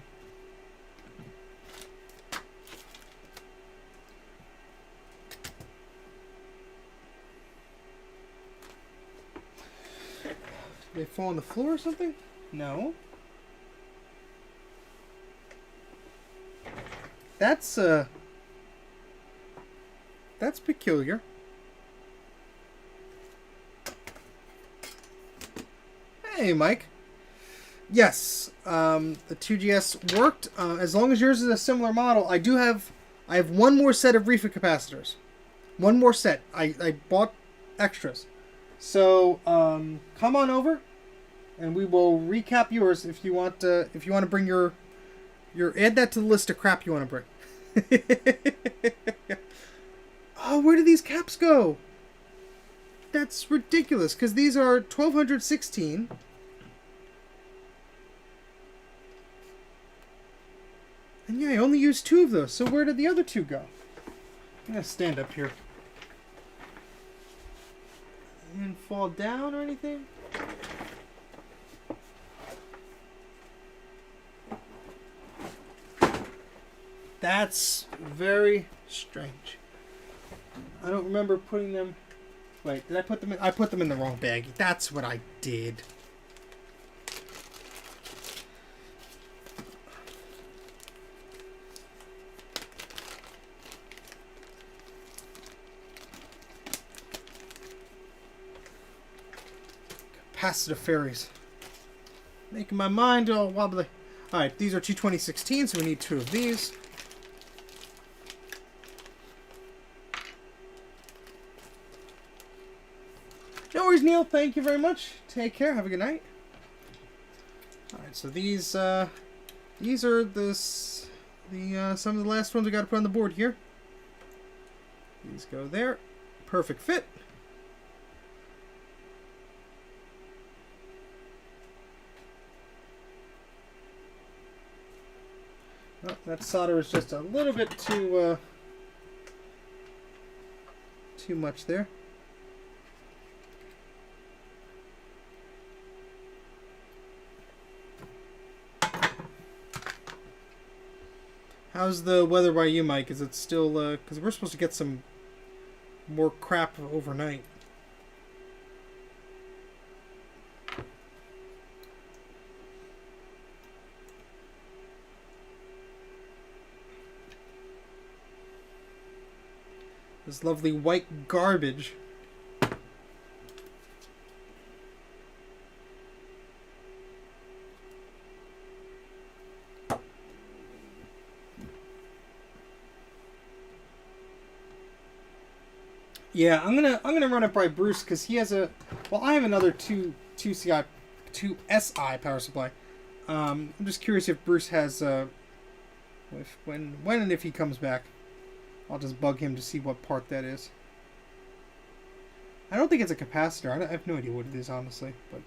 they fall on the floor or something? No. That's peculiar. Hey, Mike. Yes, the 2GS worked. As long as yours is a similar model, I have one more set of refit capacitors. One more set. I bought extras. So come on over, and we will recap yours if you want to bring your add that to the list of crap you want to bring. Oh, where did these caps go? That's ridiculous, because these are 1216. And yeah, I only used two of those, so where did the other two go? I'm gonna stand up here. I didn't fall down or anything? That's very strange. I don't remember putting them... Wait, did I put them in? I put them in the wrong bag. That's what I did. Capacitor fairies. Making my mind all wobbly. Alright, these are two 2016, so we need two of these. No worries, Neil. Thank you very much. Take care. Have a good night. Alright, so these are some of the last ones we got to put on the board here. These go there. Perfect fit. Oh, that solder is just a little bit too much there. How's the weather by you, Mike? Is it still, because we're supposed to get some more crap overnight. This lovely white garbage. Yeah, I'm gonna run it by Bruce because he has a. Well, I have another two SI power supply. I'm just curious if Bruce has when and if he comes back. I'll just bug him to see what part that is. I don't think it's a capacitor. I have no idea what it is, honestly, but.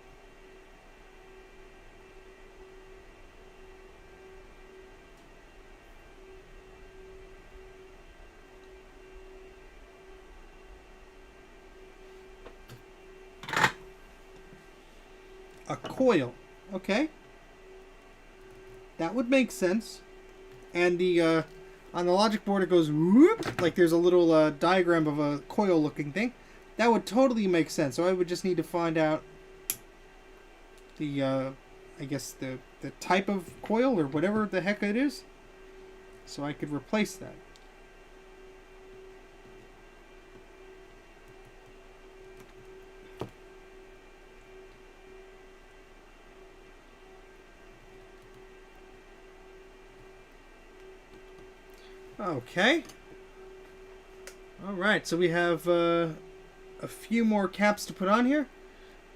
A coil. Okay. That would make sense. And the on the logic board it goes whoop, like there's a little diagram of a coil looking thing. That would totally make sense. So I would just need to find out the I guess the type of coil or whatever the heck it is. So I could replace that. Okay. Alright, so we have a few more caps to put on here.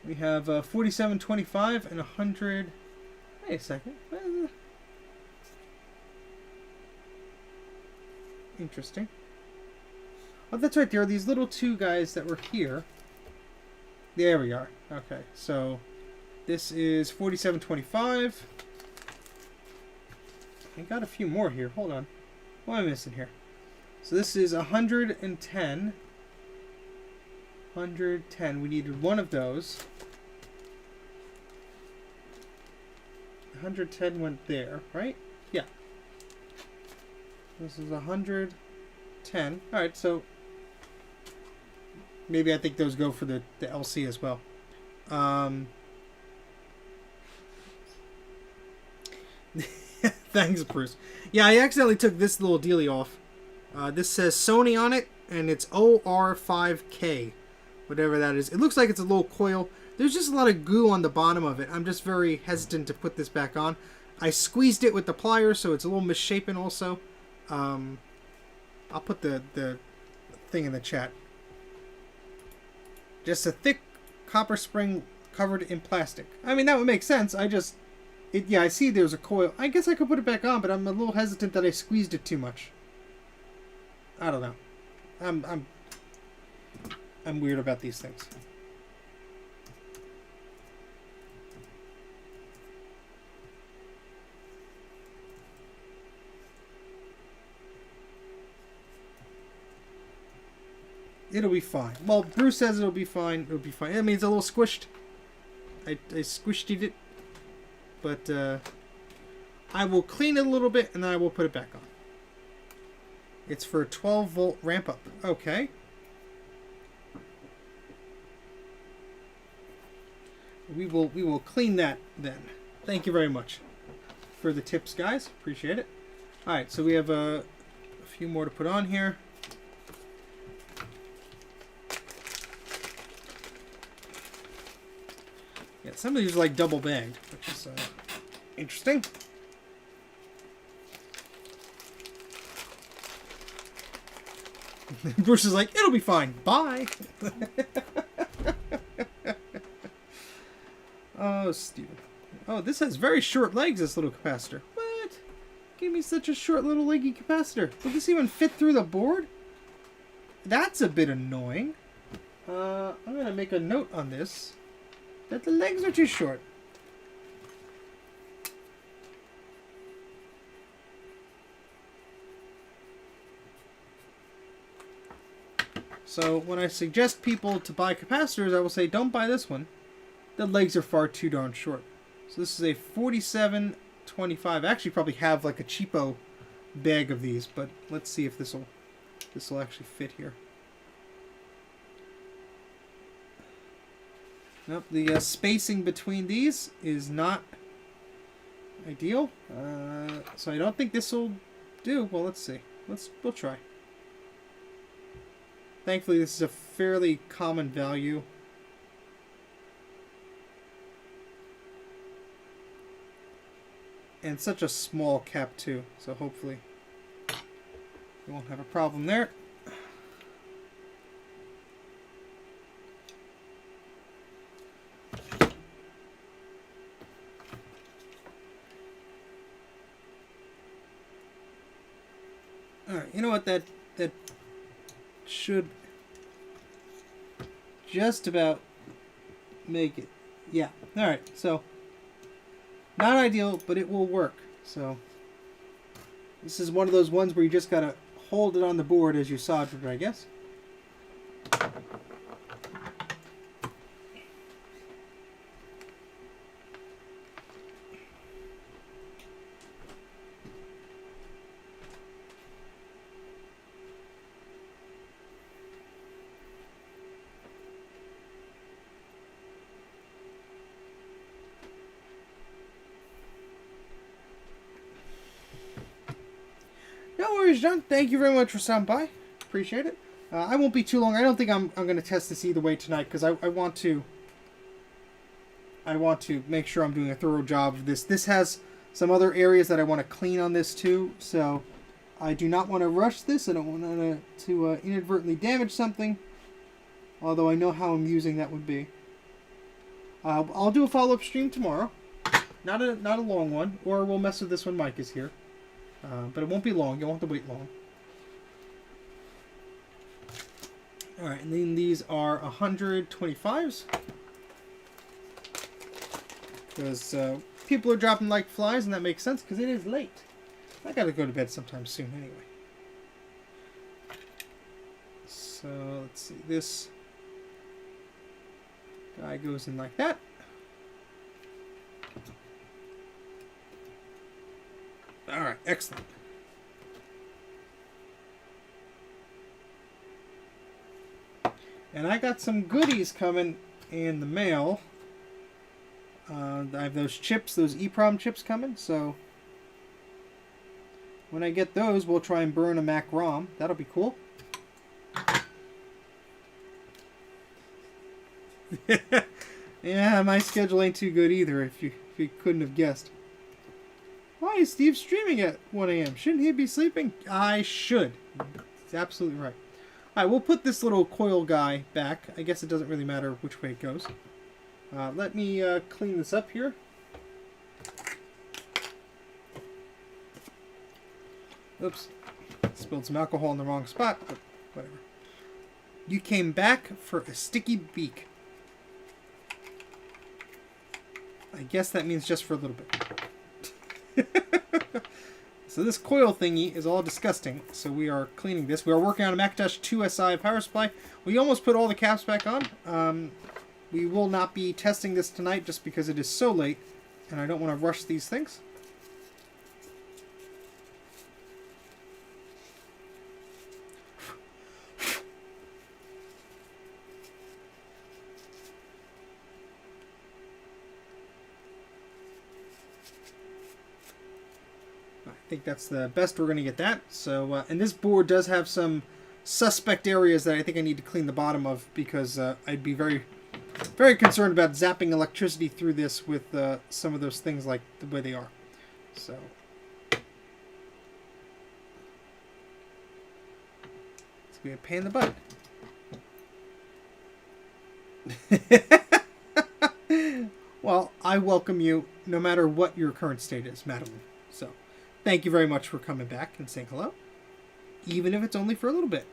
We have 4725 and 100. Wait a second. Interesting. Oh, that's right. There are these little two guys that were here. There we are. Okay, so this is 4725. I got a few more here. Hold on. What am I missing here? So this is 110. 110. We needed one of those. 110 went there, right? Yeah. This is 110. Alright, so maybe I think those go for the LC as well. Thanks, Bruce. Yeah, I accidentally took this little dealie off. This says Sony on it, and it's OR5K, whatever that is. It looks like it's a little coil. There's just a lot of goo on the bottom of it. I'm just very hesitant to put this back on. I squeezed it with the pliers, so it's a little misshapen also. I'll put the thing in the chat. Just a thick copper spring covered in plastic. I mean, that would make sense. Yeah, I see there's a coil. I guess I could put it back on, but I'm a little hesitant that I squeezed it too much. I don't know. I'm weird about these things. It'll be fine. Well, Bruce says it'll be fine. It'll be fine. I mean, it's a little squished. I squished it. But I will clean it a little bit and then I will put it back on. It's for a 12 volt ramp up. Okay. We will clean that then. Thank you very much for the tips, guys. Appreciate it. All right, so we have a few more to put on here. Yeah, some of these are like double bagged, which is interesting. Bruce is like, it'll be fine. Bye. Oh, Steven. Oh, this has very short legs, this little capacitor. What? Give me such a short little leggy capacitor. Will this even fit through the board? That's a bit annoying. I'm going to make a note on this. That the legs are too short. So when I suggest people to buy capacitors, I will say don't buy this one. The legs are far too darn short. So this is a 4725. I actually probably have like a cheapo bag of these, but let's see if this will actually fit here. Nope, the spacing between these is not ideal, so I don't think this will do. Well, let's see. We'll try. Thankfully, this is a fairly common value. And such a small cap too, so hopefully we won't have a problem there. Alright, you know what, that should just about make it. Yeah, alright, so not ideal, but it will work. So this is one of those ones where you just gotta hold it on the board as you solder it, I guess. No worries, John. Thank you very much for stopping by. Appreciate it. I won't be too long. I don't think I'm going to test this either way tonight because I want to make sure I'm doing a thorough job of this. This has some other areas that I want to clean on this too, so I do not want to rush this. I don't want to inadvertently damage something, although I know how amusing that would be. I'll do a follow-up stream tomorrow. Not a long one, or we'll mess with this when Mike is here. But it won't be long. You won't have to wait long. Alright, and then these are 125s. Because people are dropping like flies, and that makes sense because it is late. I gotta go to bed sometime soon anyway. So, let's see. This guy goes in like that. Alright, excellent. And I got some goodies coming in the mail. I have those chips, those EPROM chips coming, so when I get those, we'll try and burn a Mac ROM. That'll be cool. Yeah, my schedule ain't too good either, if you couldn't have guessed. Why is Steve streaming at 1 a.m.? Shouldn't he be sleeping? I should. He's absolutely right. Alright, we'll put this little coil guy back. I guess it doesn't really matter which way it goes. Let me clean this up here. Oops. Spilled some alcohol in the wrong spot, but whatever. You came back for a sticky beak. I guess that means just for a little bit. So this coil thingy is all disgusting, so we are cleaning this. We are working on a Macintosh 2 SI power supply. We almost put all the caps back on. We will not be testing this tonight just because it is so late, and I don't want to rush these things. I think that's the best we're going to get that. So, and this board does have some suspect areas that I think I need to clean the bottom of because I'd be very, very concerned about zapping electricity through this with some of those things like the way they are. So, it's going to be a pain in the butt. Well, I welcome you no matter what your current state is, Madeline. So, thank you very much for coming back and saying hello, even if it's only for a little bit.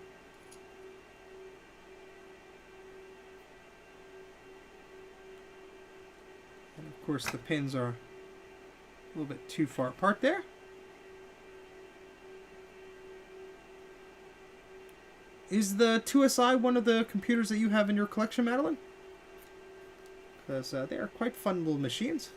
And of course, the pins are a little bit too far apart there. Is the 2SI one of the computers that you have in your collection, Madeline? Because they are quite fun little machines.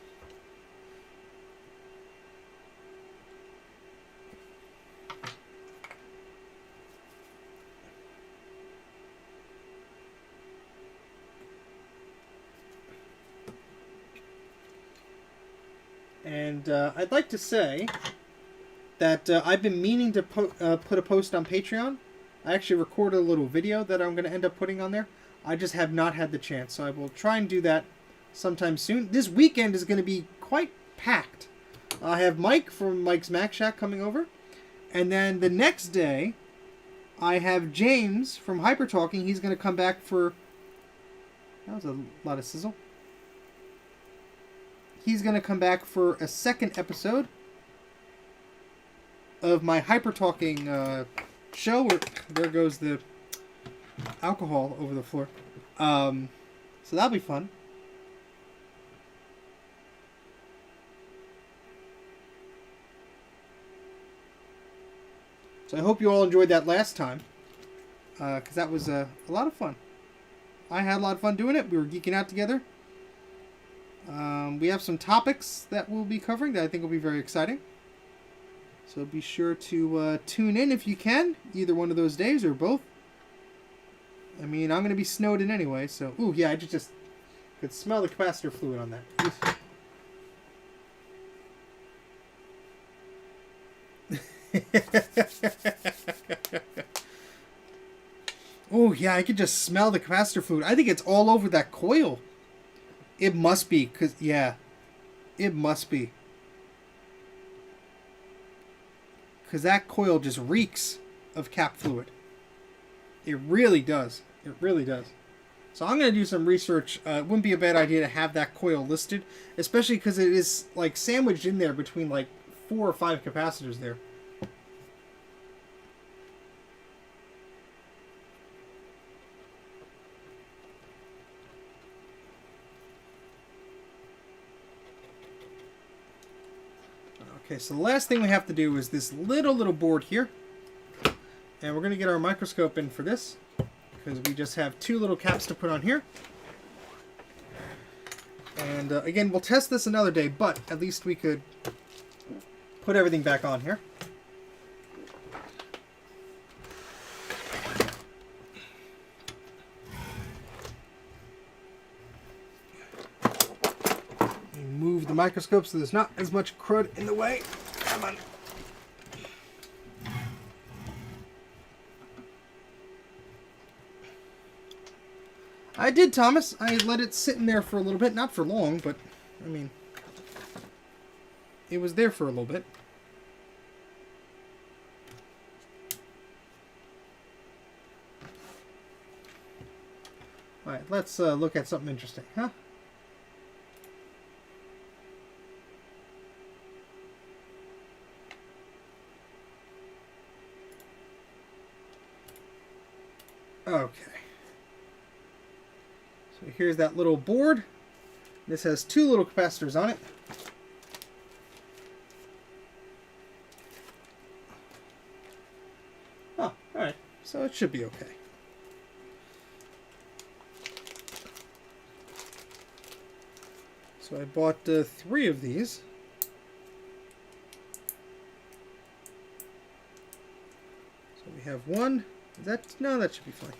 And I'd like to say that I've been meaning to put a post on Patreon. I actually recorded a little video that I'm going to end up putting on there. I just have not had the chance, so I will try and do that sometime soon. This weekend is going to be quite packed. I have Mike from Mike's Mac Shack coming over, and then the next day, I have James from Hyper Talking. He's going to come back for... That was a lot of sizzle. He's going to come back for a second episode of my Hyper Talking show. There goes the alcohol over the floor. So that'll be fun. So I hope you all enjoyed that last time, because that was a lot of fun. I had a lot of fun doing it. We were geeking out together. We have some topics that we'll be covering that I think will be very exciting. So be sure to tune in if you can, either one of those days or both. I mean, I'm going to be snowed in anyway, so... Ooh, yeah, I just could smell the capacitor fluid on that. Oof. Oh, yeah, I could just smell the capacitor fluid. I think it's all over that coil. It must be, because, yeah, it must be. Because that coil just reeks of cap fluid. It really does. It really does. So I'm going to do some research. It wouldn't be a bad idea to have that coil listed, especially because it is, like, sandwiched in there between, like, 4 or 5 capacitors there. Okay, so the last thing we have to do is this little board here. And we're going to get our microscope in for this, because we just have 2 little caps to put on here. And again, we'll test this another day, but at least we could put everything back on here. Move the microscope so there's not as much crud in the way. Come on. I did, Thomas. I let it sit in there for a little bit. Not for long, but, I mean, it was there for a little bit. Alright, let's look at something interesting, huh? Okay. So here's that little board. This has 2 little capacitors on it. Oh, alright. So it should be okay. So I bought 3 of these. So we have 1. No, that should be fine.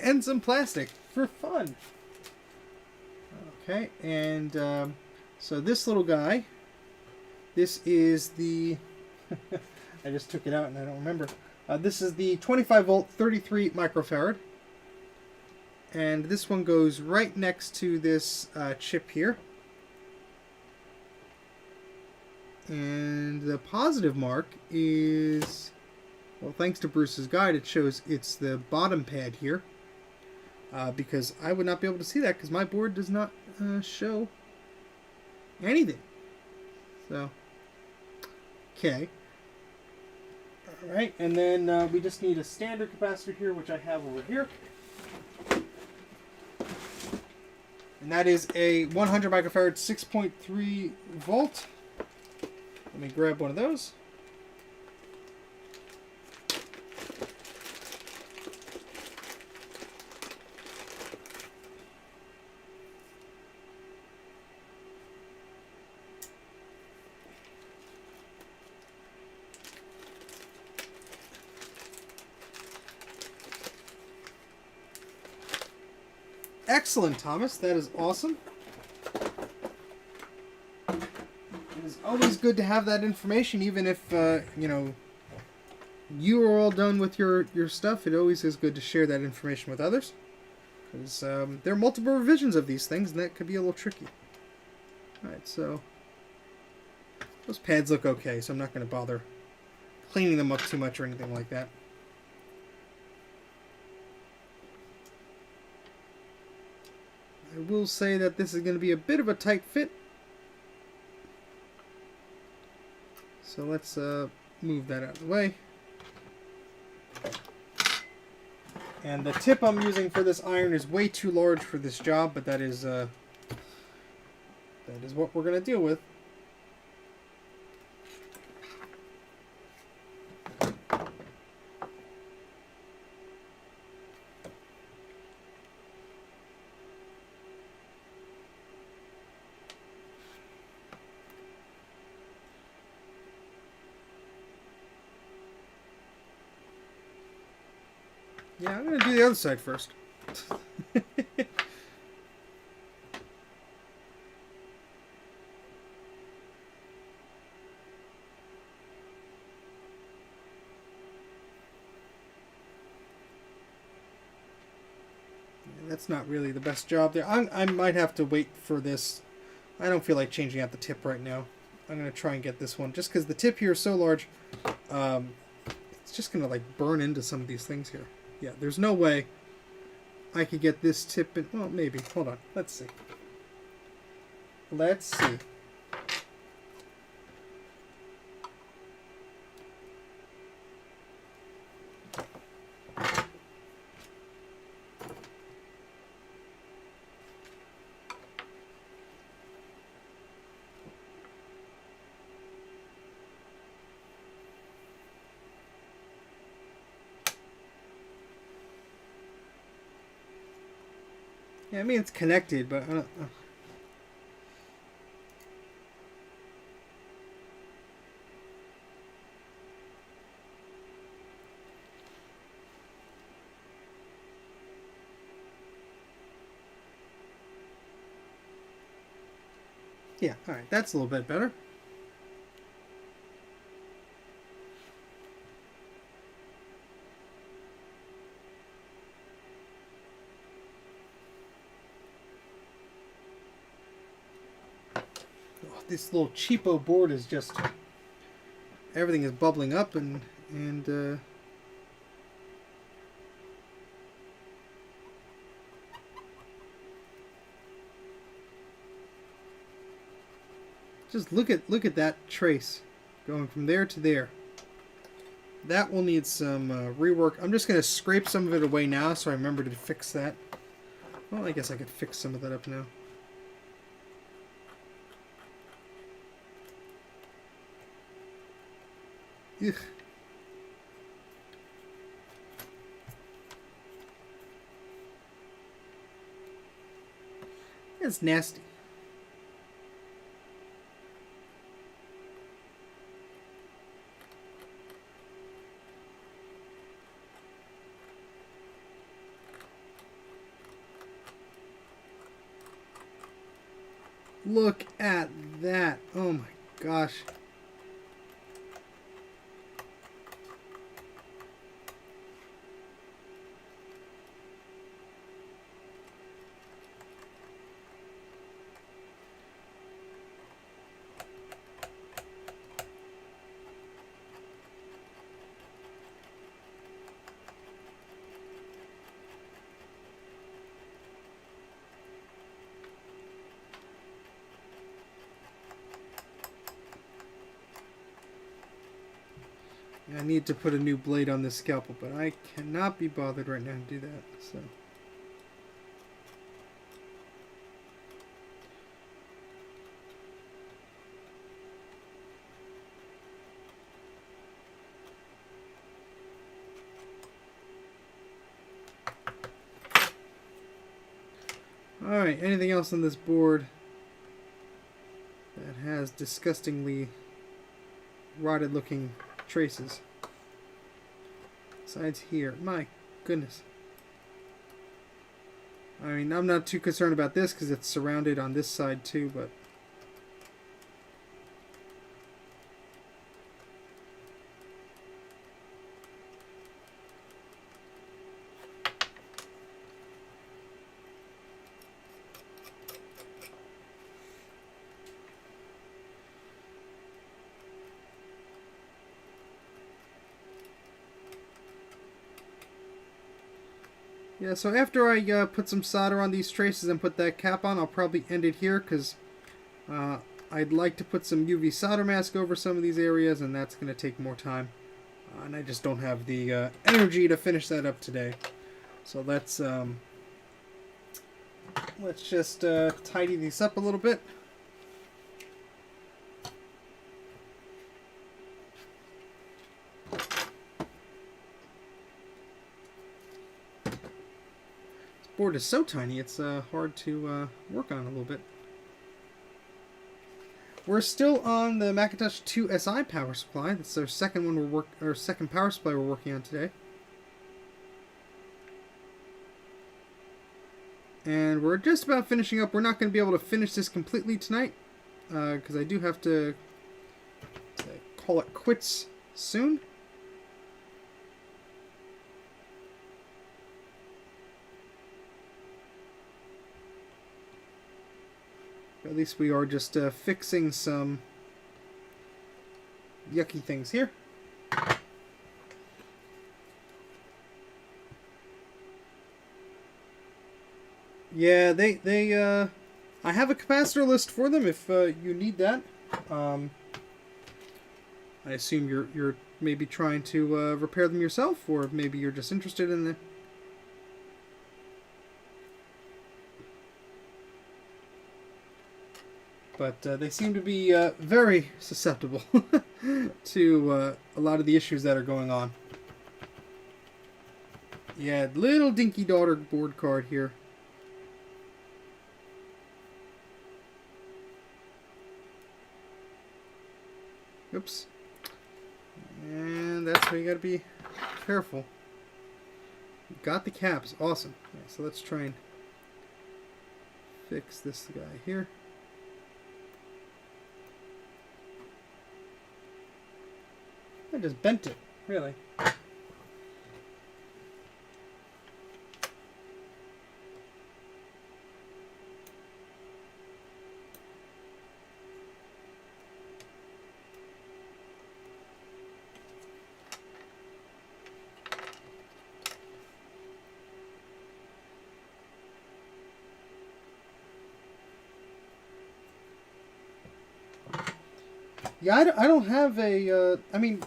And some plastic for fun. Okay, and so this little guy, this is the, I just took it out and I don't remember. This is the 25 volt 33 microfarad. And this one goes right next to this chip here. And the positive mark is... Well, thanks to Bruce's guide, it shows it's the bottom pad here. Because I would not be able to see that because my board does not show anything. So, okay. Alright, and then we just need a standard capacitor here, which I have over here. And that is a 100 microfarad 6.3 volt. Let me grab one of those. Excellent, Thomas. That is awesome. It's always good to have that information, even if, you know, you are all done with your stuff. It always is good to share that information with others. Because there are multiple revisions of these things, and that could be a little tricky. Alright, so those pads look okay, so I'm not going to bother cleaning them up too much or anything like that. I will say that this is going to be a bit of a tight fit. So let's move that out of the way. And the tip I'm using for this iron is way too large for this job, but that is what we're going to deal with. Yeah, I'm going to do the other side first. That's not really the best job there. I might have to wait for this. I don't feel like changing out the tip right now. I'm going to try and get this one. Just because the tip here is so large, it's just going to like burn into some of these things here. Yeah, there's no way I could get this tip in. Well, maybe. Hold on. Let's see. Let's see. Yeah, I mean it's connected, but I don't. Yeah, all right, that's a little bit better. This little cheapo board is just, everything is bubbling up and just look at that trace going from there to there. That will need some rework. I'm just going to scrape some of it away now so I remember to fix that. Well, I guess I could fix some of that up now. Ugh. That's nasty. Look at that. Oh my gosh. I need to put a new blade on this scalpel, but I cannot be bothered right now to do that. So. Alright, anything else on this board that has disgustingly rotted looking traces? Besides here. My goodness. I mean, I'm not too concerned about this because it's surrounded on this side too, but Yeah, so after I put some solder on these traces and put that cap on, I'll probably end it here because I'd like to put some UV solder mask over some of these areas, and that's going to take more time. And I just don't have the energy to finish that up today. So let's just tidy these up a little bit. Board is so tiny, it's hard to work on a little bit. We're still on the Macintosh 2 SI power supply. That's our second one second power supply we're working on today. And we're just about finishing up. We're not going to be able to finish this completely tonight because I do have to call it quits soon. At least we are just fixing some yucky things here. Yeah, I have a capacitor list for them if you need that. I assume you're maybe trying to repair them yourself, or maybe you're just interested in the. But they seem to be very susceptible to a lot of the issues that are going on. Yeah, little dinky daughter board card here. Oops. And that's why you gotta be careful. Got the caps. Awesome. Okay, so let's try and fix this guy here. I just bent it, really. Yeah, I don't have a, I mean,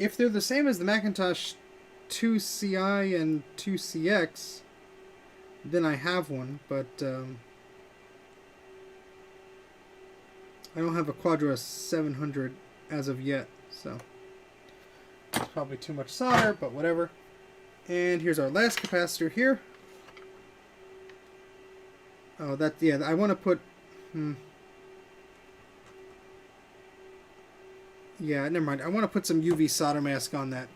if they're the same as the Macintosh 2CI and 2CX, then I have one, but I don't have a Quadro 700 as of yet, so it's probably too much solder, but whatever. And here's our last capacitor here. Oh, yeah, I want to put, yeah, never mind. I want to put some UV solder mask on that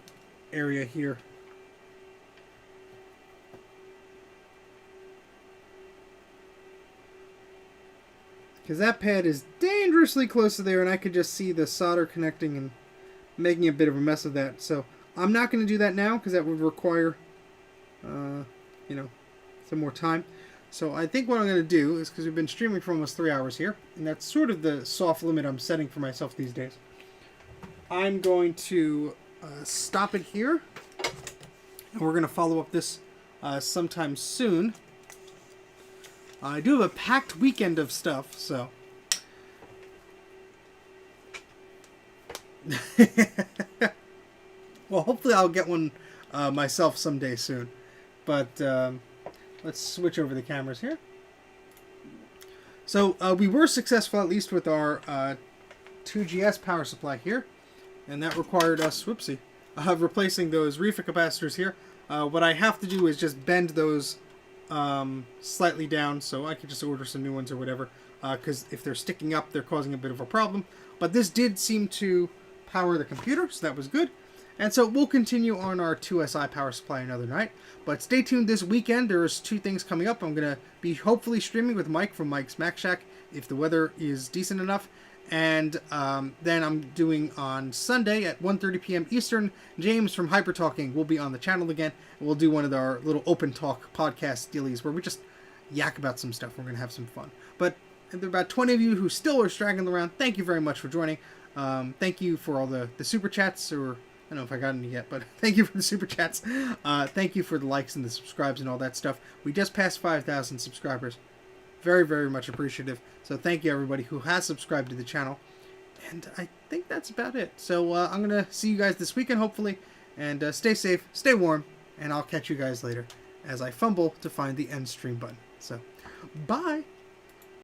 area here. Because that pad is dangerously close to there, and I could just see the solder connecting and making a bit of a mess of that. So I'm not going to do that now because that would require, you know, some more time. So I think what I'm going to do is, because we've been streaming for almost 3 hours here, and that's sort of the soft limit I'm setting for myself these days. I'm going to stop it here, and we're going to follow up this sometime soon. I do have a packed weekend of stuff, so. Well, hopefully I'll get one myself someday soon. But let's switch over the cameras here. So we were successful, at least with our 2GS power supply here. And that required us, whoopsie, replacing those reefer capacitors here. What I have to do is just bend those slightly down, so I could just order some new ones or whatever, because if they're sticking up, they're causing a bit of a problem. But this did seem to power the computer, so that was good. And so we'll continue on our 2SI power supply another night. But stay tuned this weekend. There's 2 things coming up. I'm going to be hopefully streaming with Mike from Mike's Mac Shack if the weather is decent enough. And then I'm doing on Sunday at 1:30 p.m. Eastern, James from Hyper Talking will be on the channel again. And we'll do one of our little open talk podcast dealies where we just yak about some stuff. We're going to have some fun. But there are about 20 of you who still are straggling around. Thank you very much for joining. Thank you for all the super chats, or don't know if I got any yet, but thank you for the super chats. Thank you for the likes and the subscribes and all that stuff. We just passed 5,000 subscribers. Very, very much appreciative. So thank you, everybody who has subscribed to the channel. And I think that's about it. So I'm going to see you guys this weekend, hopefully. And stay safe, stay warm, and I'll catch you guys later as I fumble to find the end stream button. So, bye!